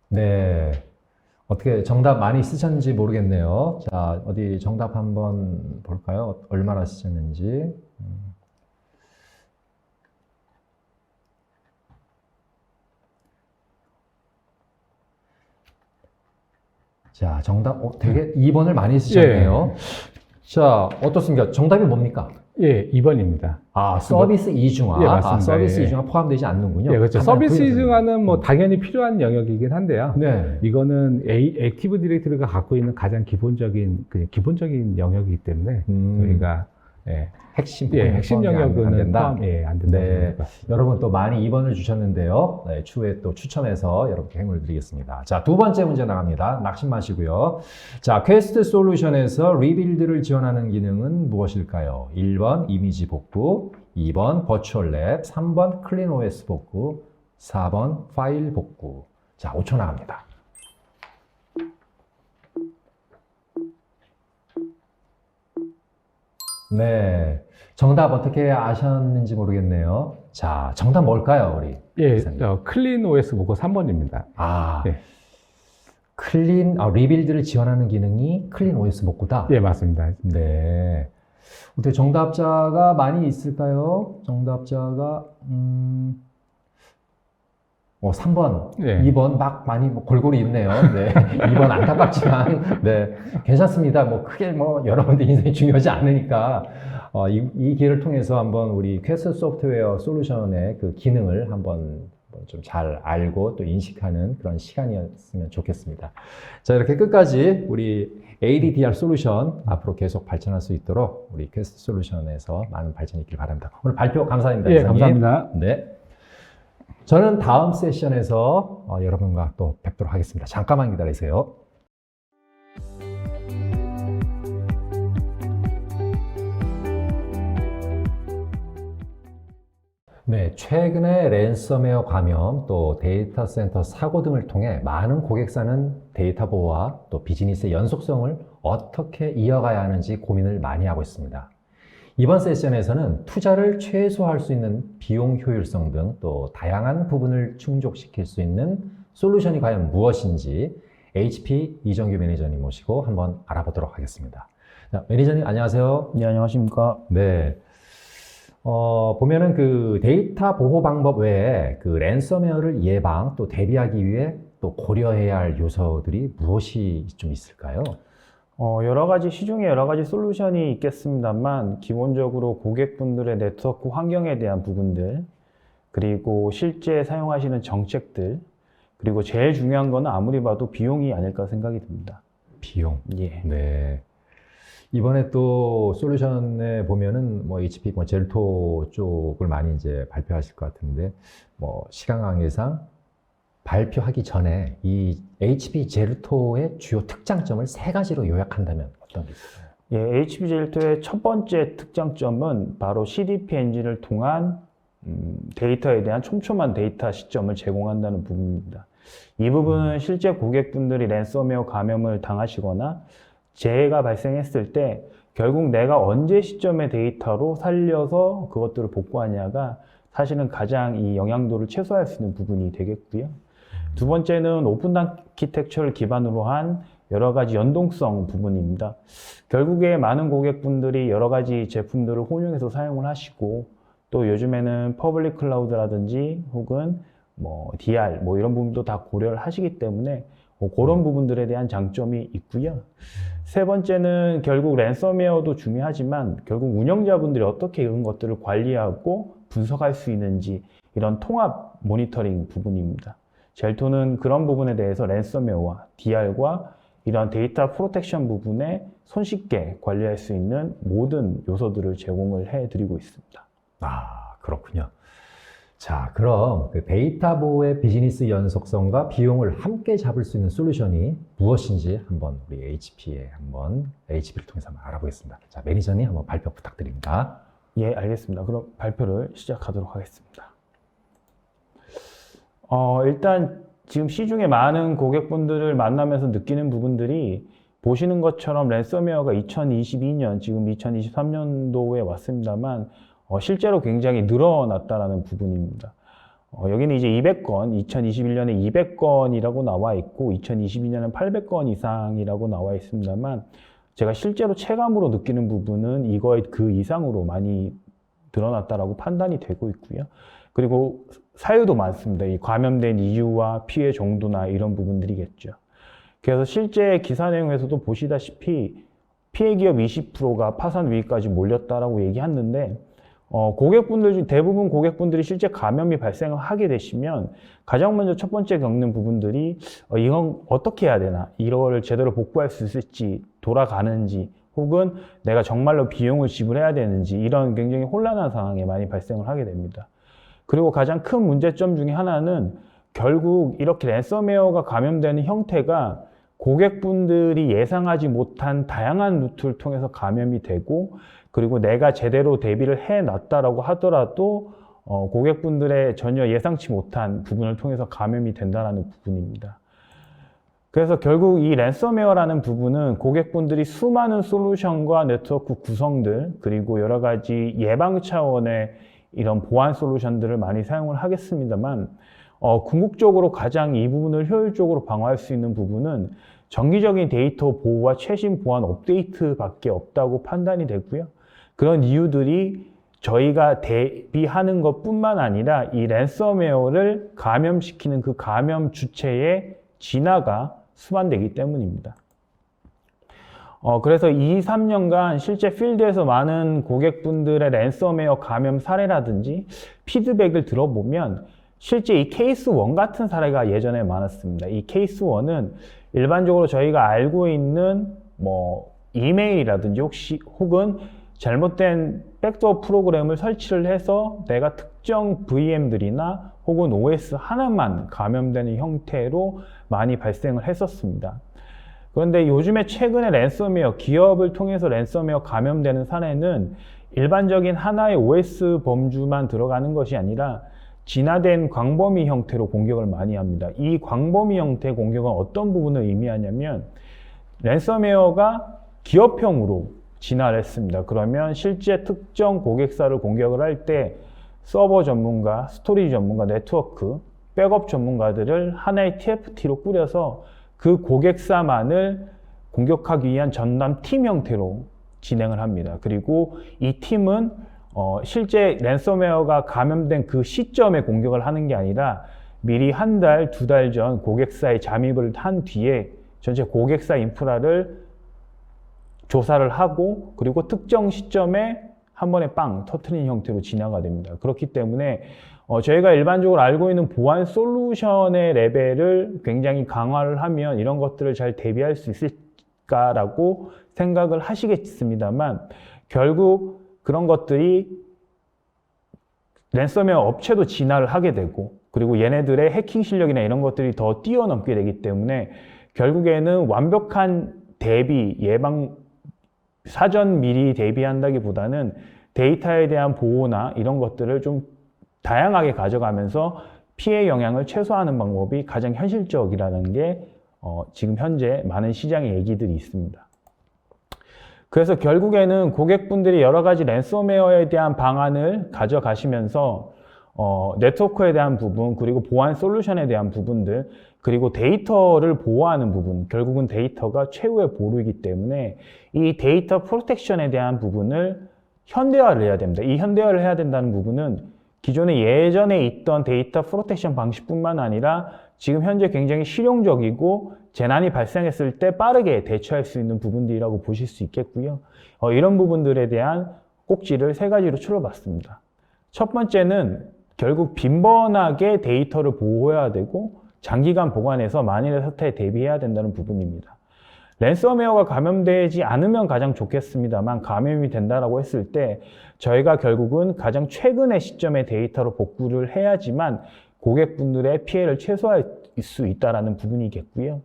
네. 어떻게 정답 많이 쓰셨는지 모르겠네요. 자, 어디 정답 한번 볼까요? 얼마나 쓰셨는지. 자, 정답, 되게 2번을 많이 쓰셨네요. 자, 어떻습니까? 정답이 뭡니까? 예, 2번입니다. 서비스 이중화. 예, 맞습니다. 서비스 예. 이중화 포함되지 않는군요. 예, 그렇죠. 한번 서비스 보여주세요. 이중화는 뭐 당연히 필요한 영역이긴 한데요. 네. 이거는 액티브 디렉토리가 갖고 있는 가장 기본적인 영역이기 때문에 저희가 핵심 영역은 안 된다. 안 된다. 네. 여러분 또 많이 2번을 주셨는데요. 네, 추후에 또 추첨해서 여러분께 행운을 드리겠습니다. 자, 2번째 문제 나갑니다. 낙심 마시고요. 자, 퀘스트 솔루션에서 리빌드를 지원하는 기능은 무엇일까요? 1번 이미지 복구, 2번 버추얼 랩, 3번 클린 OS 복구, 4번 파일 복구. 자, 5초 나갑니다. 네. 정답 어떻게 아셨는지 모르겠네요. 자, 정답 뭘까요, 우리? 예, 기사님? 클린 OS 보고 3번입니다. 네. 리빌드를 지원하는 기능이 클린 OS 복구다? 예, 맞습니다. 네. 어떻게 정답자가 많이 있을까요? 정답자가, 3번, 네. 2번 막 많이 골고루 있네요. 네. 2번 안타깝지만, 네. 괜찮습니다. 크게 여러분들 인생이 중요하지 않으니까, 이 기회를 통해서 한번 우리 퀘스트 소프트웨어 솔루션의 그 기능을 한번 좀 잘 알고 또 인식하는 그런 시간이었으면 좋겠습니다. 자, 이렇게 끝까지 우리 ADDR 솔루션 앞으로 계속 발전할 수 있도록 우리 퀘스트 솔루션에서 많은 발전이 있길 바랍니다. 오늘 발표 감사합니다. 예, 이사님. 감사합니다. 네. 저는 다음 세션에서 여러분과 또 뵙도록 하겠습니다. 잠깐만 기다리세요. 네, 최근에 랜섬웨어 감염, 또 데이터 센터 사고 등을 통해 많은 고객사는 데이터 보호와 또 비즈니스의 연속성을 어떻게 이어가야 하는지 고민을 많이 하고 있습니다. 이번 세션에서는 투자를 최소화할 수 있는 비용 효율성 등 또 다양한 부분을 충족시킬 수 있는 솔루션이 과연 무엇인지 HP 이정규 매니저님 모시고 한번 알아보도록 하겠습니다. 자, 매니저님 안녕하세요. 네, 안녕하십니까. 네. 보면은 그 데이터 보호 방법 외에 그 랜섬웨어를 예방 또 대비하기 위해 또 고려해야 할 요소들이 무엇이 좀 있을까요? 시중에 여러 가지 솔루션이 있겠습니다만, 기본적으로 고객분들의 네트워크 환경에 대한 부분들, 그리고 실제 사용하시는 정책들, 그리고 제일 중요한 거는 아무리 봐도 비용이 아닐까 생각이 듭니다. 비용. 예. 네. 이번에 또 솔루션에 보면은 뭐 HP 뭐 젤토 쪽을 많이 이제 발표하실 것 같은데 뭐 시간 관계상 발표하기 전에 이 HP 젤토의 주요 특장점을 세 가지로 요약한다면 어떤 게 있을까요? 예, HP 젤토의 첫 번째 특장점은 바로 CDP 엔진을 통한 데이터에 대한 촘촘한 데이터 시점을 제공한다는 부분입니다. 이 부분은 실제 고객분들이 랜섬웨어 감염을 당하시거나 재해가 발생했을 때 결국 내가 언제 시점의 데이터로 살려서 그것들을 복구하냐가 사실은 가장 이 영향도를 최소화할 수 있는 부분이 되겠고요. 두 번째는 오픈 아키텍처를 기반으로 한 여러 가지 연동성 부분입니다. 결국에 많은 고객분들이 여러 가지 제품들을 혼용해서 사용을 하시고 또 요즘에는 퍼블릭 클라우드라든지 혹은 뭐 DR 뭐 이런 부분도 다 고려를 하시기 때문에 그런 부분들에 대한 장점이 있고요. 세 번째는 결국 랜섬웨어도 중요하지만 결국 운영자분들이 어떻게 이런 것들을 관리하고 분석할 수 있는지 이런 통합 모니터링 부분입니다. 젤토는 그런 부분에 대해서 랜섬웨어와 DR과 이런 데이터 프로텍션 부분에 손쉽게 관리할 수 있는 모든 요소들을 제공을 해드리고 있습니다. 아, 그렇군요. 자, 그럼 그 데이터 보호의 비즈니스 연속성과 비용을 함께 잡을 수 있는 솔루션이 무엇인지 한번 우리 HP를 통해서 한번 알아보겠습니다. 자, 매니저님 한번 발표 부탁드립니다. 예, 알겠습니다. 그럼 발표를 시작하도록 하겠습니다. 일단 지금 시중에 많은 고객분들을 만나면서 느끼는 부분들이 보시는 것처럼 랜섬웨어가 2022년, 지금 2023년도에 왔습니다만 실제로 굉장히 늘어났다라는 부분입니다. 여기는 이제 200건, 2021년에 200건이라고 나와 있고 2022년은 800건 이상이라고 나와 있습니다만 제가 실제로 체감으로 느끼는 부분은 이거의 그 이상으로 많이 늘어났다라고 판단이 되고 있고요. 그리고 사유도 많습니다. 이 감염된 이유와 피해 정도나 이런 부분들이겠죠. 그래서 실제 기사 내용에서도 보시다시피 피해 기업 20%가 파산 위기까지 몰렸다라고 얘기했는데 고객분들 중 대부분 고객분들이 실제 감염이 발생을 하게 되시면 가장 먼저 첫 번째 겪는 부분들이 이건 어떻게 해야 되나, 이거를 제대로 복구할 수 있을지, 돌아가는지, 혹은 내가 정말로 비용을 지불해야 되는지 이런 굉장히 혼란한 상황에 많이 발생을 하게 됩니다. 그리고 가장 큰 문제점 중에 하나는 결국 이렇게 랜섬웨어가 감염되는 형태가 고객분들이 예상하지 못한 다양한 루트를 통해서 감염이 되고 그리고 내가 제대로 대비를 해놨다라고 하더라도 고객분들의 전혀 예상치 못한 부분을 통해서 감염이 된다는 부분입니다. 그래서 결국 이 랜섬웨어라는 부분은 고객분들이 수많은 솔루션과 네트워크 구성들 그리고 여러 가지 예방 차원의 이런 보안 솔루션들을 많이 사용을 하겠습니다만 궁극적으로 가장 이 부분을 효율적으로 방어할 수 있는 부분은 정기적인 데이터 보호와 최신 보안 업데이트밖에 없다고 판단이 되고요. 그런 이유들이 저희가 대비하는 것뿐만 아니라 이 랜섬웨어를 감염시키는 그 감염 주체의 진화가 수반되기 때문입니다. 그래서 2, 3년간 실제 필드에서 많은 고객분들의 랜섬웨어 감염 사례라든지 피드백을 들어보면 실제 이 케이스 1 같은 사례가 예전에 많았습니다. 이 케이스 1은 일반적으로 저희가 알고 있는 뭐 이메일이라든지 혹은 잘못된 백도어 프로그램을 설치를 해서 내가 특정 VM들이나 혹은 OS 하나만 감염되는 형태로 많이 발생을 했었습니다. 그런데 요즘에 최근에 랜섬웨어, 기업을 통해서 랜섬웨어 감염되는 사례는 일반적인 하나의 OS 범주만 들어가는 것이 아니라 진화된 광범위 형태로 공격을 많이 합니다. 이 광범위 형태의 공격은 어떤 부분을 의미하냐면 랜섬웨어가 기업형으로 진화를 했습니다. 그러면 실제 특정 고객사를 공격을 할 때 서버 전문가, 스토리지 전문가, 네트워크, 백업 전문가들을 하나의 TFT로 꾸려서 그 고객사만을 공격하기 위한 전담 팀 형태로 진행을 합니다. 그리고 이 팀은 실제 랜섬웨어가 감염된 그 시점에 공격을 하는 게 아니라 미리 한 달, 두 달 전 고객사에 잠입을 한 뒤에 전체 고객사 인프라를 조사를 하고 그리고 특정 시점에 한 번에 빵 터트리는 형태로 진화가 됩니다. 그렇기 때문에 저희가 일반적으로 알고 있는 보안 솔루션의 레벨을 굉장히 강화를 하면 이런 것들을 잘 대비할 수 않을까라고 생각을 하시겠습니다만 결국 그런 것들이 랜섬웨어 업체도 진화를 하게 되고 그리고 얘네들의 해킹 실력이나 이런 것들이 더 뛰어넘게 되기 때문에 결국에는 완벽한 대비, 예방, 사전 미리 대비한다기보다는 데이터에 대한 보호나 이런 것들을 좀 다양하게 가져가면서 피해 영향을 최소화하는 방법이 가장 현실적이라는 게 지금 현재 많은 시장의 얘기들이 있습니다. 그래서 결국에는 고객분들이 여러 가지 랜섬웨어에 대한 방안을 가져가시면서 네트워크에 대한 부분, 그리고 보안 솔루션에 대한 부분들, 그리고 데이터를 보호하는 부분, 결국은 데이터가 최후의 보루이기 때문에 이 데이터 프로텍션에 대한 부분을 현대화를 해야 됩니다. 이 현대화를 해야 된다는 부분은 기존에 예전에 있던 데이터 프로텍션 방식뿐만 아니라 지금 현재 굉장히 실용적이고 재난이 발생했을 때 빠르게 대처할 수 있는 부분들이라고 보실 수 있겠고요. 이런 부분들에 대한 꼭지를 3가지로 추려봤습니다. 첫 번째는 결국 빈번하게 데이터를 보호해야 되고 장기간 보관해서 만일의 사태에 대비해야 된다는 부분입니다. 랜섬웨어가 감염되지 않으면 가장 좋겠습니다만 감염이 된다라고 했을 때 저희가 결국은 가장 최근의 시점에 데이터로 복구를 해야지만 고객분들의 피해를 최소화할 수 있다는 부분이겠고요.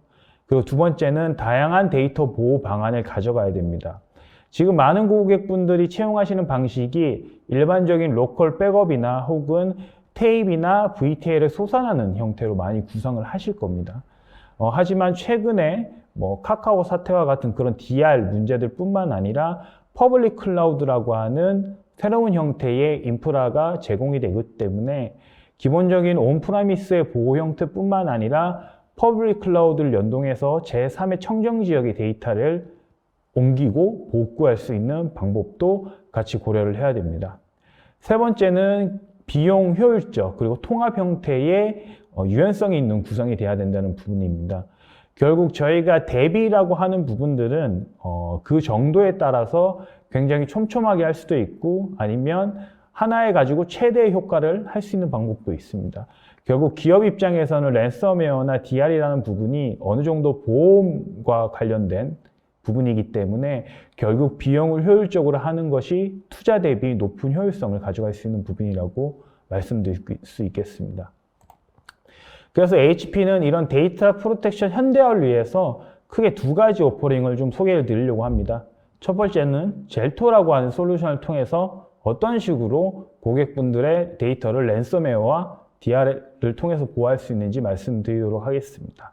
그리고 두 번째는 다양한 데이터 보호 방안을 가져가야 됩니다. 지금 많은 고객분들이 채용하시는 방식이 일반적인 로컬 백업이나 혹은 테이프나 VTL을 솟아나는 형태로 많이 구성을 하실 겁니다. 하지만 최근에 카카오 사태와 같은 그런 DR 문제들 뿐만 아니라 퍼블릭 클라우드라고 하는 새로운 형태의 인프라가 제공이 되기 때문에 기본적인 온프라미스의 보호 형태뿐만 아니라 퍼블릭 클라우드를 연동해서 제3의 청정 지역의 데이터를 옮기고 복구할 수 있는 방법도 같이 고려를 해야 됩니다. 세 번째는 비용 효율적 그리고 통합 형태의 유연성이 있는 구성이 돼야 된다는 부분입니다. 결국 저희가 대비라고 하는 부분들은 그 정도에 따라서 굉장히 촘촘하게 할 수도 있고 아니면 하나에 가지고 최대의 효과를 할 수 있는 방법도 있습니다. 결국 기업 입장에서는 랜섬웨어나 DR이라는 부분이 어느 정도 보험과 관련된 부분이기 때문에 결국 비용을 효율적으로 하는 것이 투자 대비 높은 효율성을 가져갈 수 있는 부분이라고 말씀드릴 수 있겠습니다. 그래서 HP는 이런 데이터 프로텍션 현대화를 위해서 크게 2가지 오퍼링을 좀 소개를 드리려고 합니다. 첫 번째는 젤토라고 하는 솔루션을 통해서 어떤 식으로 고객분들의 데이터를 랜섬웨어와 DR을 통해서 보호할 수 있는지 말씀드리도록 하겠습니다.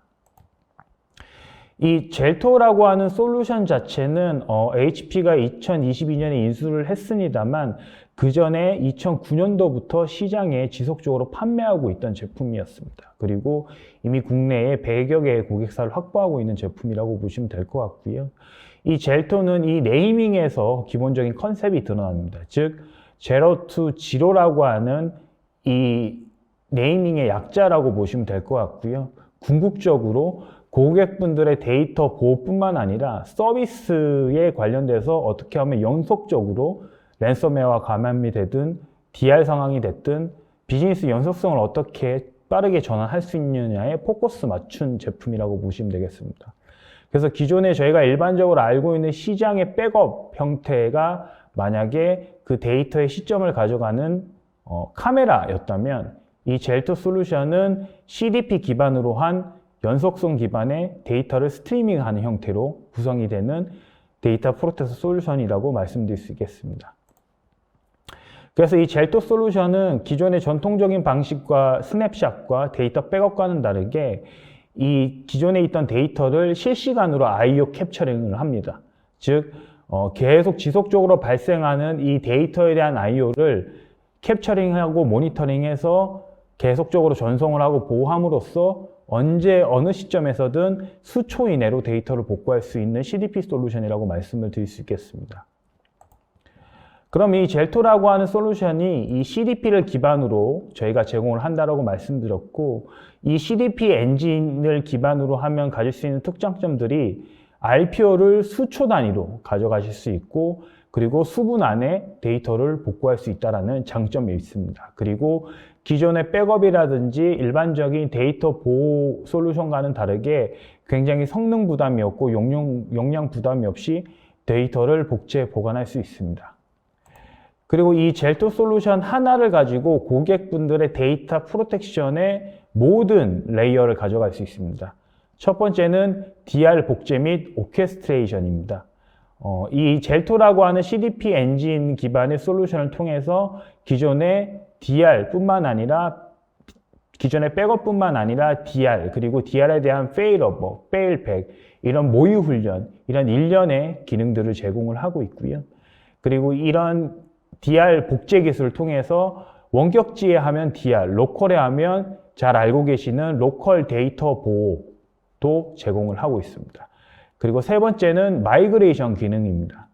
이 젤토라고 하는 솔루션 자체는 HP가 2022년에 인수를 했습니다만 그 전에 2009년도부터 시장에 지속적으로 판매하고 있던 제품이었습니다. 그리고 이미 국내에 100여 개의 고객사를 확보하고 있는 제품이라고 보시면 될 것 같고요. 이 젤토는 이 네이밍에서 기본적인 컨셉이 드러납니다. 즉, 제로 투 지로라고 하는 이 네이밍의 약자라고 보시면 될 것 같고요. 궁극적으로 고객분들의 데이터 보호뿐만 아니라 서비스에 관련돼서 어떻게 하면 연속적으로 랜섬웨어와 감염이 되든 DR 상황이 됐든 비즈니스 연속성을 어떻게 빠르게 전환할 수 있느냐에 포커스 맞춘 제품이라고 보시면 되겠습니다. 그래서 기존에 저희가 일반적으로 알고 있는 시장의 백업 형태가 만약에 그 데이터의 시점을 가져가는 카메라였다면 이 젤토 솔루션은 CDP 기반으로 한 연속성 기반의 데이터를 스트리밍하는 형태로 구성이 되는 데이터 프로텍션 솔루션이라고 말씀드릴 수 있겠습니다. 그래서 이 젤토 솔루션은 기존의 전통적인 방식과 스냅샷과 데이터 백업과는 다르게 이 기존에 있던 데이터를 실시간으로 IO 캡처링을 합니다. 즉, 계속 지속적으로 발생하는 이 데이터에 대한 IO를 캡처링하고 모니터링해서 계속적으로 전송을 하고 보호함으로써 언제 어느 시점에서든 수초 이내로 데이터를 복구할 수 있는 CDP 솔루션이라고 말씀을 드릴 수 있겠습니다. 그럼 이 젤토라고 하는 솔루션이 이 CDP를 기반으로 저희가 제공을 한다라고 말씀드렸고 이 CDP 엔진을 기반으로 하면 가질 수 있는 특장점들이 RPO를 수초 단위로 가져가실 수 있고 그리고 수분 안에 데이터를 복구할 수 있다는 장점이 있습니다. 그리고 기존의 백업이라든지 일반적인 데이터 보호 솔루션과는 다르게 굉장히 성능 부담이 없고 용량 부담이 없이 데이터를 복제 보관할 수 있습니다. 그리고 이 젤토 솔루션 하나를 가지고 고객분들의 데이터 프로텍션의 모든 레이어를 가져갈 수 있습니다. 첫 번째는 DR 복제 및 오케스트레이션입니다. 이 젤토라고 하는 CDP 엔진 기반의 솔루션을 통해서 기존의 DR뿐만 아니라 기존의 백업뿐만 아니라 DR 그리고 DR에 대한 페일오버, 페일백 이런 모의 훈련, 이런 일련의 기능들을 제공을 하고 있고요. 그리고 이런 DR 복제 기술을 통해서 원격지에 하면 DR, 로컬에 하면 잘 알고 계시는 로컬 데이터 보호도 제공을 하고 있습니다. 그리고 세 번째는 마이그레이션 기능입니다.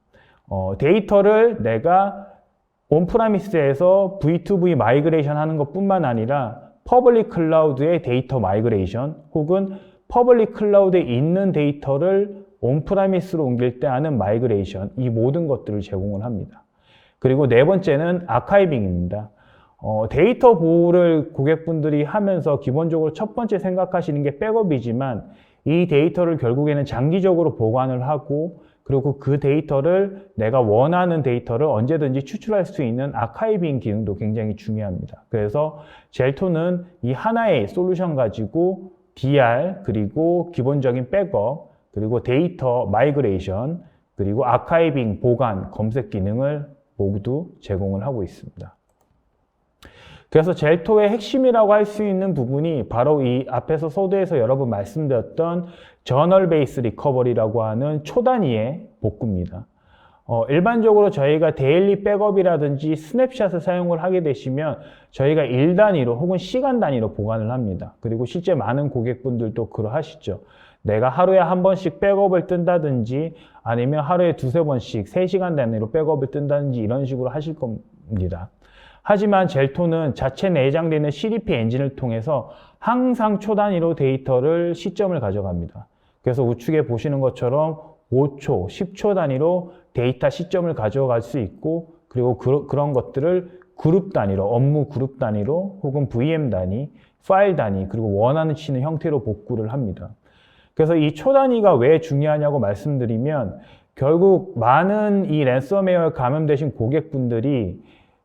데이터를 내가 온프라미스에서 V2V 마이그레이션 하는 것뿐만 아니라 퍼블릭 클라우드의 데이터 마이그레이션 혹은 퍼블릭 클라우드에 있는 데이터를 온프라미스로 옮길 때 하는 마이그레이션, 이 모든 것들을 제공을 합니다. 그리고 네 번째는 아카이빙입니다. 데이터 보호를 고객분들이 하면서 기본적으로 첫 번째 생각하시는 게 백업이지만 이 데이터를 결국에는 장기적으로 보관을 하고 그리고 그 데이터를 내가 원하는 데이터를 언제든지 추출할 수 있는 아카이빙 기능도 굉장히 중요합니다. 그래서 젤토는 이 하나의 솔루션 가지고 DR 그리고 기본적인 백업 그리고 데이터 마이그레이션 그리고 아카이빙 보관 검색 기능을 모두 제공을 하고 있습니다. 그래서 젤토의 핵심이라고 할 수 있는 부분이 바로 이 앞에서 서두에서 여러 번 말씀드렸던 저널 베이스 리커버리라고 하는 초단위의 복구입니다. 일반적으로 저희가 데일리 백업이라든지 스냅샷을 사용을 하게 되시면 저희가 일 단위로 혹은 시간 단위로 보관을 합니다. 그리고 실제 많은 고객분들도 그러하시죠. 내가 하루에 한 번씩 백업을 뜬다든지 아니면 하루에 두세 번씩 3시간 단위로 백업을 뜬다든지 이런 식으로 하실 겁니다. 하지만 젤토는 자체 내장되는 CDP 엔진을 통해서 항상 초단위로 데이터를 시점을 가져갑니다. 그래서 우측에 보시는 것처럼 5초, 10초 단위로 데이터 시점을 가져갈 수 있고 그리고 그런 것들을 그룹 단위로, 업무 그룹 단위로 혹은 VM 단위, 파일 단위 그리고 원하는 치는 형태로 복구를 합니다. 그래서 이 초단위가 왜 중요하냐고 말씀드리면 결국 많은 이 랜섬웨어에 감염되신 고객분들이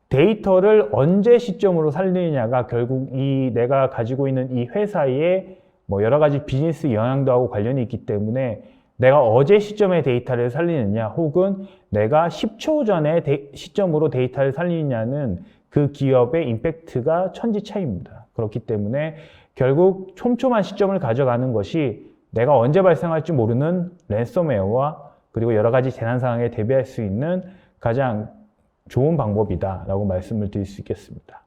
데이터를 언제 시점으로 살리느냐가 결국 이 내가 가지고 있는 이 회사의 뭐 여러 가지 비즈니스 영향도 하고 관련이 있기 때문에 내가 어제 시점에 데이터를 살리느냐 혹은 내가 10초 전에 시점으로 데이터를 살리느냐는 그 기업의 임팩트가 천지 차이입니다. 그렇기 때문에 결국 촘촘한 시점을 가져가는 것이 내가 언제 발생할지 모르는 랜섬웨어와 그리고 여러 가지 재난 상황에 대비할 수 있는 가장 좋은 방법이다라고 말씀을 드릴 수 있겠습니다.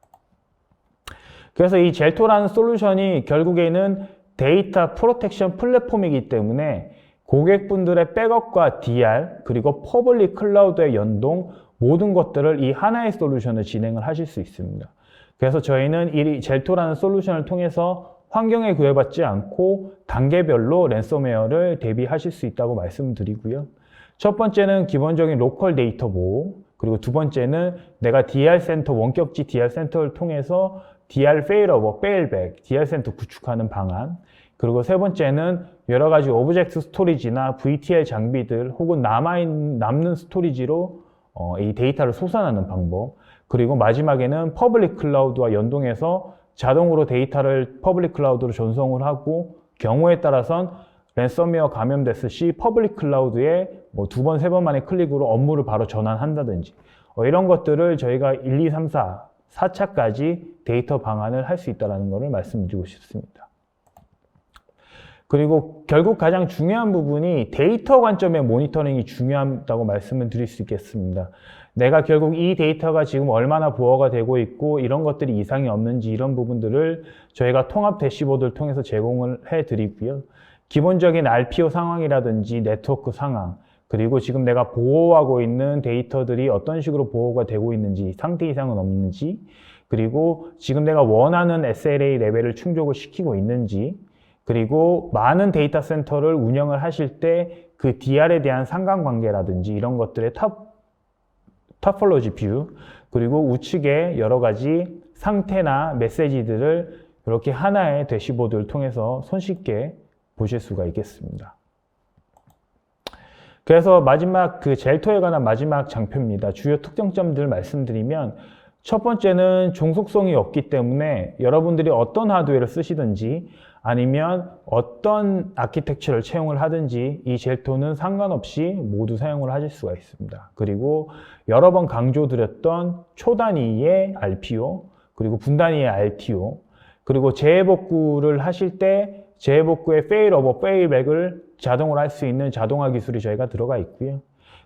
그래서 이 젤토라는 솔루션이 결국에는 데이터 프로텍션 플랫폼이기 때문에 고객분들의 백업과 DR 그리고 퍼블릭 클라우드의 연동 모든 것들을 이 하나의 솔루션을 진행을 하실 수 있습니다. 그래서 저희는 이 젤토라는 솔루션을 통해서 환경에 구애받지 않고 단계별로 랜섬웨어를 대비하실 수 있다고 말씀드리고요. 첫 번째는 기본적인 로컬 데이터 보호, 그리고 두 번째는 내가 DR 센터, 원격지 DR 센터를 통해서 DR 페일오버, 페일백, DR 센터 구축하는 방안, 그리고 세 번째는 여러 가지 오브젝트 스토리지나 VTL 장비들 혹은 남는 스토리지로 이 데이터를 솟아내는 방법, 그리고 마지막에는 퍼블릭 클라우드와 연동해서 자동으로 데이터를 퍼블릭 클라우드로 전송을 하고 경우에 따라선 랜섬웨어 감염됐을 시 퍼블릭 클라우드에 뭐 2번, 3번 만에 클릭으로 업무를 바로 전환한다든지 이런 것들을 저희가 1, 2, 3, 4차까지 데이터 방안을 할 수 있다는 것을 말씀드리고 싶습니다. 그리고 결국 가장 중요한 부분이 데이터 관점의 모니터링이 중요하다고 말씀을 드릴 수 있겠습니다. 내가 결국 이 데이터가 지금 얼마나 보호가 되고 있고 이런 것들이 이상이 없는지 이런 부분들을 저희가 통합 대시보드를 통해서 제공을 해드리고요. 기본적인 RPO 상황이라든지 네트워크 상황, 그리고 지금 내가 보호하고 있는 데이터들이 어떤 식으로 보호가 되고 있는지, 상태 이상은 없는지, 그리고 지금 내가 원하는 SLA 레벨을 충족을 시키고 있는지, 그리고 많은 데이터 센터를 운영을 하실 때 그 DR에 대한 상관관계라든지 이런 것들의 토폴로지 뷰, 그리고 우측에 여러 가지 상태나 메시지들을 이렇게 하나의 대시보드를 통해서 손쉽게 보실 수가 있겠습니다. 그래서 마지막 젤토에 관한 마지막 장표입니다. 주요 특정점들 말씀드리면 첫 번째는 종속성이 없기 때문에 여러분들이 어떤 하드웨어를 쓰시든지 아니면 어떤 아키텍처를 채용을 하든지 이 젤토는 상관없이 모두 사용을 하실 수가 있습니다. 그리고 여러 번 강조드렸던 초단위의 RPO 그리고 분단위의 RTO 그리고 재해복구를 하실 때 재해복구의 fail-over, fail-back을 자동으로 할 수 있는 자동화 기술이 저희가 들어가 있고요.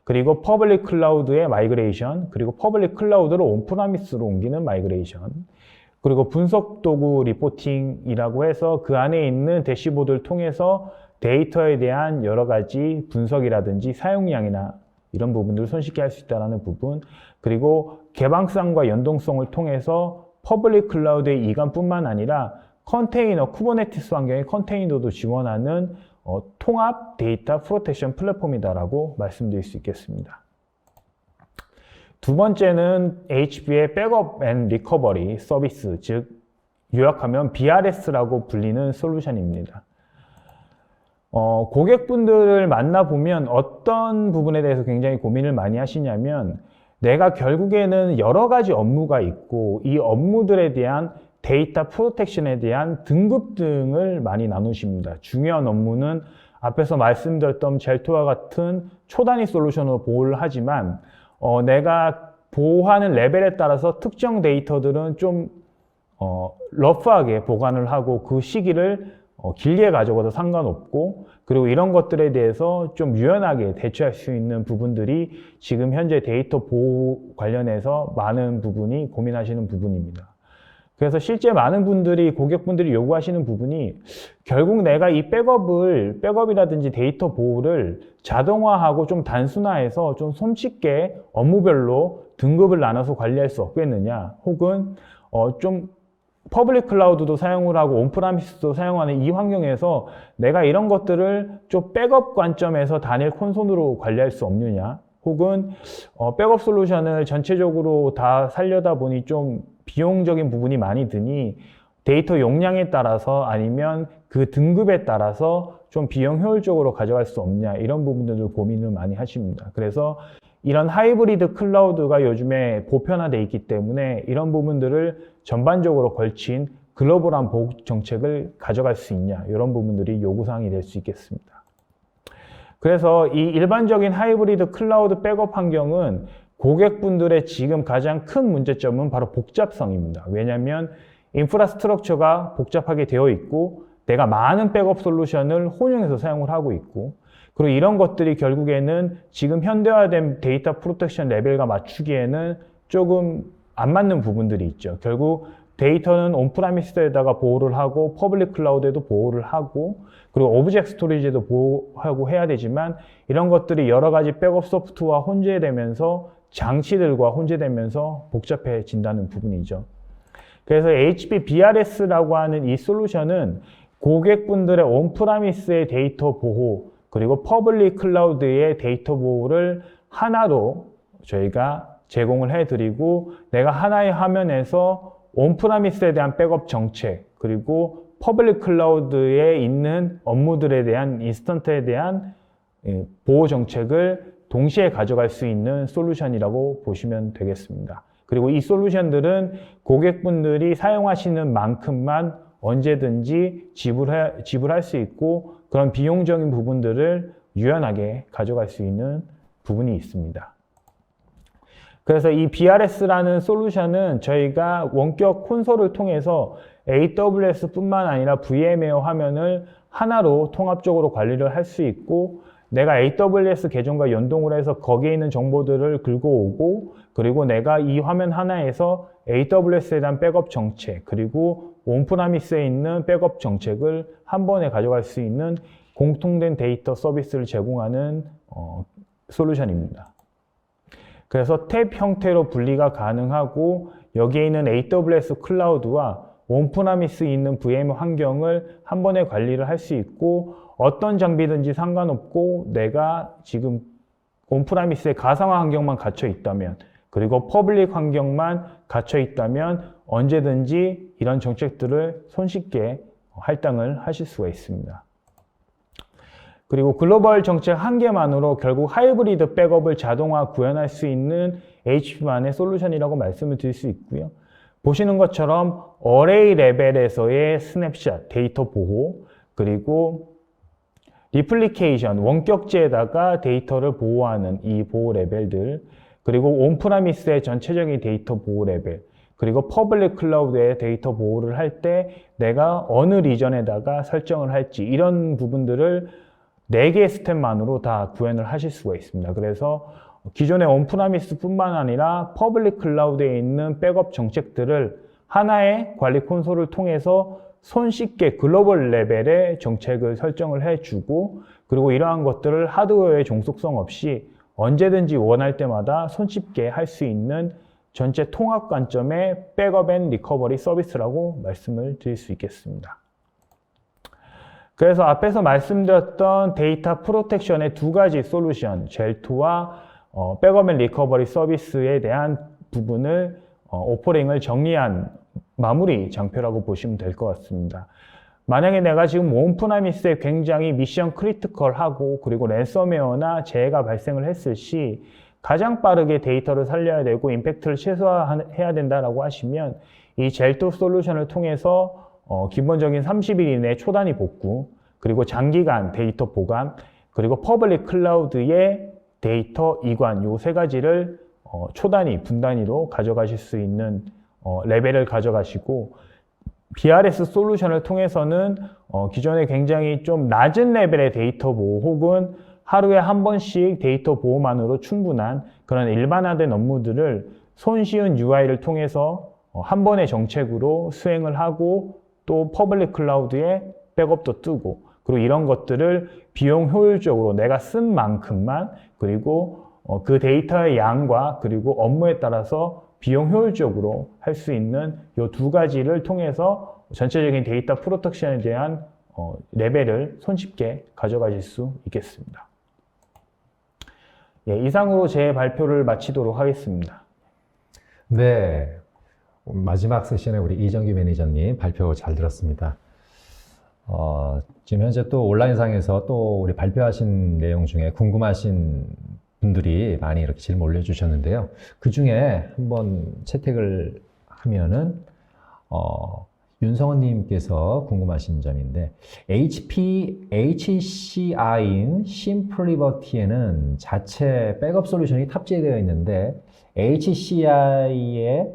그리고 퍼블릭 클라우드의 마이그레이션, 그리고 퍼블릭 클라우드를 온프라미스로 옮기는 마이그레이션, 그리고 분석 도구 리포팅이라고 해서 그 안에 있는 대시보드를 통해서 데이터에 대한 여러 가지 분석이라든지 사용량이나 이런 부분들을 손쉽게 할 수 있다는 부분, 그리고 개방성과 연동성을 통해서 퍼블릭 클라우드의 이관뿐만 아니라 컨테이너, 쿠버네티스 환경의 컨테이너도 지원하는 통합 데이터 프로텍션 플랫폼이다라고 말씀드릴 수 있겠습니다. 두 번째는 HP의 백업 앤 리커버리 서비스, 즉 요약하면 BRS라고 불리는 솔루션입니다. 고객분들을 만나보면 어떤 부분에 대해서 굉장히 고민을 많이 하시냐면 내가 결국에는 여러 가지 업무가 있고 이 업무들에 대한 데이터 프로텍션에 대한 등급 등을 많이 나누십니다. 중요한 업무는 앞에서 말씀드렸던 젤토와 같은 초단위 솔루션으로 보호를 하지만 내가 보호하는 레벨에 따라서 특정 데이터들은 좀 러프하게 보관을 하고 그 시기를 길게 가져가도 상관없고 그리고 이런 것들에 대해서 좀 유연하게 대처할 수 있는 부분들이 지금 현재 데이터 보호 관련해서 많은 부분이 고민하시는 부분입니다. 그래서 실제 많은 분들이 고객분들이 요구하시는 부분이 결국 내가 이 백업이라든지 데이터 보호를 자동화하고 좀 단순화해서 좀 손쉽게 업무별로 등급을 나눠서 관리할 수 없겠느냐, 혹은 좀 퍼블릭 클라우드도 사용을 하고 온프라미스도 사용하는 이 환경에서 내가 이런 것들을 좀 백업 관점에서 단일 콘솔으로 관리할 수 없느냐, 혹은 백업 솔루션을 전체적으로 다 살려다 보니 좀 비용적인 부분이 많이 드니 데이터 용량에 따라서 아니면 그 등급에 따라서 좀 비용 효율적으로 가져갈 수 없냐, 이런 부분들을 고민을 많이 하십니다. 그래서 이런 하이브리드 클라우드가 요즘에 보편화되어 있기 때문에 이런 부분들을 전반적으로 걸친 글로벌한 보호 정책을 가져갈 수 있냐, 이런 부분들이 요구사항이 될 수 있겠습니다. 그래서 이 일반적인 하이브리드 클라우드 백업 환경은 고객분들의 지금 가장 큰 문제점은 바로 복잡성입니다. 왜냐하면 인프라스트럭처가 복잡하게 되어 있고 내가 많은 백업 솔루션을 혼용해서 사용을 하고 있고, 그리고 이런 것들이 결국에는 지금 현대화된 데이터 프로텍션 레벨과 맞추기에는 조금 안 맞는 부분들이 있죠. 결국 데이터는 온프라미스에다가 보호를 하고 퍼블릭 클라우드에도 보호를 하고 그리고 오브젝트 스토리지에도 보호하고 해야 되지만 이런 것들이 여러 가지 백업 소프트와 혼재되면서 장치들과 혼재되면서 복잡해진다는 부분이죠. 그래서 HP BRS라고 하는 이 솔루션은 고객분들의 온프라미스의 데이터 보호 그리고 퍼블릭 클라우드의 데이터 보호를 하나로 저희가 제공을 해드리고 내가 하나의 화면에서 온프라미스에 대한 백업 정책 그리고 퍼블릭 클라우드에 있는 업무들에 대한 인스턴트에 대한 보호 정책을 동시에 가져갈 수 있는 솔루션이라고 보시면 되겠습니다. 그리고 이 솔루션들은 고객분들이 사용하시는 만큼만 언제든지 지불할 수 있고 그런 비용적인 부분들을 유연하게 가져갈 수 있는 부분이 있습니다. 그래서 이 BRS라는 솔루션은 저희가 원격 콘솔을 통해서 AWS뿐만 아니라 VM웨어 화면을 하나로 통합적으로 관리를 할 수 있고 내가 AWS 계정과 연동을 해서 거기에 있는 정보들을 긁어오고 그리고 내가 이 화면 하나에서 AWS에 대한 백업 정책 그리고 온프라미스에 있는 백업 정책을 한 번에 가져갈 수 있는 공통된 데이터 서비스를 제공하는 솔루션입니다. 그래서 탭 형태로 분리가 가능하고 여기에 있는 AWS 클라우드와 온프라미스에 있는 VM 환경을 한 번에 관리를 할 수 있고 어떤 장비든지 상관없고 내가 지금 온프라미스의 가상화 환경만 갇혀 있다면 그리고 퍼블릭 환경만 갇혀 있다면 언제든지 이런 정책들을 손쉽게 할당을 하실 수가 있습니다. 그리고 글로벌 정책 한 개만으로 결국 하이브리드 백업을 자동화 구현할 수 있는 HP만의 솔루션이라고 말씀을 드릴 수 있고요. 보시는 것처럼 어레이 레벨에서의 스냅샷, 데이터 보호, 그리고 리플리케이션, 원격지에다가 데이터를 보호하는 이 보호 레벨들, 그리고 온프라미스의 전체적인 데이터 보호 레벨, 그리고 퍼블릭 클라우드의 데이터 보호를 할 때 내가 어느 리전에다가 설정을 할지 이런 부분들을 4개의 스텝만으로 다 구현을 하실 수가 있습니다. 그래서 기존의 온프라미스 뿐만 아니라 퍼블릭 클라우드에 있는 백업 정책들을 하나의 관리 콘솔을 통해서 손쉽게 글로벌 레벨의 정책을 설정을 해주고, 그리고 이러한 것들을 하드웨어의 종속성 없이 언제든지 원할 때마다 손쉽게 할 수 있는 전체 통합 관점의 백업 앤 리커버리 서비스라고 말씀을 드릴 수 있겠습니다. 그래서 앞에서 말씀드렸던 데이터 프로텍션의 2가지 솔루션, 젤2와 백업 앤 리커버리 서비스에 대한 부분을 오퍼링을 정리한 마무리 장표라고 보시면 될 것 같습니다. 만약에 내가 지금 온프라미스에 굉장히 미션 크리티컬하고 그리고 랜섬웨어나 재해가 발생을 했을 시 가장 빠르게 데이터를 살려야 되고 임팩트를 최소화해야 된다라고 하시면 이 젤2 솔루션을 통해서 기본적인 30일 이내 초단위 복구, 그리고 장기간 데이터 보관, 그리고 퍼블릭 클라우드의 데이터 이관, 요 3가지를 초단위, 분단위로 가져가실 수 있는 레벨을 가져가시고, BRS 솔루션을 통해서는 기존에 굉장히 좀 낮은 레벨의 데이터 보호 혹은 하루에 한 번씩 데이터 보호만으로 충분한 그런 일반화된 업무들을 손쉬운 UI를 통해서 한 번의 정책으로 수행을 하고, 또 퍼블릭 클라우드에 백업도 뜨고, 그리고 이런 것들을 비용 효율적으로 내가 쓴 만큼만, 그리고 그 데이터의 양과 그리고 업무에 따라서 비용 효율적으로 할 수 있는 이 2가지를 통해서 전체적인 데이터 프로텍션에 대한 레벨을 손쉽게 가져가실 수 있겠습니다. 예, 이상으로 제 발표를 마치도록 하겠습니다. 네. 마지막 세션에 우리 이정규 매니저님 발표 잘 들었습니다. 지금 현재 또 온라인상에서 또 우리 발표하신 내용 중에 궁금하신 분들이 많이 이렇게 질문 올려주셨는데요. 그 중에 한번 채택을 하면은, 윤성원님께서 궁금하신 점인데, HCI인 심플리버티에는 자체 백업 솔루션이 탑재되어 있는데, HCI에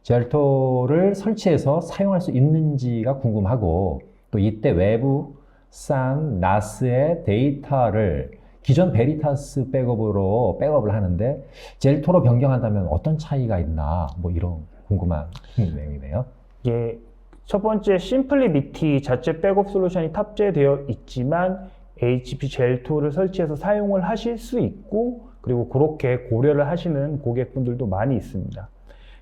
젤토를 설치해서 사용할 수 있는지가 궁금하고, 또 이때 외부 산 나스의 데이터를 기존 베리타스 백업으로 백업을 하는데 젤토로 변경한다면 어떤 차이가 있나, 뭐 이런 궁금한 내용이네요. 예, 첫 번째 심플리비티 자체 백업 솔루션이 탑재되어 있지만 HP 젤2를 설치해서 사용을 하실 수 있고, 그리고 그렇게 고려를 하시는 고객분들도 많이 있습니다.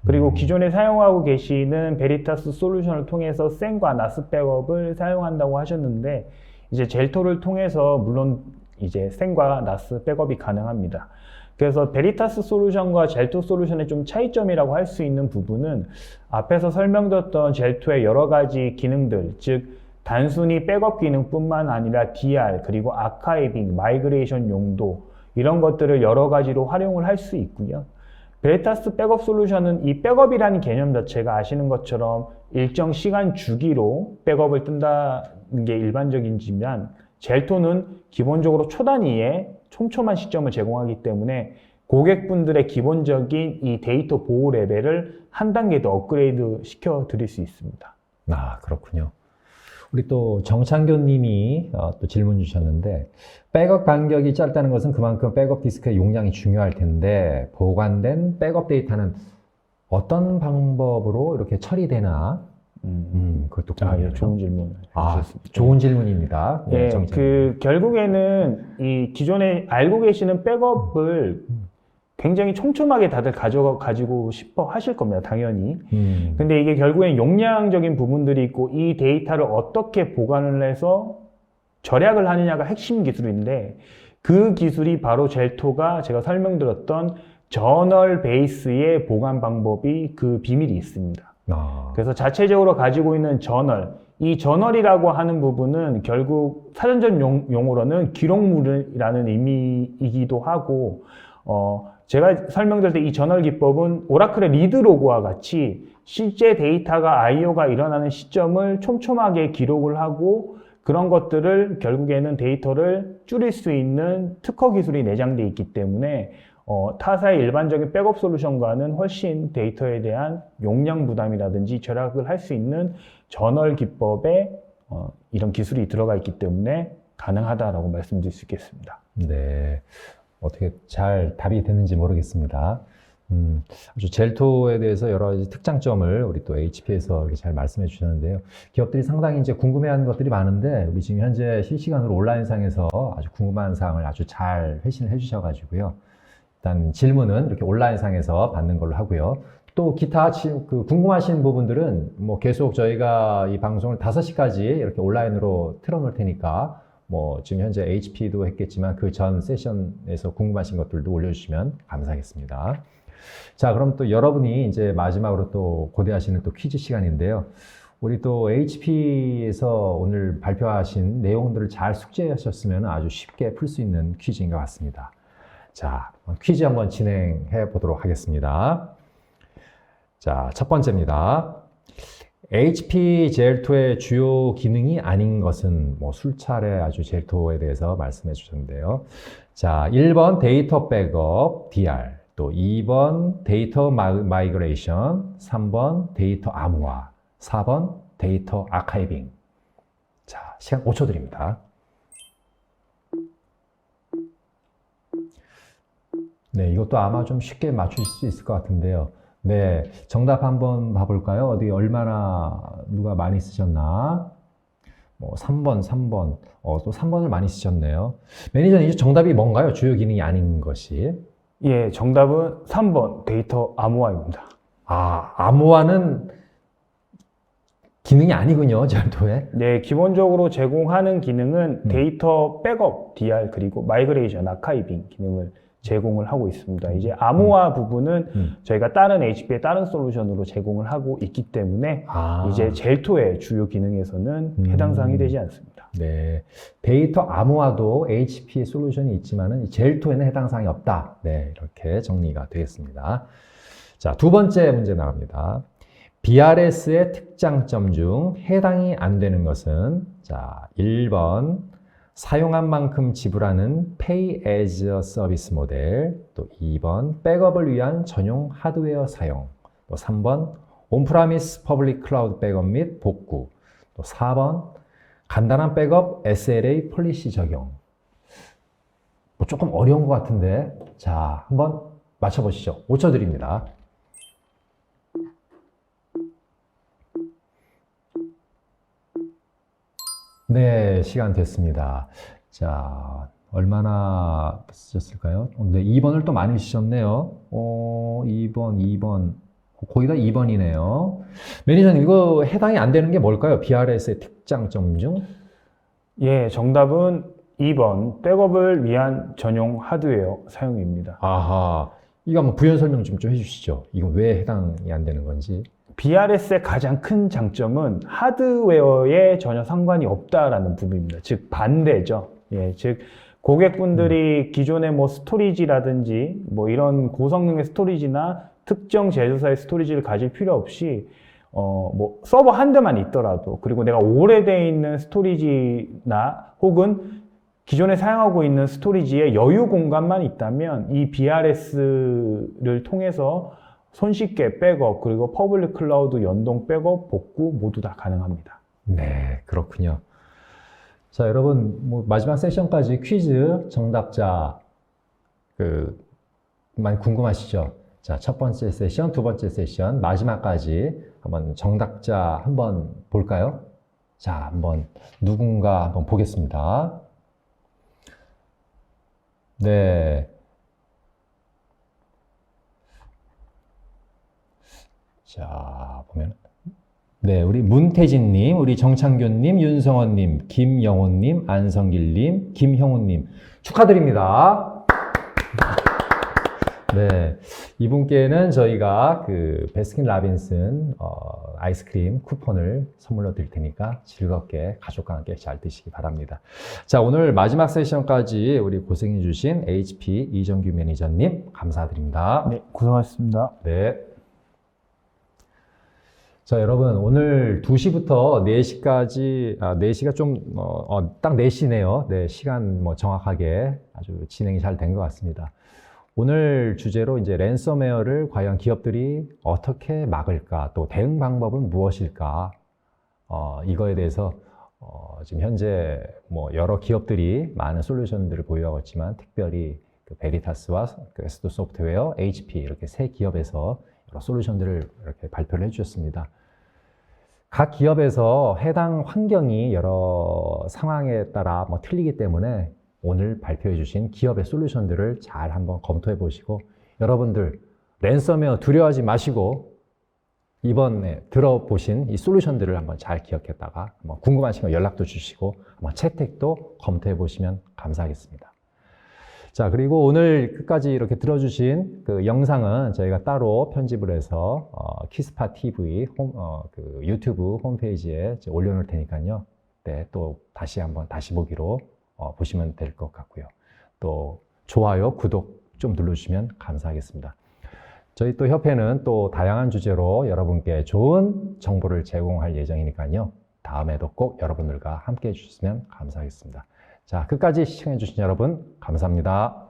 그리고 기존에 사용하고 계시는 베리타스 솔루션을 통해서 센과 나스 백업을 사용한다고 하셨는데, 이제 젤토를 통해서 물론 이제 센과 나스 백업이 가능합니다. 그래서 베리타스 솔루션과 젤토 솔루션의 좀 차이점이라고 할 수 있는 부분은 앞에서 설명드렸던 젤토의 여러 가지 기능들, 즉 단순히 백업 기능뿐만 아니라 DR, 그리고 아카이빙, 마이그레이션 용도, 이런 것들을 여러 가지로 활용을 할 수 있고요. 베리타스 백업 솔루션은 이 백업이라는 개념 자체가 아시는 것처럼 일정 시간 주기로 백업을 뜬다는 게 일반적이지만, 젤토는 기본적으로 초단위에 촘촘한 시점을 제공하기 때문에 고객분들의 기본적인 이 데이터 보호 레벨을 한 단계 더 업그레이드 시켜 드릴 수 있습니다. 아, 그렇군요. 우리 또 정창교 님이 또 질문 주셨는데, 백업 간격이 짧다는 것은 그만큼 백업 디스크의 용량이 중요할 텐데, 보관된 백업 데이터는 어떤 방법으로 이렇게 처리되나? 그것도 예, 좋은 질문. 좋은 질문입니다. 예, 정창교. 결국에는 이 기존에 알고 계시는 백업을 굉장히 촘촘하게 다들 가지고 싶어 하실 겁니다, 당연히. 근데 이게 결국엔 용량적인 부분들이 있고, 이 데이터를 어떻게 보관을 해서 절약을 하느냐가 핵심 기술인데, 그 기술이 바로 젤토가 제가 설명드렸던 저널 베이스의 보관 방법이 그 비밀이 있습니다. 그래서 자체적으로 가지고 있는 저널, 이 저널이라고 하는 부분은 결국 사전적 용어로는 기록물이라는 의미이기도 하고, 제가 설명드릴 때 이 저널 기법은 오라클의 리드로그와 같이 실제 데이터가 IO가 일어나는 시점을 촘촘하게 기록을 하고, 그런 것들을 결국에는 데이터를 줄일 수 있는 특허 기술이 내장되어 있기 때문에 타사의 일반적인 백업 솔루션과는 훨씬 데이터에 대한 용량 부담이라든지 절약을 할 수 있는 저널 기법에 이런 기술이 들어가 있기 때문에 가능하다라고 말씀드릴 수 있겠습니다. 네, 어떻게 잘 답이 됐는지 모르겠습니다. 아주 젤토에 대해서 여러 가지 특장점을 우리 또 HP에서 이렇게 잘 말씀해 주셨는데요. 기업들이 상당히 이제 궁금해하는 것들이 많은데 우리 지금 현재 실시간으로 온라인상에서 아주 궁금한 사항을 아주 잘 회신을 해주셔가지고요. 일단 질문은 이렇게 온라인상에서 받는 걸로 하고요. 또 기타 궁금하신 부분들은 뭐 계속 저희가 이 방송을 5시까지 이렇게 온라인으로 틀어놓을 테니까 뭐 지금 현재 HP도 했겠지만 그 전 세션에서 궁금하신 것들도 올려주시면 감사하겠습니다. 자, 그럼 또 여러분이 이제 마지막으로 또 고대하시는 또 퀴즈 시간인데요. 우리 또 HP에서 오늘 발표하신 내용들을 잘 숙지하셨으면 아주 쉽게 풀 수 있는 퀴즈인 것 같습니다. 자, 퀴즈 한번 진행해 보도록 하겠습니다. 자, 첫 번째입니다. HP 젤토의 주요 기능이 아닌 것은 뭐 술차례 아주 젤토에 대해서 말씀해 주셨는데요. 자, 1번 데이터 백업 DR, 또 2번 데이터 마이그레이션, 3번 데이터 암호화, 4번 데이터 아카이빙. 자, 시간 5초 드립니다. 네, 이것도 아마 좀 쉽게 맞추실 수 있을 것 같은데요. 네, 정답 한번 봐볼까요? 어디 얼마나 누가 많이 쓰셨나? 뭐 3번, 또 3번을 많이 쓰셨네요. 매니저님, 이제 정답이 뭔가요? 주요 기능이 아닌 것이. 예, 정답은 3번 데이터 암호화입니다. 아, 암호화는 기능이 아니군요, 젤토에. 네, 기본적으로 제공하는 기능은 데이터 백업 DR 그리고 마이그레이션 아카이빙 기능을 제공을 하고 있습니다. 이제 암호화 부분은 저희가 다른 HP의 다른 솔루션으로 제공을 하고 있기 때문에 이제 젤토의 주요 기능에서는 해당 사항이 되지 않습니다. 네, 데이터 암호화도 HP 솔루션이 있지만은 젤토에는 해당 사항이 없다. 네, 이렇게 정리가 되겠습니다. 자, 두 번째 문제 나갑니다. BRS의 특장점 중 해당이 안 되는 것은 자, 1번 사용한 만큼 지불하는 Pay as a Service 모델, 또 2번 백업을 위한 전용 하드웨어 사용, 또 3번 온프라미스 퍼블릭 클라우드 백업 및 복구, 또 4번 간단한 백업 SLA 폴리시 적용. 뭐 조금 어려운 것 같은데 자, 한번 맞춰보시죠. 5초 드립니다. 네, 시간 됐습니다. 자, 얼마나 쓰셨을까요? 네, 2번을 또 많이 쓰셨네요. 2번. 거의 다 2번이네요. 매니저님, 이거 해당이 안 되는 게 뭘까요? BRS의 특장점 중? 예, 정답은 2번 백업을 위한 전용 하드웨어 사용입니다. 아하, 이거 한번 부연 설명 좀 해주시죠. 이거 왜 해당이 안 되는 건지. BRS의 가장 큰 장점은 하드웨어에 전혀 상관이 없다라는 부분입니다. 즉 반대죠. 예, 즉 고객분들이 기존의 뭐 스토리지라든지 뭐 이런 고성능의 스토리지나 특정 제조사의 스토리지를 가질 필요 없이 뭐 서버 한 대만 있더라도, 그리고 내가 오래돼 있는 스토리지나 혹은 기존에 사용하고 있는 스토리지에 여유 공간만 있다면 이 BRS를 통해서 손쉽게 백업, 그리고 퍼블릭 클라우드 연동 백업, 복구 모두 다 가능합니다. 네, 그렇군요. 자, 여러분, 뭐 마지막 세션까지 퀴즈 정답자 많이 궁금하시죠? 자, 첫 번째 세션, 두 번째 세션, 마지막까지 한번 정답자 한번 볼까요? 자, 한번 누군가 한번 보겠습니다. 네. 자, 보면 네, 우리 문태진님, 우리 정창균님, 윤성원님, 김영호님, 안성길님, 김형우님 축하드립니다. 네, 이분께는 저희가 그 베스킨 라빈슨 아이스크림 쿠폰을 선물로 드릴 테니까 즐겁게 가족과 함께 잘 드시기 바랍니다. 자, 오늘 마지막 세션까지 우리 고생해주신 HP 이정규 매니저님 감사드립니다. 네, 고생하셨습니다. 네. 자, 여러분, 오늘 2시부터 4시까지, 4시가 좀, 딱 4시네요. 네, 시간 뭐 정확하게 아주 진행이 잘 된 것 같습니다. 오늘 주제로 이제 랜섬웨어를 과연 기업들이 어떻게 막을까, 또 대응 방법은 무엇일까, 이거에 대해서, 지금 현재 뭐 여러 기업들이 많은 솔루션들을 보유하고 있지만, 특별히 그 베리타스와 그 에스도 소프트웨어, HP 이렇게 세 기업에서 여러 솔루션들을 이렇게 발표를 해주셨습니다. 각 기업에서 해당 환경이 여러 상황에 따라 뭐 틀리기 때문에 오늘 발표해 주신 기업의 솔루션들을 잘 한번 검토해 보시고 여러분들 랜섬웨어 두려워하지 마시고 이번에 들어보신 이 솔루션들을 한번 잘 기억했다가 한번 궁금하신 거 연락도 주시고 한번 채택도 검토해 보시면 감사하겠습니다. 자, 그리고 오늘 끝까지 이렇게 들어주신 그 영상은 저희가 따로 편집을 해서 키스파 TV 그 유튜브 홈페이지에 이제 올려놓을 테니까요. 네, 또 다시 한번 다시 보기로 보시면 될 것 같고요. 또 좋아요, 구독 좀 눌러주시면 감사하겠습니다. 저희 또 협회는 또 다양한 주제로 여러분께 좋은 정보를 제공할 예정이니까요. 다음에도 꼭 여러분들과 함께 해주셨으면 감사하겠습니다. 자, 끝까지 시청해주신 여러분 감사합니다.